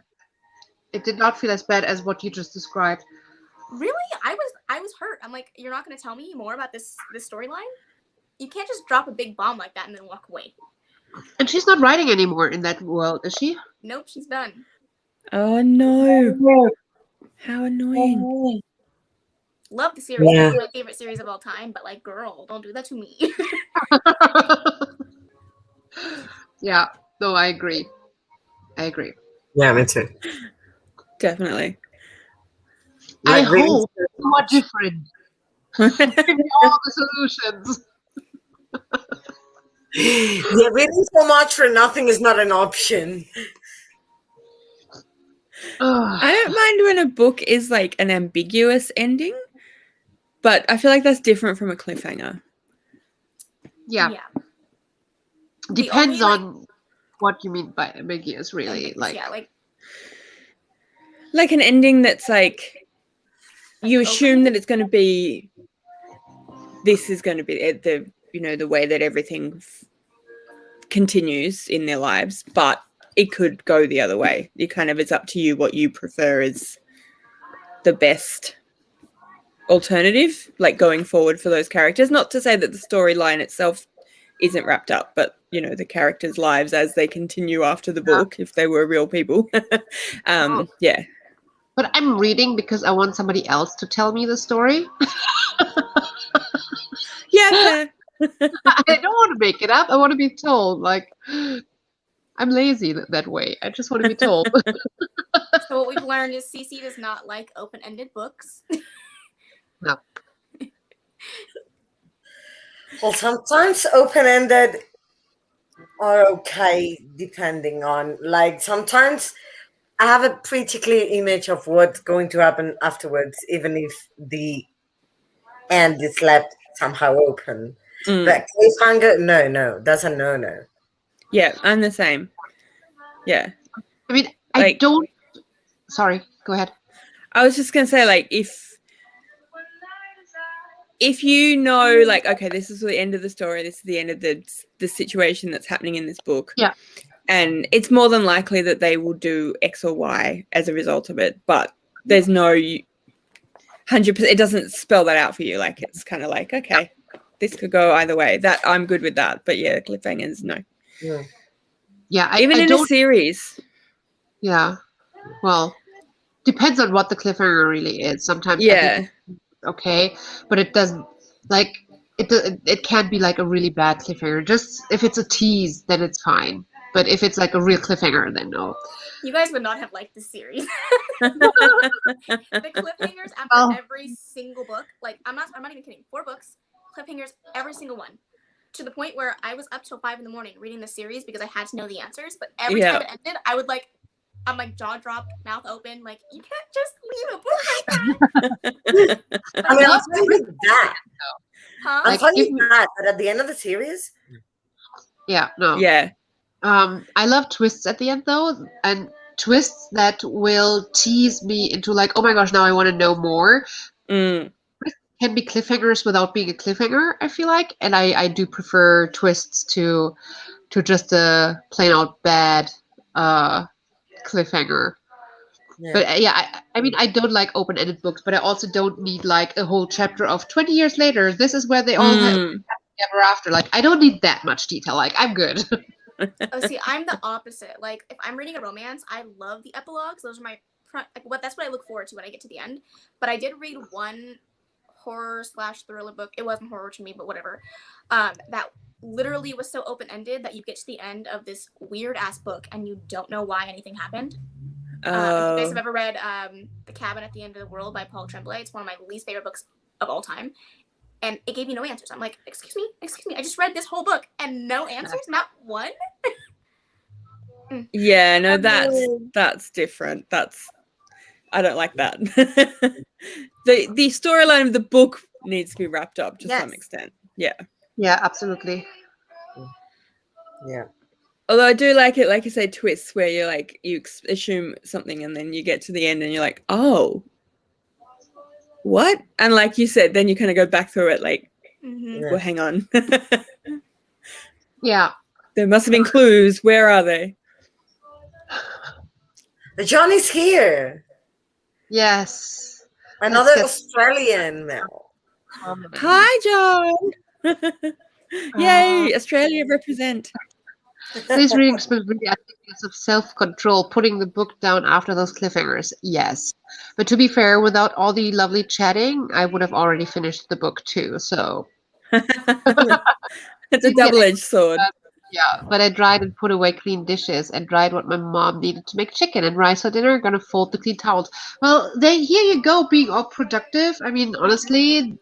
A: It did not feel as bad as what you just described.
C: Really? I was hurt. I'm like, you're not gonna tell me more about this storyline? You can't just drop a big bomb like that and then walk away.
A: And she's not writing anymore in that world, is she?
C: Nope, she's done.
E: Oh no. How annoying.
C: Love the series.
B: Yeah.
C: It's my favorite series of all time, but like, girl, don't do that to me.
A: Yeah. No, I agree.
B: Yeah, me too.
E: Definitely.
A: I
B: Like, reading
A: hope you are different. Give me all the solutions.
B: Yeah, reading so much for nothing is not an option.
A: Ugh.
E: I don't mind when a book is like an ambiguous ending, but I feel like that's different from a cliffhanger.
A: Yeah. Depends on what you mean by ambiguous, really.
E: Like an ending that's like you assume that it's going to be. This is going to be the way that everything continues in their lives, but it could go the other way. It's up to you what you prefer is the best alternative, like going forward for those characters. Not to say that the storyline itself isn't wrapped up, but the characters' lives as they continue after the book, if they were real people. Yeah.
A: But I'm reading because I want somebody else to tell me the story.
E: Yeah, fair.
A: I don't want to make it up. I want to be told. Like, I'm lazy that way. I just want to be told.
C: So what we've learned is Cece does not like open-ended books.
A: No.
B: Well, sometimes open-ended are okay, depending on, like, sometimes I have a pretty clear image of what's going to happen afterwards, even if the end is left somehow open. But cliffhanger, no, that's a no.
E: Yeah, I'm the same. Yeah.
A: I mean, I don't. Sorry, go ahead.
E: I was just gonna say, like, if you know, like, okay, this is the end of the story, this is the end of the situation that's happening in this book.
A: Yeah.
E: And it's more than likely that they will do X or Y as a result of it, but there's no 100%. It doesn't spell that out for you. Like, it's kind of like, okay. this could go either way. That I'm good with that. But yeah, cliffhangers, no.
A: Yeah,
E: Even
A: I
E: in a
A: don't.
E: series.
A: Yeah, well, depends on what the cliffhanger really is. Sometimes I
E: Yeah.
A: think okay, but it doesn't like it can't be like a really bad cliffhanger. Just if it's a tease, then it's fine. But if it's like a real cliffhanger, then no.
C: You guys would not have liked this series. The cliffhangers after
A: Oh.
C: every single book, like I'm not even kidding. 4 books, cliffhangers, every single one. To the point where I was up till 5 a.m. reading the series because I had to know the answers. But every time it ended, I would like, I'm like jaw dropped, mouth open, like you can't just leave a book like that.
B: I mean, I'm fine with that.
C: Huh?
B: I'm
A: Like,
B: fine
A: give
B: with
A: me-
B: that, but at the end of the series,
A: Yeah, no.
E: Yeah.
A: I love twists at the end though, and twists that will tease me into like, oh my gosh, now I want to know more.
E: Mm.
A: Can be cliffhangers without being a cliffhanger, I feel like, and I do prefer twists to just a plain out bad cliffhanger.
B: yeah.
A: But yeah, I mean, I don't like open-ended books, but I also don't need like a whole chapter of 20 years later. This is where they all have ever after. Like, I don't need that much detail. Like, I'm good.
C: Oh, see, I'm the opposite. Like, if I'm reading a romance, I love the epilogues. Those are my that's what I look forward to when I get to the end. But I did read one horror/thriller book. It wasn't horror to me, but whatever. That literally was so open-ended that you get to the end of this weird-ass book and you don't know why anything happened. If you guys have ever read The Cabin at the End of the World by Paul Tremblay, it's one of my least favorite books of all time. And it gave me no answers. I'm like, excuse me, I just read this whole book and no answers, not one.
E: Yeah, no, that's different. I don't like that. The storyline of the book needs to be wrapped up to some extent. Yeah.
A: Yeah, absolutely.
B: Yeah.
E: Although I do like it, like you say, twists where you're like, you assume something and then you get to the end and you're like, oh, what? And like you said, then you kind of go back through it like, well, hang on.
A: Yeah.
E: There must have been clues. Where are they?
B: Johnny's here.
A: Yes.
B: Another Australian Mel.
E: Hi, John. Yay, Australia represent.
A: These readings will really add of self-control, putting the book down after those cliffhangers. Yes. But to be fair, without all the lovely chatting, I would have already finished the book too. So
E: It's a double-edged sword.
A: Yeah, but I dried and put away clean dishes and dried what my mom needed to make chicken and rice for dinner. Gonna fold the clean towels. Well, here you go, being all productive. I mean, honestly,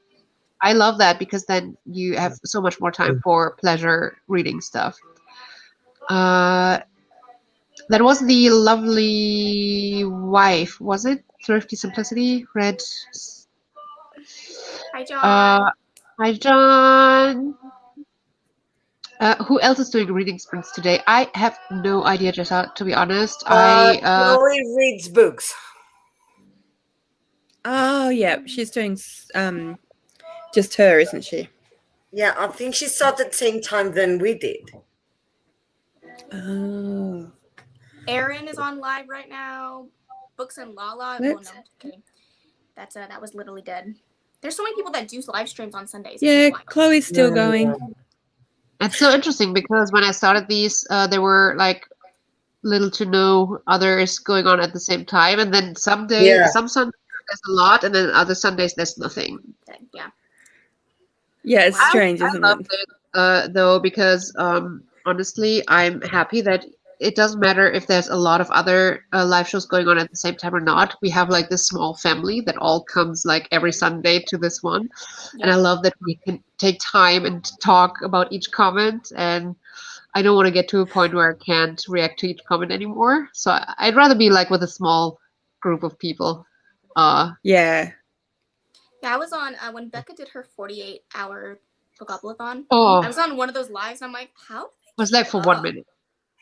A: I love that because then you have so much more time for pleasure reading stuff. That was the lovely wife, was it? Thrifty Simplicity, read.
C: Hi, John.
A: Hi, John. Who else is doing reading sprints today? I have no idea, Jessa, to be honest.
B: Chloe reads books.
E: Oh, yeah. She's doing just her, isn't she?
B: Yeah, I think she started at the same time than we did.
E: Oh.
C: Erin is on live right now. Books and Lala. Well, no, I'm kidding. That was literally dead. There's so many people that do live streams on Sundays.
E: Yeah, Chloe's still going.
A: It's so interesting because when I started these, there were like little to no others going on at the same time, and then some Sundays there's a lot, and then other Sundays there's nothing.
C: Yeah.
E: Yeah, it's strange, isn't
A: I love it? Though, because honestly, I'm happy that it doesn't matter if there's a lot of other live shows going on at the same time or not. We have like this small family that all comes like every Sunday to this one. Yeah. And I love that we can take time and talk about each comment. And I don't want to get to a point where I can't react to each comment anymore. So I'd rather be like with a small group of people.
E: Yeah,
C: I was on when Becca did her 48-hour Bookopoly-thon.
A: Oh.
C: I was on one of those lives. And I'm like, how?
A: It was like for 1 minute.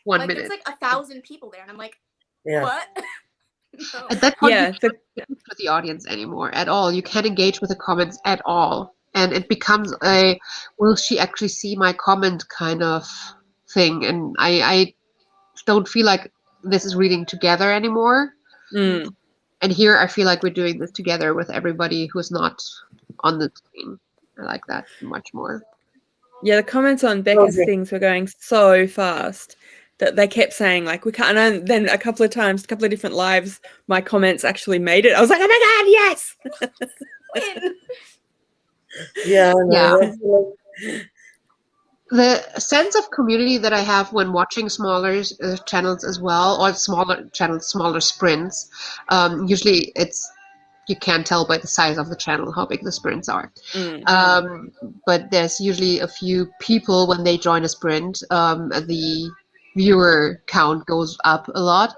A: One minute.
C: It's like 1,000 people there, and I'm like, what?
A: No. At that point, you can't engage with the audience anymore at all. You can't engage with the comments at all, and it becomes a "will she actually see my comment" kind of thing. And I don't feel like this is reading together anymore.
E: Mm.
A: And here, I feel like we're doing this together with everybody who's not on the screen. I like that much more.
E: Yeah, the comments on Becca's
B: Okay.
E: things were going so fast that they kept saying like we can't. And then a couple of times, a couple of different lives, my comments actually made it. I was like, oh my god, yes!
C: Win.
B: Yeah,
A: Yeah.
B: no,
A: The sense of community that I have when watching smaller channels as well, or smaller channels, smaller sprints, usually you can't tell by the size of the channel how big the sprints are. But there's usually a few people when they join a sprint. The viewer count goes up a lot,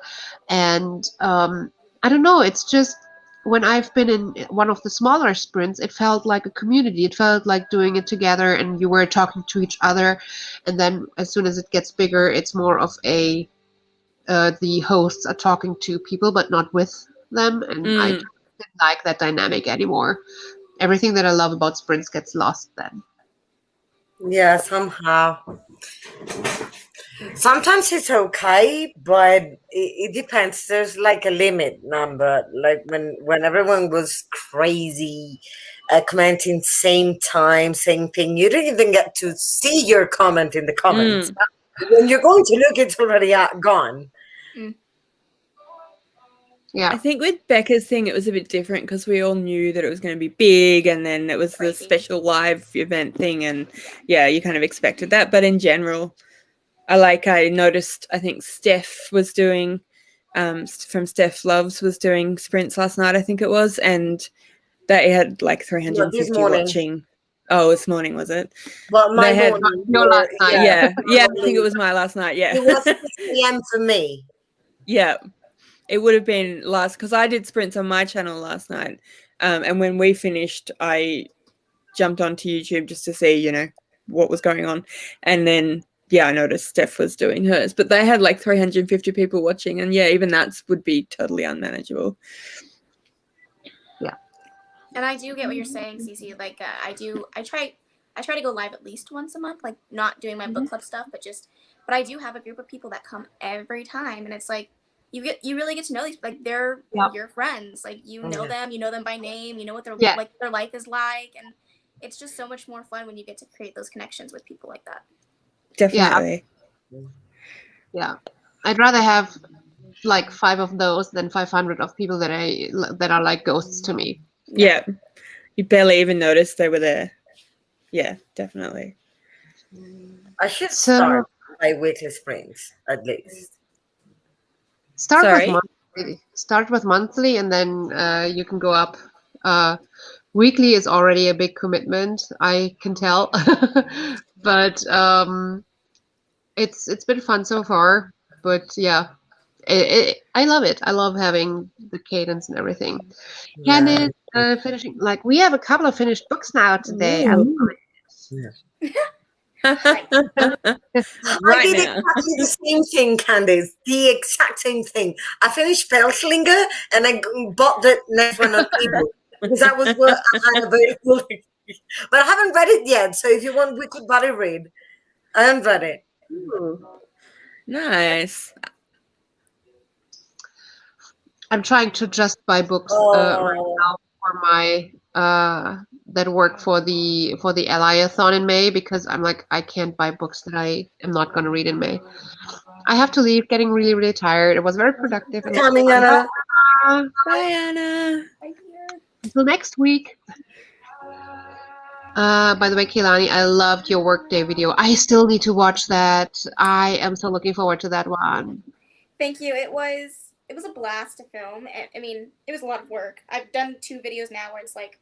A: and I don't know. It's just when I've been in one of the smaller sprints, it felt like a community. It felt like doing it together, and you were talking to each other. And then as soon as it gets bigger, it's more of a the hosts are talking to people, but not with them, and I don't like that dynamic anymore. Everything that I love about sprints gets lost then.
B: yeah, somehow. Sometimes it's okay, but it depends. There's like a limit number. Like when everyone was crazy, commenting same time, same thing. You didn't even get to see your comment in the comments. When you're going to look, it's already gone.
A: Yeah.
E: I think with Becca's thing, it was a bit different because we all knew that it was going to be big, and then it was the special live event thing, and yeah, you kind of expected that. But in general, I noticed, I think Steph was doing, from Steph Loves was doing sprints last night, I think it was, and they had like 350 watching. Oh, this morning, was it?
B: Well, my
E: They had,
B: morning.
A: Your last night.
E: yeah, I think it was my last night, yeah.
B: It was 6 p.m. for me.
E: Yeah. It would have been last, because I did sprints on my channel last night. And when we finished, I jumped onto YouTube just to see, you know, what was going on. And then, yeah, I noticed Steph was doing hers. But they had like 350 people watching. And yeah, even that would be totally unmanageable.
A: Yeah.
C: And I do get what you're saying, Cece. Like, I try to go live at least once a month, like not doing my book club stuff, but I do have a group of people that come every time. And it's like, you really get to know these, like they're your friends, like you know them by name, you know what their like their life is like, and it's just so much more fun when you get to create those connections with people like that.
E: Definitely.
A: Yeah. I'd rather have like 5 of those than 500 of people that are like ghosts to me.
E: Yeah. You barely even noticed they were there. Yeah, definitely.
B: I should start my weekly sprints at least.
A: Start with monthly, and then you can go up. Weekly is already a big commitment, I can tell, but it's been fun so far. But yeah, I love it. I love having the cadence and everything. Candice, finishing, like we have a couple of finished books now today.
B: I did exactly the same thing, Candice. The exact same thing. I finished Felslinger and I bought the next one on ebook because that was what I had available. But I haven't read it yet. So if you want, we could buddy read. I haven't read it.
E: Nice.
A: I'm trying to just buy books right now for my that work for the Ally-a-thon in May, because I'm like, I can't buy books that I am not going to read in May. I have to leave, getting really, really tired. It was very productive.
B: Coming, Anna.
E: Bye, Anna.
A: Until next week. By the way, Keilani, I loved your workday video. I still need to watch that. I am so looking forward to that one.
C: Thank you. It was a blast to film. I mean, it was a lot of work. I've done 2 videos now where it's like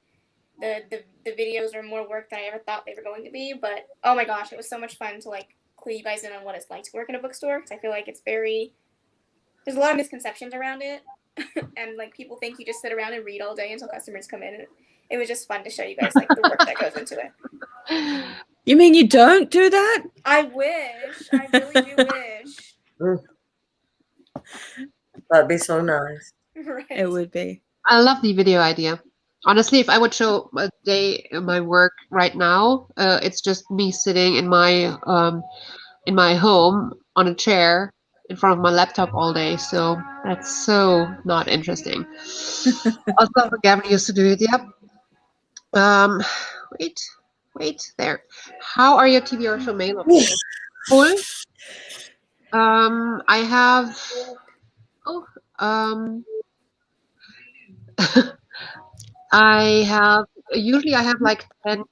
C: the videos are more work than I ever thought they were going to be. But oh my gosh, it was so much fun to like clue you guys in on what it's like to work in a bookstore, because I feel like there's a lot of misconceptions around it, and like people think you just sit around and read all day until customers come in. And it was just fun to show you guys like the work that goes into it.
E: You mean you don't do that?
C: I wish. I really do wish.
B: That'd be so nice.
C: Right.
E: It would be.
A: I love the video idea. Honestly, if I would show a day my work right now, it's just me sitting in my home on a chair in front of my laptop all day. So that's so not interesting. Also, Gavin used to do it. Yep. Wait. Wait, there. How are your TBRs for mail located? Full. I have. Oh. I have. Usually, I have like 10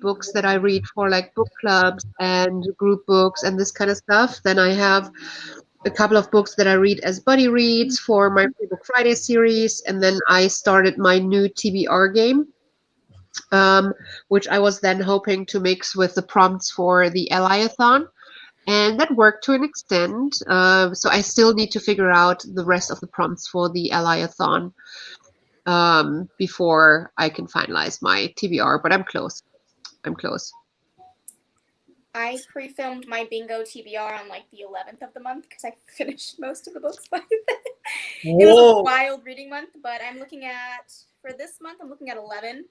A: books that I read for like book clubs and group books and this kind of stuff. Then I have a couple of books that I read as buddy reads for my Free Book Friday series, and then I started my new TBR game, which I was then hoping to mix with the prompts for the Ally-a-thon, and that worked to an extent. So I still need to figure out the rest of the prompts for the Ally-a-thon before I can finalize my TBR, but I'm close. I'm close.
C: I pre-filmed my bingo TBR on like the 11th of the month because I finished most of the books by then. It was a wild reading month, but I'm looking at, for this month, I'm looking at 11,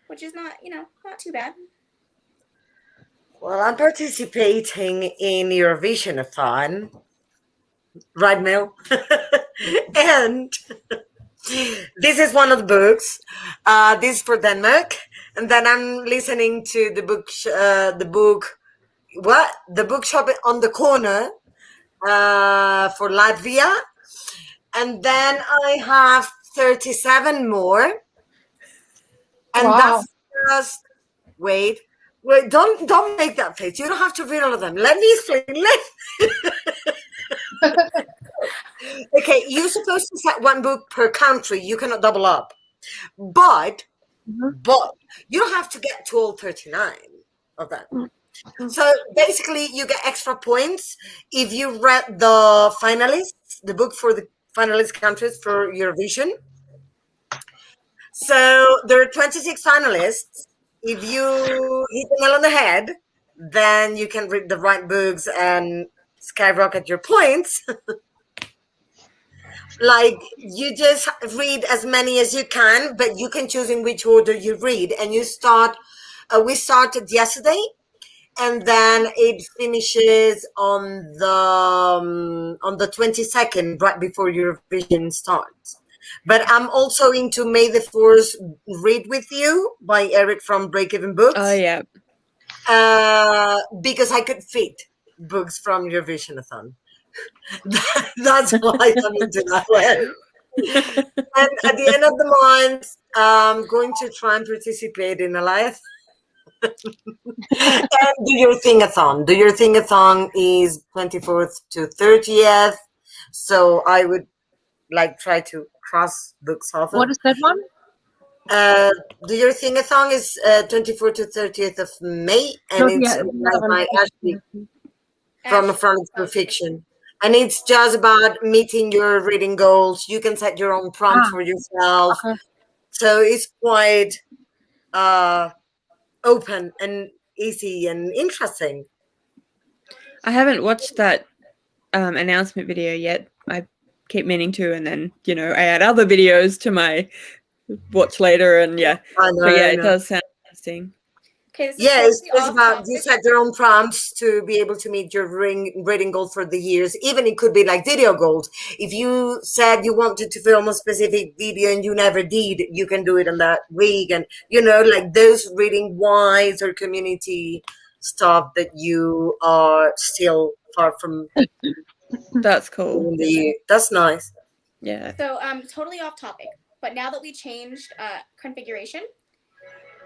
C: which is not, not too bad.
B: Well, I'm participating in Eurovision-a-thon, right, Mel? And this is one of the books. This is for Denmark, and then I'm listening to the bookshop on the corner for Latvia, and then I have 37 more, and
A: Wow.
B: that's just wait. Don't make that face. You don't have to read all of them. Let me explain. Okay, you're supposed to set one book per country. You cannot double up, but you don't have to get to all 39 of them. So basically, you get extra points if you read the finalists, the book for the finalist countries for Eurovision. So there are 26 finalists. If you hit the nail on the head, then you can read the right books and skyrocket your points. Like, you just read as many as you can, but you can choose in which order you read. And you start, we started yesterday, and then it finishes on the 22nd, right before Eurovision starts. But I'm also into May the 4th Read With You by Eric from Break Even Books.
E: Oh, yeah.
B: Because I could fit books from Eurovision-a-thon. That's why I'm into that one. And at the end of the month, I'm going to try and participate in Ally-a-thon. And do your thing-a-thon. Do your thing-a-thon is 24th to 30th. So I would try to cross books off.
A: What is that one?
B: Do your thing-a-thon is 24th to 30th of May, and it's by Ashley from Front for Fiction. And it's just about meeting your reading goals. You can set your own prompt for yourself. Okay. So it's quite open and easy and interesting.
E: I haven't watched that announcement video yet. I keep meaning to, and then, I add other videos to my watch later, and I know, but it does sound interesting.
C: Okay,
B: it's about you set your own prompts to be able to meet your reading goals for the years. Even it could be like video goals. If you said you wanted to film a specific video and you never did, you can do it in that week. And those reading wise or community stuff that you are still far from.
E: That's cool.
B: That's nice.
E: Yeah.
C: So totally off topic, but now that we changed configuration,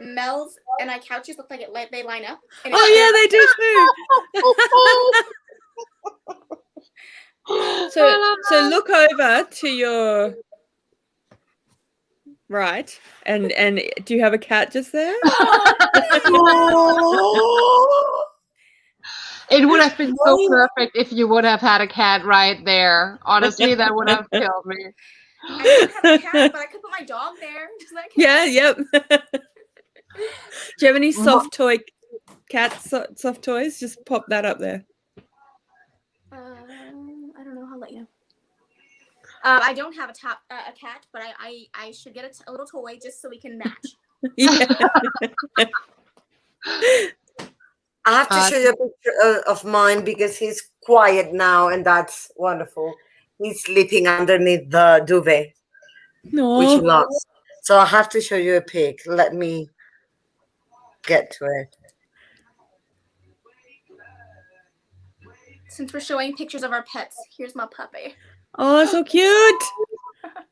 C: Mel's and I couches look like they line up.
E: Oh yeah, they do too. So look over to your right, and do you have a cat just there?
A: It would have been so perfect if you would have had a cat right there. Honestly, that would have killed me.
C: I don't have a cat, but I could put my dog there. Does that count?
E: Yeah, yep. Do you have any soft toys? Just pop that up there.
C: I don't know. I'll let you know. I don't have a cat, but I should get a little toy just so we can match.
E: Yeah.
B: I have to show you a picture of mine because he's quiet now, and that's wonderful. He's sleeping underneath the duvet, which he loves. So I have to show you a pic. Let me. get to it.
C: Since we're showing pictures of our pets, here's my puppy.
E: Oh, so cute.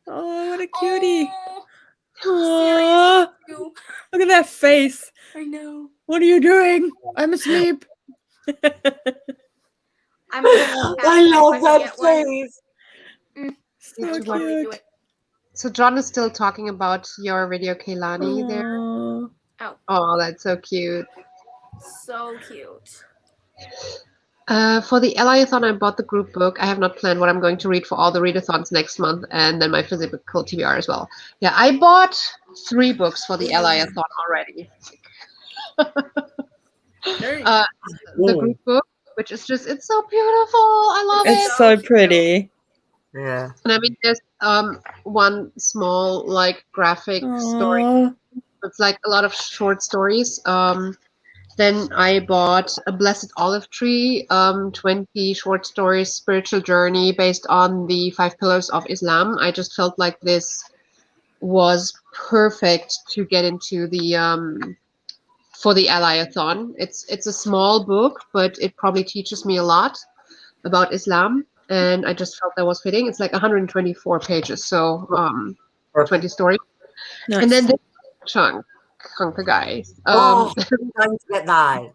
E: Oh, what a cutie.
C: Oh,
E: Oh, look at that face.
C: I know.
E: What are you doing? I'm asleep.
C: I'm gonna
B: I love that
C: get one.
B: face.
E: So
A: Need to watch-
C: Totally do
E: cute.
C: it.
A: So John is still talking about your video, Kaylani, there.
E: Oh.
A: Oh, that's so cute.
C: So cute.
A: For the LIathon, I bought the group book. I have not planned what I'm going to read for all the readathons next month, and then my physical TBR as well. Yeah, I bought 3 books for the LIathon already. The group book, which is just, it's so beautiful. I love it.
E: It's so pretty.
B: Yeah.
A: And I mean, there's one small like graphic story.
E: Aw.
A: It's like a lot of short stories. Then I bought A Blessed Olive Tree, 20 short stories, spiritual journey based on the 5 pillars of Islam. I just felt like this was perfect to get into the for the Alayathon. It's a small book, but it probably teaches me a lot about Islam, and I just felt that was fitting. It's like 124 pages, so 20 stories.
E: Nice.
A: And then this chunk, guys.
B: Oh, time to get by.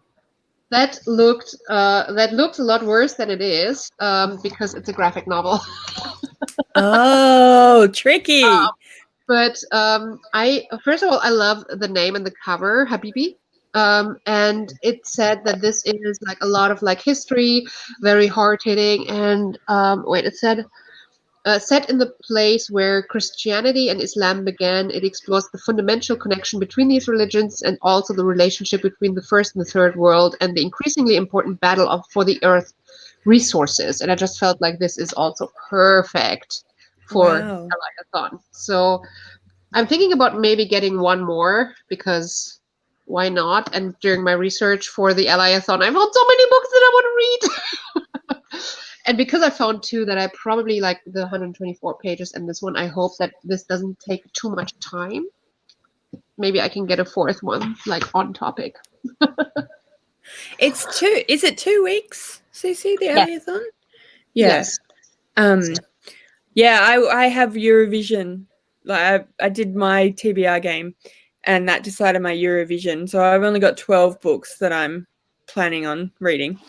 A: That looked a lot worse than it is because it's a graphic novel.
E: Oh, tricky.
A: But I first of all, I love the name and the cover, Habibi. And it said that this is like a lot of like history, very hard hitting, and it said set in the place where Christianity and Islam began. It explores the fundamental connection between these religions and also the relationship between the first and the third world and the increasingly important battle for the earth resources. And I just felt like this is also perfect for
E: Wow.
A: a Alayathon. So I'm thinking about maybe getting one more because why not? And during my research for the Alayathon, I found so many books that I want to read. And because I found 2 that I probably like the 124 pages and this one, I hope that this doesn't take too much time. Maybe I can get a 4th one, like on topic.
E: Is it 2 weeks, Cece, the
A: Yes.
E: Alayathon? Yeah.
A: Yes.
E: Yeah, I have Eurovision. Like I did my TBR game and that decided my Eurovision. So I've only got 12 books that I'm planning on reading.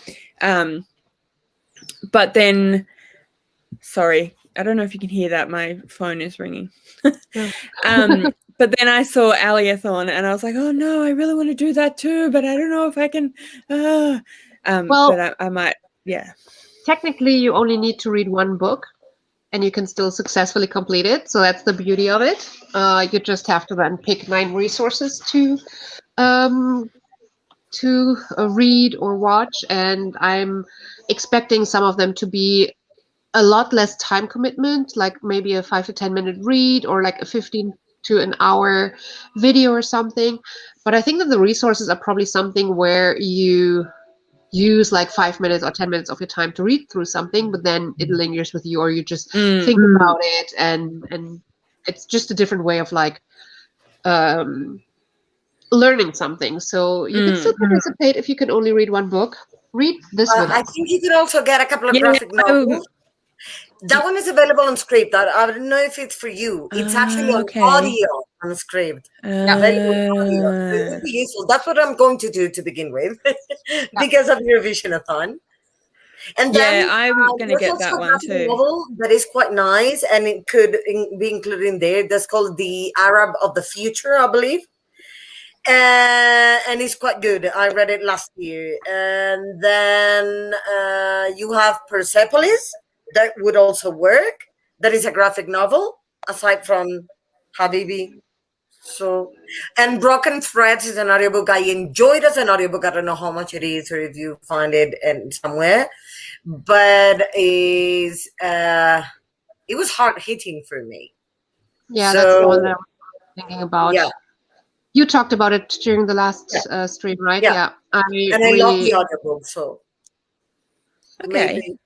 E: But then, sorry, I don't know if you can hear that. My phone is ringing. But then I saw Alayathon and I was like, oh no, I really want to do that too, but I don't know if I can.
A: Well,
E: but I might, yeah.
A: Technically, you only need to read 1 book and you can still successfully complete it. So that's the beauty of it. You just have to then pick 9 resources to read or watch, and I'm expecting some of them to be a lot less time commitment, like maybe a 5 to 10 minute read or like a 15 to an hour video or something. But I think that the resources are probably something where you use like 5 minutes or 10 minutes of your time to read through something, but then it lingers with you, or you just think about it, and it's just a different way of like learning something. So you can still participate if you can only read 1 book. Read this with
B: I
A: us.
B: think you could also get a couple of graphic novels. That one is available on script. I don't know if it's for you. It's actually on audio on script. Available on audio. So it would be useful. That's what I'm going to do to begin with because of your Visionathon. And then
E: I'm going to get that one too.
B: Novel that is quite nice, and it could be included in there. That's called The Arab of the Future, I believe. And it's quite good. I read it last year. And then you have Persepolis. That would also work. That is a graphic novel, aside from Habibi. So, and Broken Threads is an audiobook I enjoyed as an audiobook. I don't know how much it is, or if you find it somewhere, but it was hard hitting for me.
A: Yeah, that's the one that I was thinking about.
B: Yeah.
A: You talked about it during the last stream, right?
B: Yeah. I love the audiobook, so maybe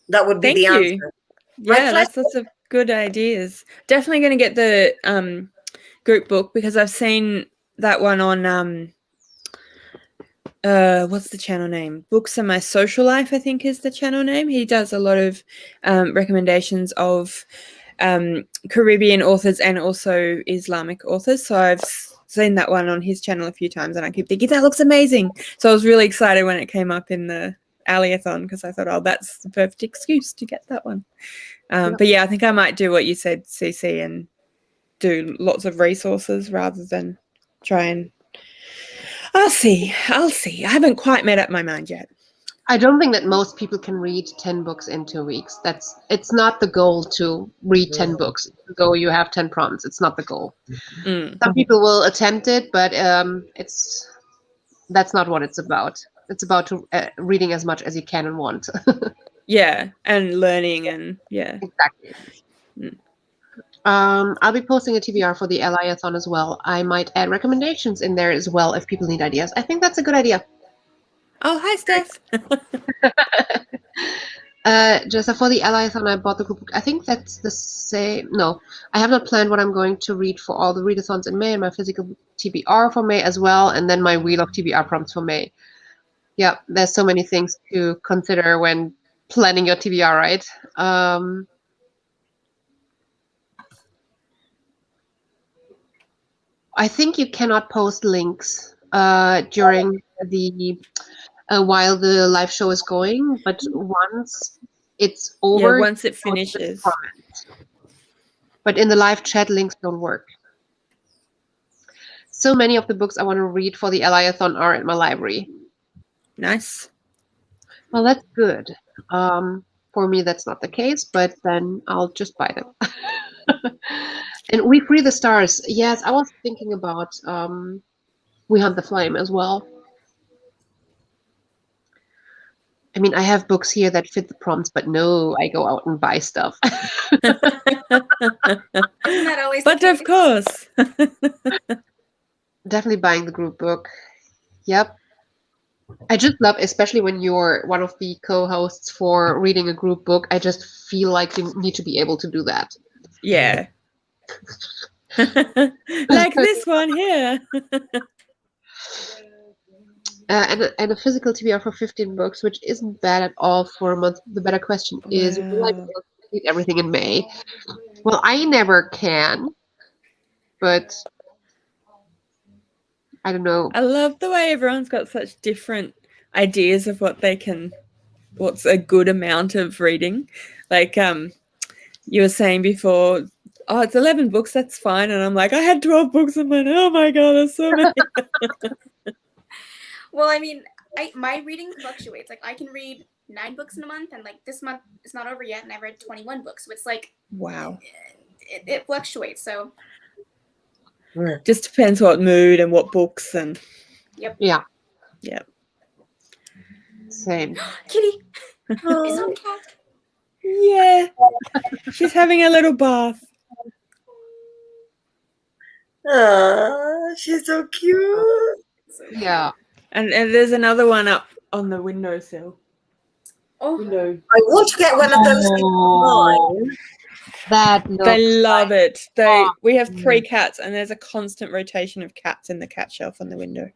B: that would be the answer.
E: Yeah, that's lots of good ideas. Definitely going to get the group book because I've seen that one on what's the channel name? Books and My Social Life, I think is the channel name. He does a lot of recommendations of Caribbean authors and also Islamic authors. So I've seen that one on his channel a few times and I keep thinking, that looks amazing. So I was really excited when it came up in the Alley-a-thon because I thought, oh, that's the perfect excuse to get that one. But yeah, I think I might do what you said, CC, and do lots of resources rather than try and I'll see. I haven't quite made up my mind yet.
A: I don't think that most people can read 10 books in 2 weeks. It's not the goal to read 10 books. Though you have 10 prompts, it's not the goal. Some people will attempt it, but that's not what it's about. It's about reading as much as you can and want.
E: Yeah, and learning and yeah.
A: Exactly. I'll be posting a TBR for the Alley-a-thon as well. I might add recommendations in there as well if people need ideas. I think that's a good idea.
E: Oh, hi, Steph.
A: Just for the Alley-a-thon, I bought the group book. I think that's the same. No, I have not planned what I'm going to read for all the readathons in May and my physical TBR for May as well, and then my wheel of TBR prompts for May. Yeah, there's so many things to consider when planning your TBR, right? I think you cannot post links during the while the live show is going, but once it's over,
E: once it finishes.
A: But in the live chat, links don't work. So many of the books I want to read for the Alley-a-thon are at my library.
E: Nice.
A: Well, that's good. For me, that's not the case, but then I'll just buy them. And We Free the Stars. Yes, I was thinking about We Hunt the Flame as well. I mean, I have books here that fit the prompts, but no, I go out and buy stuff.
C: Isn't that always
E: But
C: the
E: of
C: case?
E: course.
A: Definitely buying the group book. Yep. I just love, especially when you're one of the co-hosts for reading a group book, I just feel like you need to be able to do that.
E: Yeah. Like this one here.
A: And a physical TBR for 15 books, which isn't bad at all for a month. The better question is, will I be able to read everything in May? Well, I never can, but I don't know.
E: I love the way everyone's got such different ideas of what's a good amount of reading. Like you were saying before, oh, it's 11 books, that's fine. And I'm like, I had 12 books and went, oh my God, there's so many.
C: Well, I mean, my reading fluctuates. Like I can read 9 books in a month, and like this month it's not over yet, and I've read 21 books. So it's like,
E: wow,
C: it fluctuates. So
E: just depends what mood and what books and.
C: Yep.
A: Yeah.
E: Yep.
A: Same.
C: Kitty, is on the cat.
E: Yeah, she's having a little bath.
B: She's so cute.
A: Yeah.
E: And there's another one up on the windowsill.
C: Oh,
E: Window.
B: I want to get one of those in mine.
A: That looks
E: They love it. We have
A: awesome.
E: 3 cats, and there's a constant rotation of cats in the cat shelf on the window.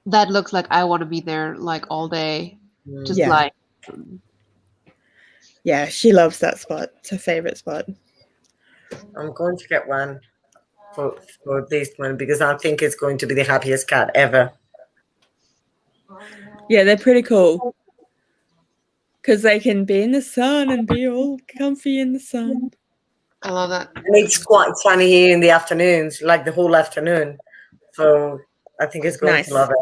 A: That looks like I want to be there like all day. Just
E: Yeah.
A: like.
E: Yeah, she loves that spot. It's her favorite spot.
B: I'm going to get one for this one because I think it's going to be the happiest cat ever.
E: Yeah, they're pretty cool. Because they can be in the sun and be all comfy in the sun.
A: I love that.
B: And it's quite sunny here in the afternoons, like the whole afternoon. So I think he's going to love it.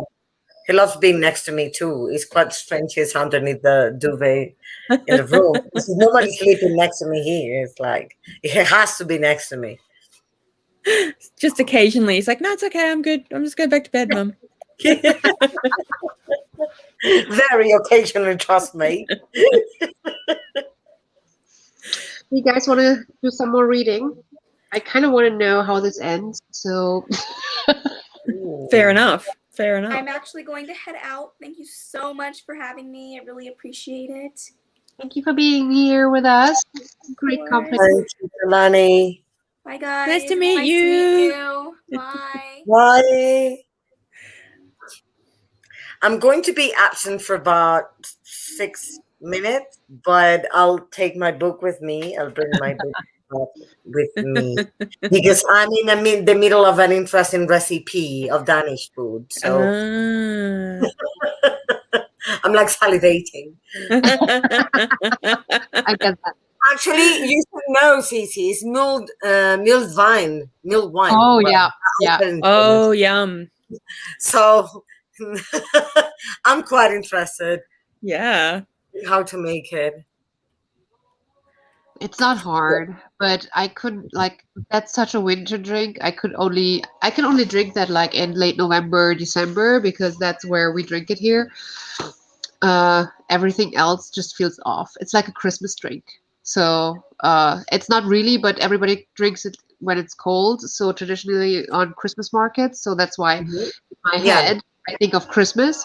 B: He loves being next to me too. It's quite strange he's underneath the duvet in the room. Nobody's sleeping next to me here. It's like, he has to be next to me.
E: Just occasionally. He's like, no, it's okay. I'm good. I'm just going back to bed, Mum.
B: Very occasionally, trust me.
A: You guys want to do some more reading? I kind of want to know how this ends. So.
E: Fair enough. Fair enough.
C: I'm actually going to head out. Thank you so much for having me. I really appreciate it.
A: Thank you for being here with us. Great company.
B: Thank you, Delaney.
C: Bye, guys.
E: Nice to meet
C: Nice
E: you.
C: to meet you. Bye.
B: Bye. I'm going to be absent for about 6 minutes, but I'll take my book with me. I'll bring my book with me because I'm in the middle of an interesting recipe of Danish food. So
E: Ah.
B: I'm like salivating.
A: I get that.
B: Actually, you should know, Cece, it's milled wine.
A: Oh
B: Well,
A: yeah, yeah.
E: Oh, yum.
B: so I'm quite interested
E: Yeah.
B: in how to make it.
A: It's not hard, but I couldn't like that's such a winter drink. I can only drink that like in late November, December because that's where we drink it here. Everything else just feels off. It's like a Christmas drink. So it's not really, but everybody drinks it when it's cold. So traditionally on Christmas markets. So that's why in
B: Mhm.
A: my
B: Yeah.
A: head I think of Christmas.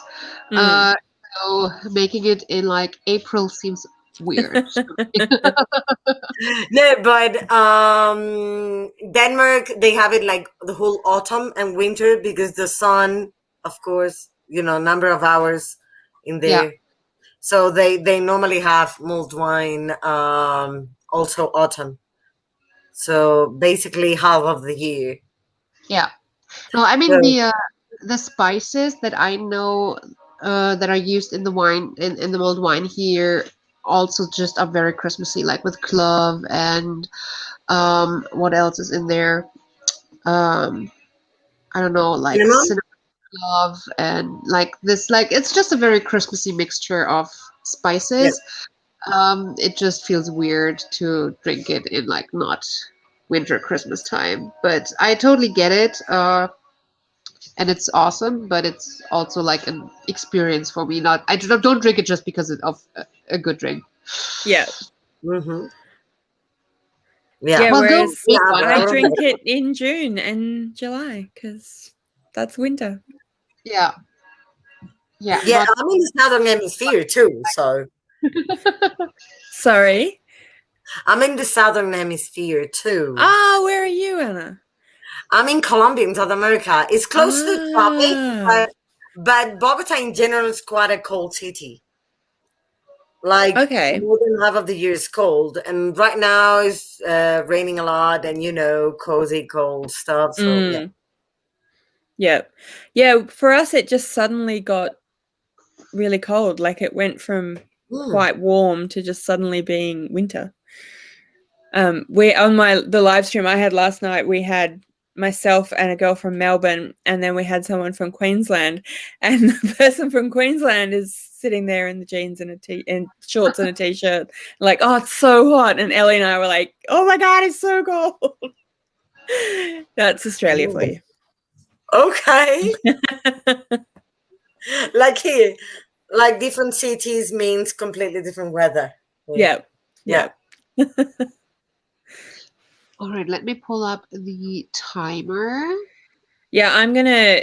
E: Mm.
A: So making it in like April seems weird.
B: No, but Denmark, they have it like the whole autumn and winter because the sun, of course, number of hours in
A: Yeah,
B: there. So they normally have mulled wine, also autumn. So basically half of the year.
A: yeah. No, I mean
B: So,
A: the spices that I know that are used in the wine in the mulled wine here also just are very Christmassy, like with clove and what else is in there? Um, I don't know, like
B: cinnamon?
A: cinnamon clove and like this, like it's just a very Christmassy mixture of
B: Yeah.
A: spices. It just feels weird to drink it in like not winter Christmas time, but I totally get it. And it's awesome, but it's also like an experience for me. Not I don't drink it just because of a good drink.
E: Yeah.
B: Mm-hmm. Yeah.
E: Yeah,
A: Well, go
E: whereas
A: make
B: Yeah,
A: one.
B: but I
E: I
B: don't
E: drink
B: know.
E: it in June and July because that's winter.
A: Yeah, yeah,
B: Yeah,
A: not
B: I'm in the southern hemisphere too, so
E: Sorry.
B: I'm in the southern hemisphere too.
E: Ah, where are you, Anna?
B: I'm in Colombia, in South America. It's close to the tropics,
E: Ah,
B: but Bogota in general is quite a cold city. Like
E: okay.
B: more than half of the year is cold, and right now it's raining a lot, and cozy cold stuff. So yeah.
E: Mm, yeah. Yeah, for us it just suddenly got really cold. Like it went from
B: Mm.
E: quite warm to just suddenly being winter. We on the live stream I had last night, we had myself and a girl from Melbourne, and then we had someone from Queensland, and the person from Queensland is sitting there in the jeans and and shorts and a t-shirt, like, oh, it's so hot, and Ellie and I were like, oh my god, it's so cold. That's Australia for you.
B: Okay, like here, like different cities means completely different weather.
E: Yeah,
B: Yeah.
E: yeah.
A: all right. Let me pull up the timer.
E: Yeah, I'm gonna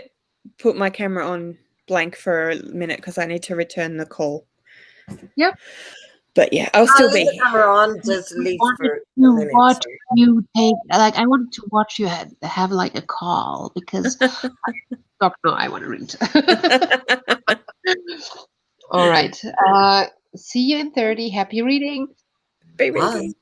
E: put my camera on blank for a minute because I need to return the call.
A: Yep.
E: But yeah, I'll
B: I'll
E: still
B: leave
E: be
B: the
E: here.
B: camera on,
A: I
B: just leave
A: wanted
B: for a
A: to
B: minute.
A: watch
B: So.
A: you take like I wanted to watch you have like a call because oh, no, I want to read. All right. See you in 30. Happy reading.
E: Be
B: Bye.
E: reading.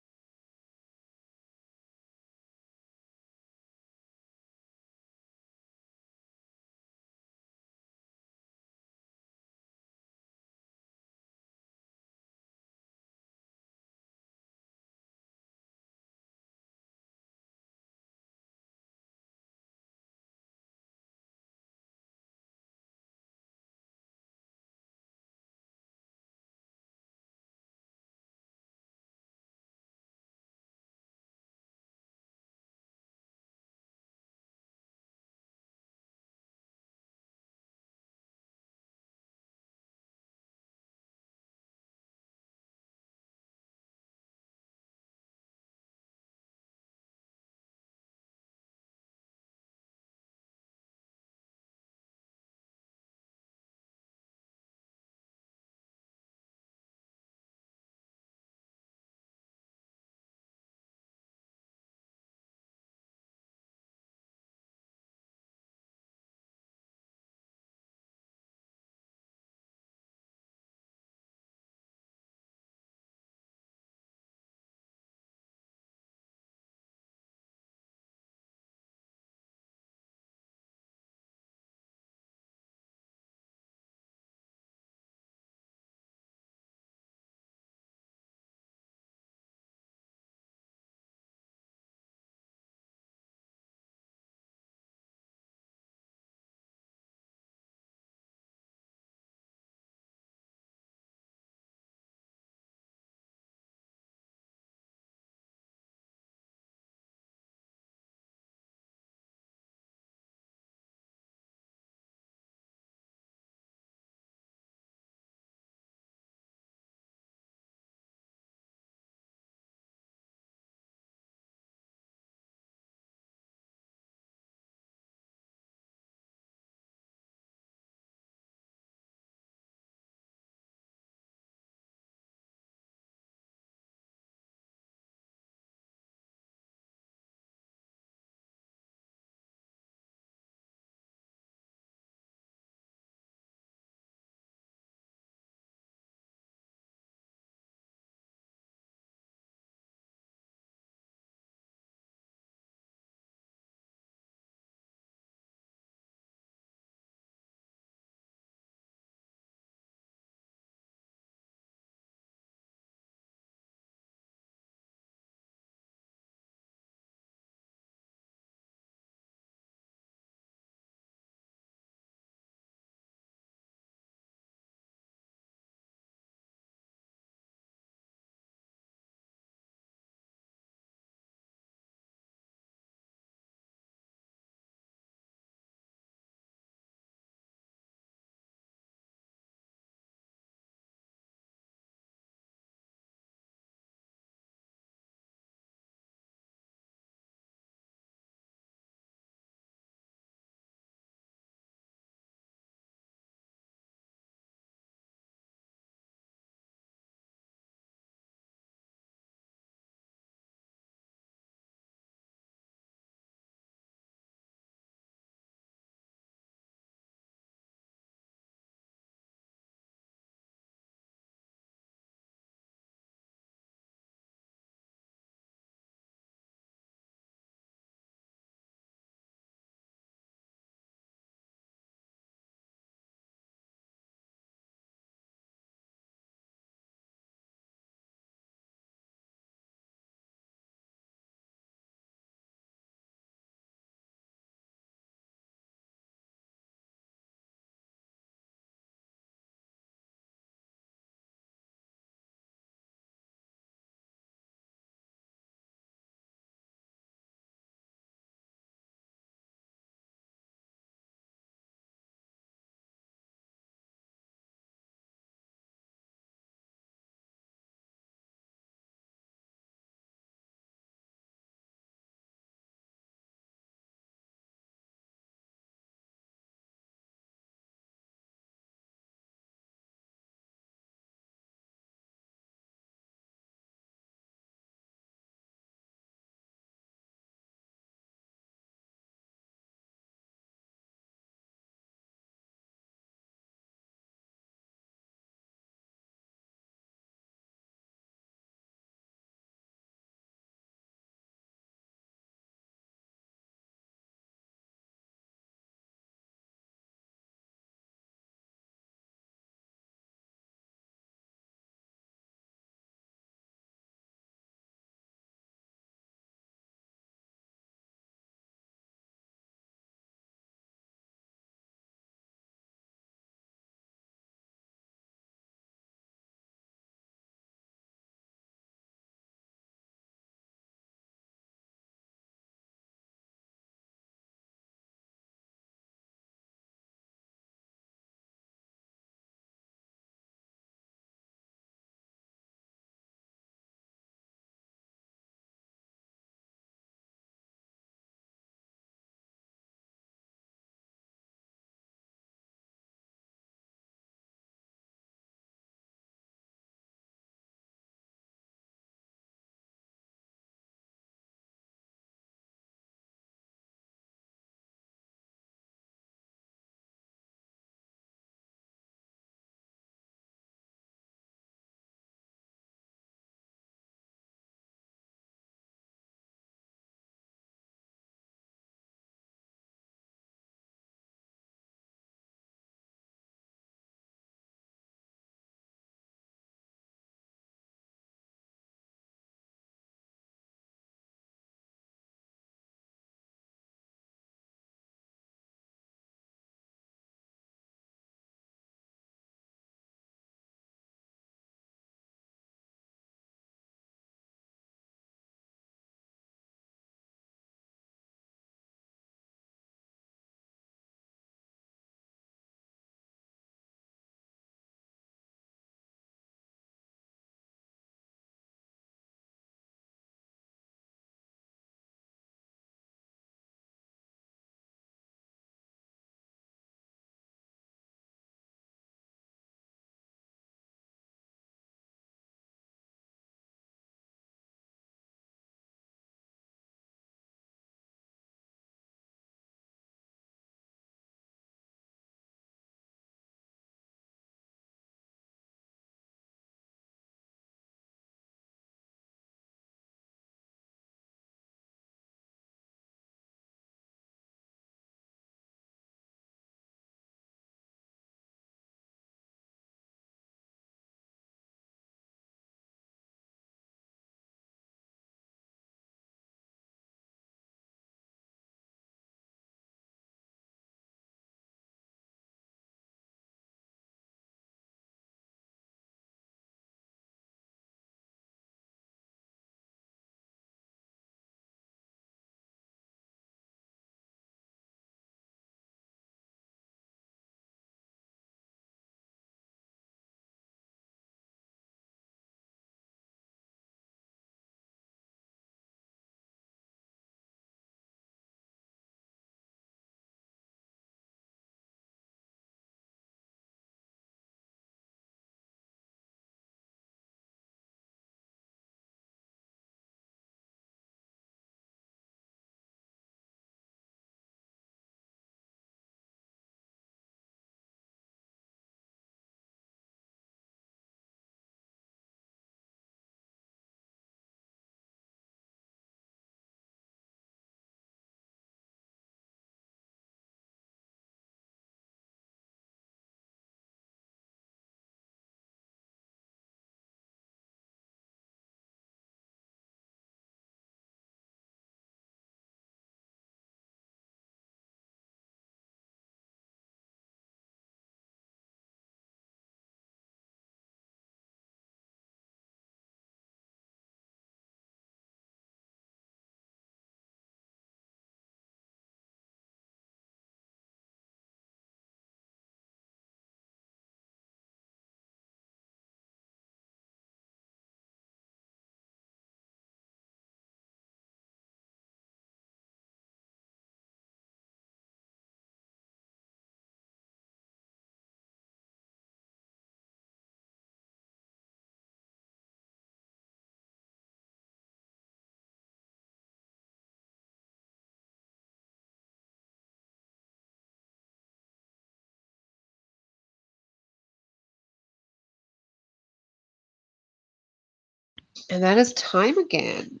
A: And that is time again.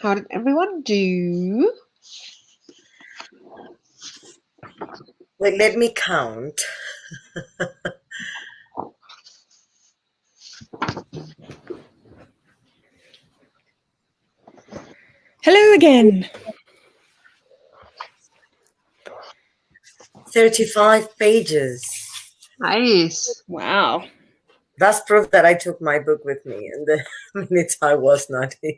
A: How did everyone do?
B: Wait, let me count.
E: Hello again.
B: 35 pages.
A: Nice.
E: Wow.
B: That's proof that I took my book with me in the minutes I was not here.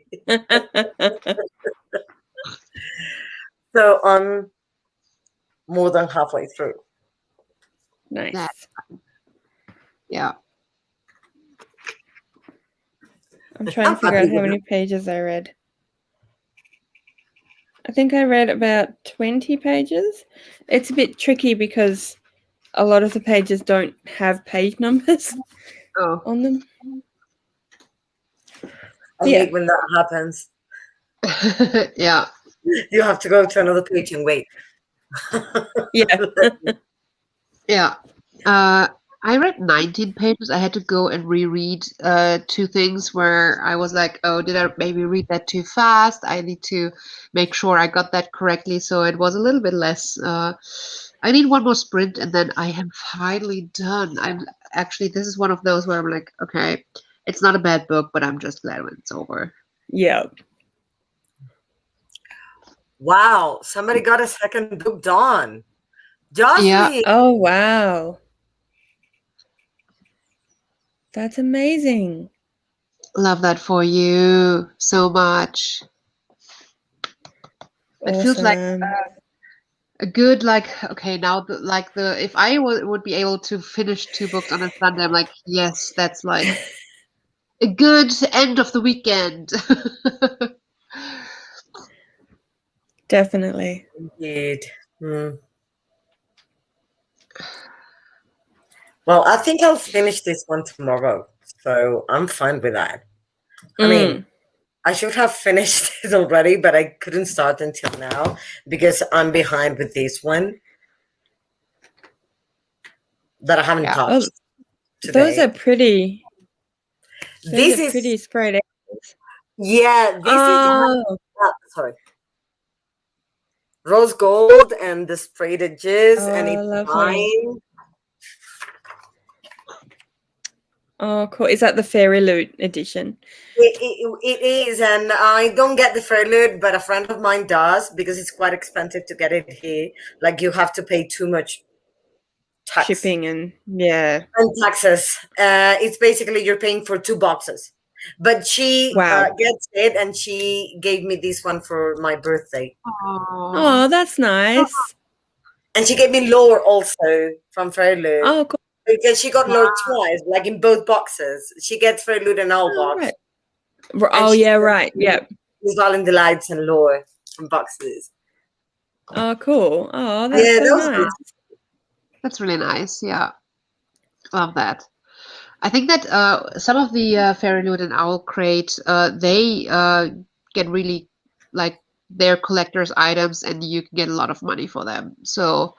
B: So I'm more than halfway through.
E: Nice.
A: That, yeah.
E: I'm trying to figure out how many pages I read. I think I read about 20 pages. It's a bit tricky because a lot of the pages don't have page numbers on them.
B: I hate when that happens.
A: Yeah.
B: You have to go to another page and wait.
E: Yeah.
A: Yeah. I read 19 pages. I had to go and reread 2 things where I was like, oh, did I maybe read that too fast? I need to make sure I got that correctly. So it was a little bit less. I need one more sprint and then I am finally done. I'm actually, this is one of those where I'm like, okay, it's not a bad book, but I'm just glad when it's over.
E: Yeah.
B: Wow, somebody got a second book done. Jocelyn.
A: Yeah.
E: Oh, wow. That's amazing.
A: Love that for you so much. It feels like a good, like, okay, now if I would be able to finish 2 books on a Sunday, I'm like, yes, that's like a good end of the weekend.
E: Definitely.
B: Indeed. Well, I think I'll finish this one tomorrow, so I'm fine with that. I mean, I should have finished it already, but I couldn't start until now because I'm behind with this one that I haven't touched today.
E: Those are pretty.
B: This
E: is pretty spread out.
B: Yeah, this is sorry. Rose gold and the sprayed edges, and it's fine.
E: Oh, cool. Is that the Fairy Loot edition?
B: It is, and I don't get the Fairy Loot, but a friend of mine does because it's quite expensive to get it here. Like, you have to pay too much tax.
E: Shipping and
B: taxes. It's basically you're paying for 2 boxes. But she gets it, and she gave me this one for my birthday.
E: Oh, that's nice.
B: And she gave me lore also from Fairy Loot.
E: Oh, cool.
B: Because she got lore twice, like in both boxes. She gets Fairy Loot and Owl box.
E: Right. Oh, yeah, right. Yeah.
B: Valin Delights and lore from boxes.
E: Oh, cool. Oh, that's so nice.
A: That's really nice. Yeah. Love that. I think that some of the Fairy Loot and Owl Crate, they get really, like, they're collector's items and you can get a lot of money for them. So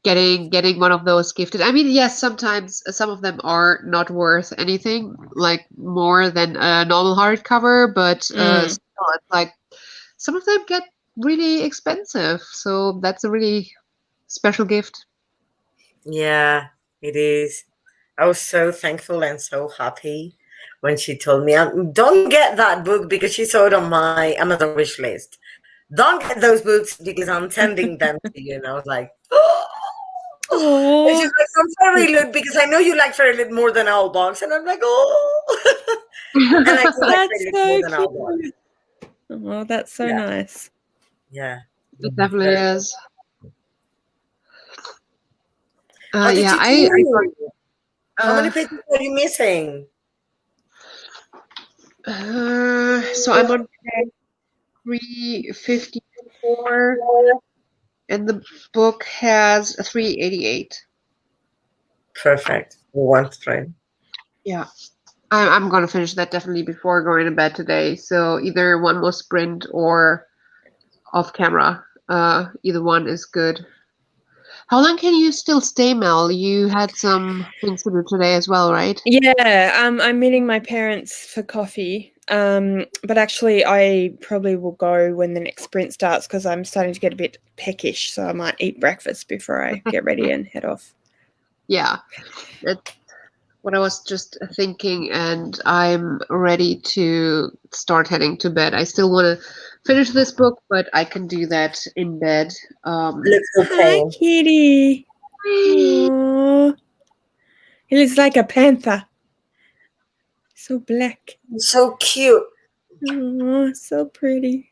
A: getting one of those gifted. I mean, yes, sometimes some of them are not worth anything, like more than a normal hardcover, but still, it's like some of them get really expensive. So that's a really special gift.
B: Yeah, it is. I was so thankful and so happy when she told me, don't get that book because she saw it on my Amazon wish list. Don't get those books because I'm sending them to you. And I was like, oh. And she's like, from Fairy Loot because I know you like Fairy Loot more than Owl Box. And I'm like, oh. And I do like Fairy Loot more than Owl Box.
E: Oh, that's so nice.
B: Yeah.
A: It definitely is.
B: How many pages are you missing?
A: So I'm on page 354, and the book has 388.
B: Perfect. One frame.
A: Yeah. I'm going to finish that definitely before going to bed today. So either one more sprint or off camera. Either one is good. How long can you still stay, Mel? You had some things to do today as well, right?
E: Yeah, I'm meeting my parents for coffee. But actually, I probably will go when the next sprint starts because I'm starting to get a bit peckish, so I might eat breakfast before I get ready and head off.
A: Yeah, that's what I was just thinking, and I'm ready to start heading to bed. I still want to finish this book, but I can do that in bed.
B: Looks
E: Hi,
B: okay.
E: kitty. Aww. He looks like a panther. So black.
B: So cute.
E: Aww, so pretty.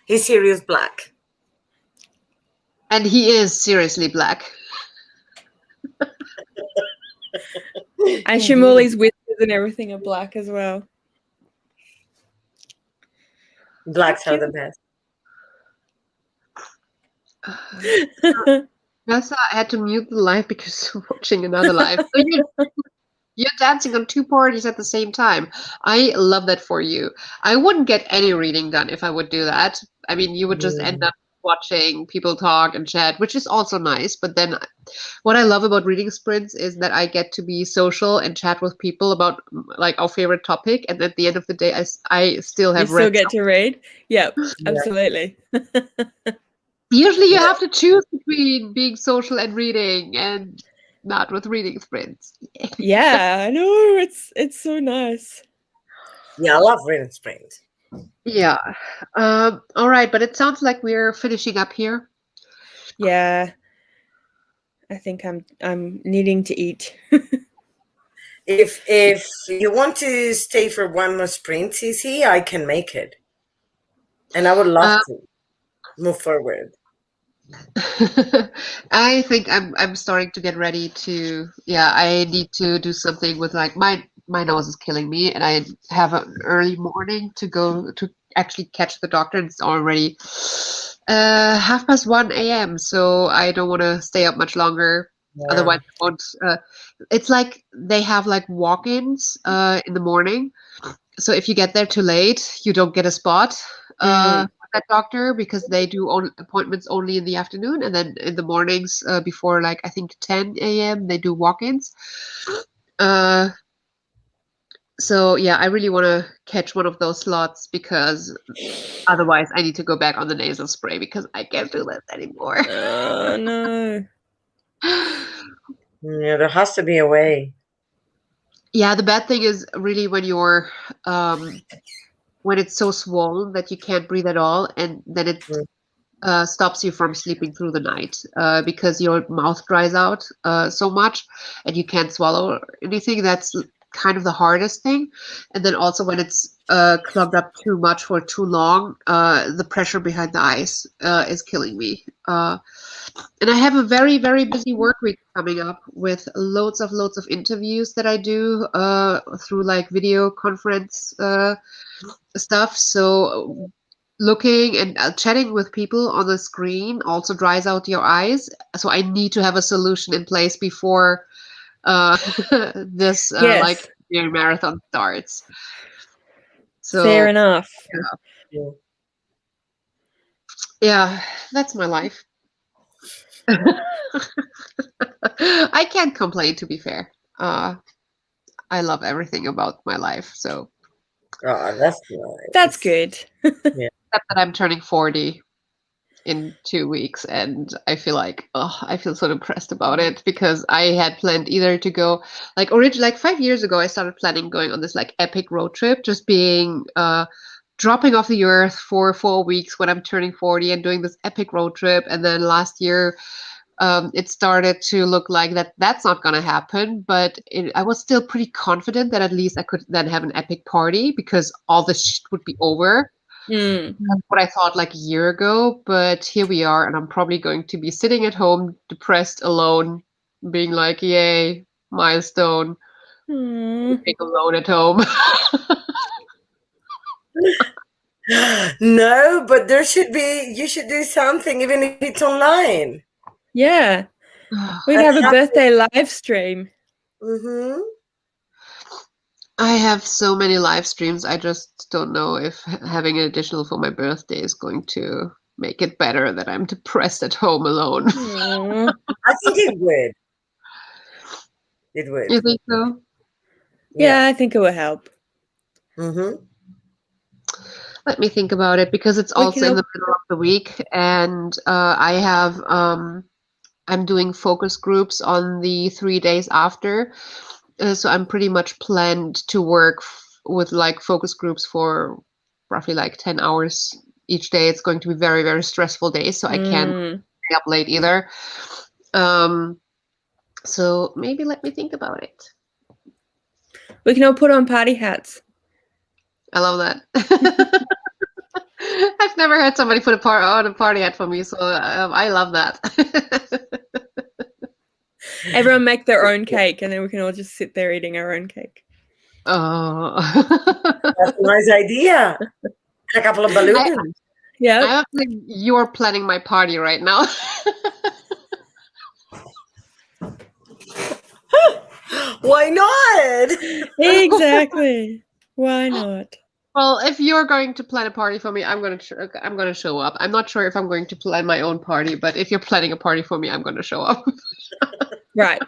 B: He's serious black.
A: And he is seriously black.
E: And Shimoli's whiskers and everything are black as well.
B: Blacks are the best.
A: Yes, I had to mute the live because I'm watching another live. So you're dancing on two parties at the same time. I love that for you. I wouldn't get any reading done if I would do that. I mean, you would just end up watching people talk and chat, which is also nice. But then what I love about reading sprints is that I get to be social and chat with people about like our favorite topic. And at the end of the day, I still
E: You
A: have
E: still
A: read
E: get to read? Yep,
B: Yeah.
E: absolutely.
A: Usually you have to choose between being social and reading and not with reading sprints.
E: Yeah, I know. It's so nice.
B: Yeah, I love reading sprint.
A: Yeah. All right, but it sounds like we're finishing up here.
E: Yeah. I think I'm needing to eat.
B: If you want to stay for one more sprint, CC, I can make it. And I would love to move forward.
A: I think I'm starting to get ready to, yeah, I need to do something with like my nose is killing me and I have an early morning to go to actually catch the doctor and it's already 1:30 a.m. so I don't want to stay up much longer.
B: Yeah.
A: Otherwise I won't it's like they have like walk-ins in the morning. So if you get there too late, you don't get a spot with that doctor because they do appointments only in the afternoon, and then in the mornings before like I think 10 a.m. they do walk-ins. Uh, so yeah, I really want to catch one of those slots because otherwise I need to go back on the nasal spray because I can't do this anymore.
E: Oh no.
B: Yeah, there has to be a way.
A: Yeah, the bad thing is really when you're when it's so swollen that you can't breathe at all, and then it stops you from sleeping through the night because your mouth dries out so much and you can't swallow anything. That's kind of the hardest thing. And then also when it's clogged up too much for too long, the pressure behind the eyes is killing me. And I have a very, very busy work week coming up with loads of interviews that I do through like video conference stuff. So looking and chatting with people on the screen also dries out your eyes. So I need to have a solution in place before this
E: Yes.
A: like marathon starts. So
E: Fair enough.
A: yeah, that's my life. I can't complain, to be fair. I love everything about my life. So
B: Oh, that's nice.
E: That's good.
A: except that I'm turning 40 in 2 weeks, and I feel like I feel so depressed about it because I had planned either to go like originally like 5 years ago I started planning going on this like epic road trip, just being dropping off the earth for 4 weeks when I'm turning 40 and doing this epic road trip. And then last year it started to look like that's not going to happen, but I was still pretty confident that at least I could then have an epic party because all the shit would be over. That's what I thought like a year ago, but here we are, and I'm probably going to be sitting at home, depressed, alone, being like, yay, milestone, being alone at home.
B: No, but you should do something, even if it's online.
E: Yeah. We'd have a birthday live stream.
B: Mm-hmm.
A: I have so many live streams. I just don't know if having an additional for my birthday is going to make it better that I'm depressed at home alone.
B: I think it would. It would.
A: You think so?
E: Yeah, I think it would help.
B: Mm-hmm.
A: Let me think about it, because it's
E: We
A: also
E: can
A: in the middle of the week, and I have I'm doing focus groups on the 3 days after, so I'm pretty much planned to work with like focus groups for roughly like 10 hours each day. It's going to be very, very stressful days, so I can't stay up late either. So maybe let me think about it.
E: We can all put on party hats.
A: I love that. I've never had somebody put on a party hat for me, so I love that.
E: Everyone make their own cake, and then we can all just sit there eating our own cake.
A: Oh,
B: That's a nice idea. And a couple of balloons.
A: I
E: Yeah,
A: have a feeling you're planning my party right now.
B: Why not?
E: exactly. Why not?
A: Well, if you're going to plan a party for me, I'm gonna show up. I'm not sure if I'm going to plan my own party, but if you're planning a party for me, I'm gonna show up.
E: Right.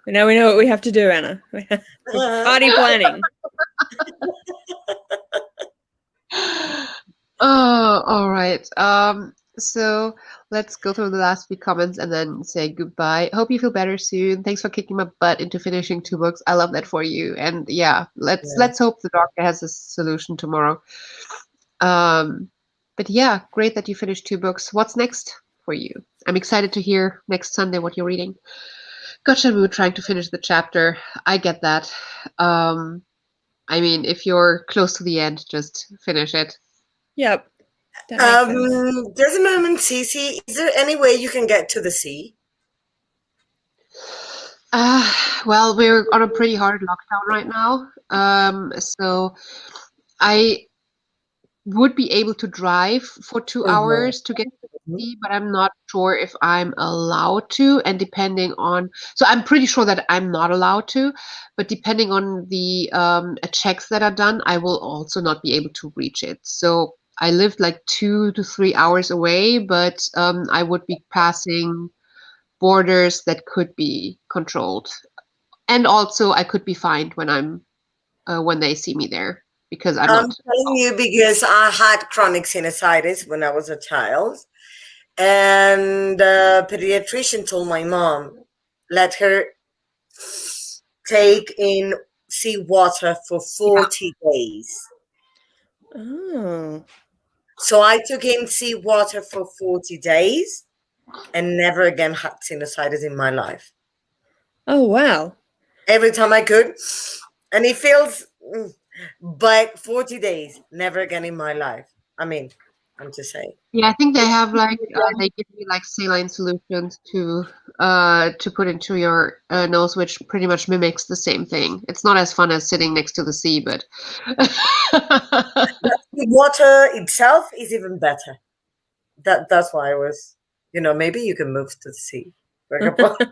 E: Now we know what we have to do, Anna. Party planning.
A: Oh, all right. So let's go through the last few comments and then say goodbye. Hope you feel better soon. Thanks for kicking my butt into finishing 2 books. I love that for you. And yeah, let's hope the doctor has a solution tomorrow. But yeah, great that you finished 2 books. What's next for you? I'm excited to hear next Sunday what you're reading. Gotcha, we were trying to finish the chapter. I get that. I mean, if you're close to the end, just finish it.
E: Yep. That makes sense.
B: There's a moment, Cece. Is there any way you can get to the sea?
A: Well, we're on a pretty hard lockdown right now. So I would be able to drive for 2 hours to get to the sea, but I'm not sure if I'm allowed to. And so I'm pretty sure that I'm not allowed to, but depending on the checks that are done, I will also not be able to reach it. So I lived like 2 to 3 hours away, but I would be passing borders that could be controlled, and also I could be fined when they see me there, because I'm not.
B: Telling you because I had chronic sinusitis when I was a child, and the pediatrician told my mom, let her take in seawater for 40 days.
E: Oh.
B: So I took in seawater for 40 days and never again had sinusitis in my life.
E: Oh, wow.
B: Every time I could. And it feels, but 40 days, never again in my life. I mean, I'm just saying.
A: Yeah, I think they have like they give you like saline solutions to put into your nose, which pretty much mimics the same thing. It's not as fun as sitting next to the sea, but
B: The water itself is even better. That's why I was, maybe you can move to the sea.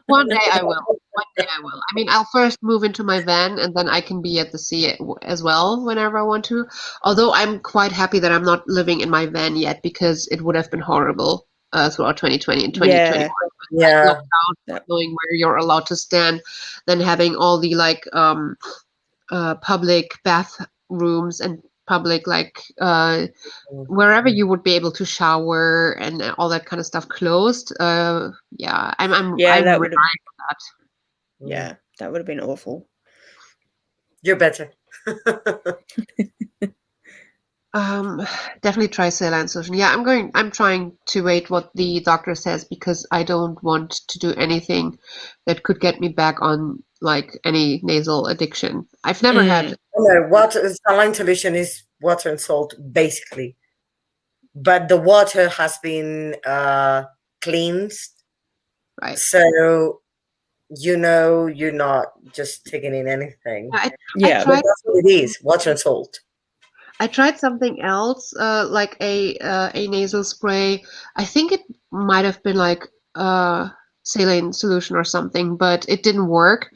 A: one day I will. One day I will. I mean, I'll first move into my van, and then I can be at the sea as well whenever I want to. Although I'm quite happy that I'm not living in my van yet, because it would have been horrible throughout 2020 and 2021.
B: Yeah.
A: Like, lockdown, not knowing where you're allowed to stand, then having all the like public bathrooms and public wherever you would be able to shower and all that kind of stuff closed. I'm
E: that would
A: relying on that.
E: Yeah, that would have been awful.
B: You're better.
A: Definitely try saline solution. Yeah, I'm trying to wait what the doctor says, because I don't want to do anything that could get me back on like any nasal addiction. I've never had.
B: No, saline solution is water and salt, basically. But the water has been cleansed.
A: Right.
B: So, you're not just taking in anything.
A: I
B: But that's what it is, water and salt.
A: I tried something else, like a nasal spray. I think it might have been like saline solution or something, but it didn't work.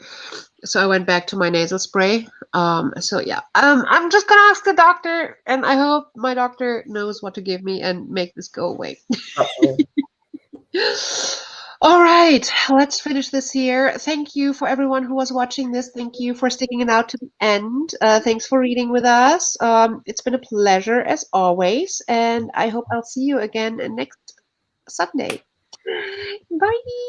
A: So I went back to my nasal spray. So yeah, I'm just gonna ask the doctor, and I hope my doctor knows what to give me and make this go away.
B: Uh-oh.
A: All right, let's finish this here. Thank you for everyone who was watching this. Thank you for sticking it out to the end. Thanks for reading with us. It's been a pleasure as always, and I hope I'll see you again next Sunday. Bye.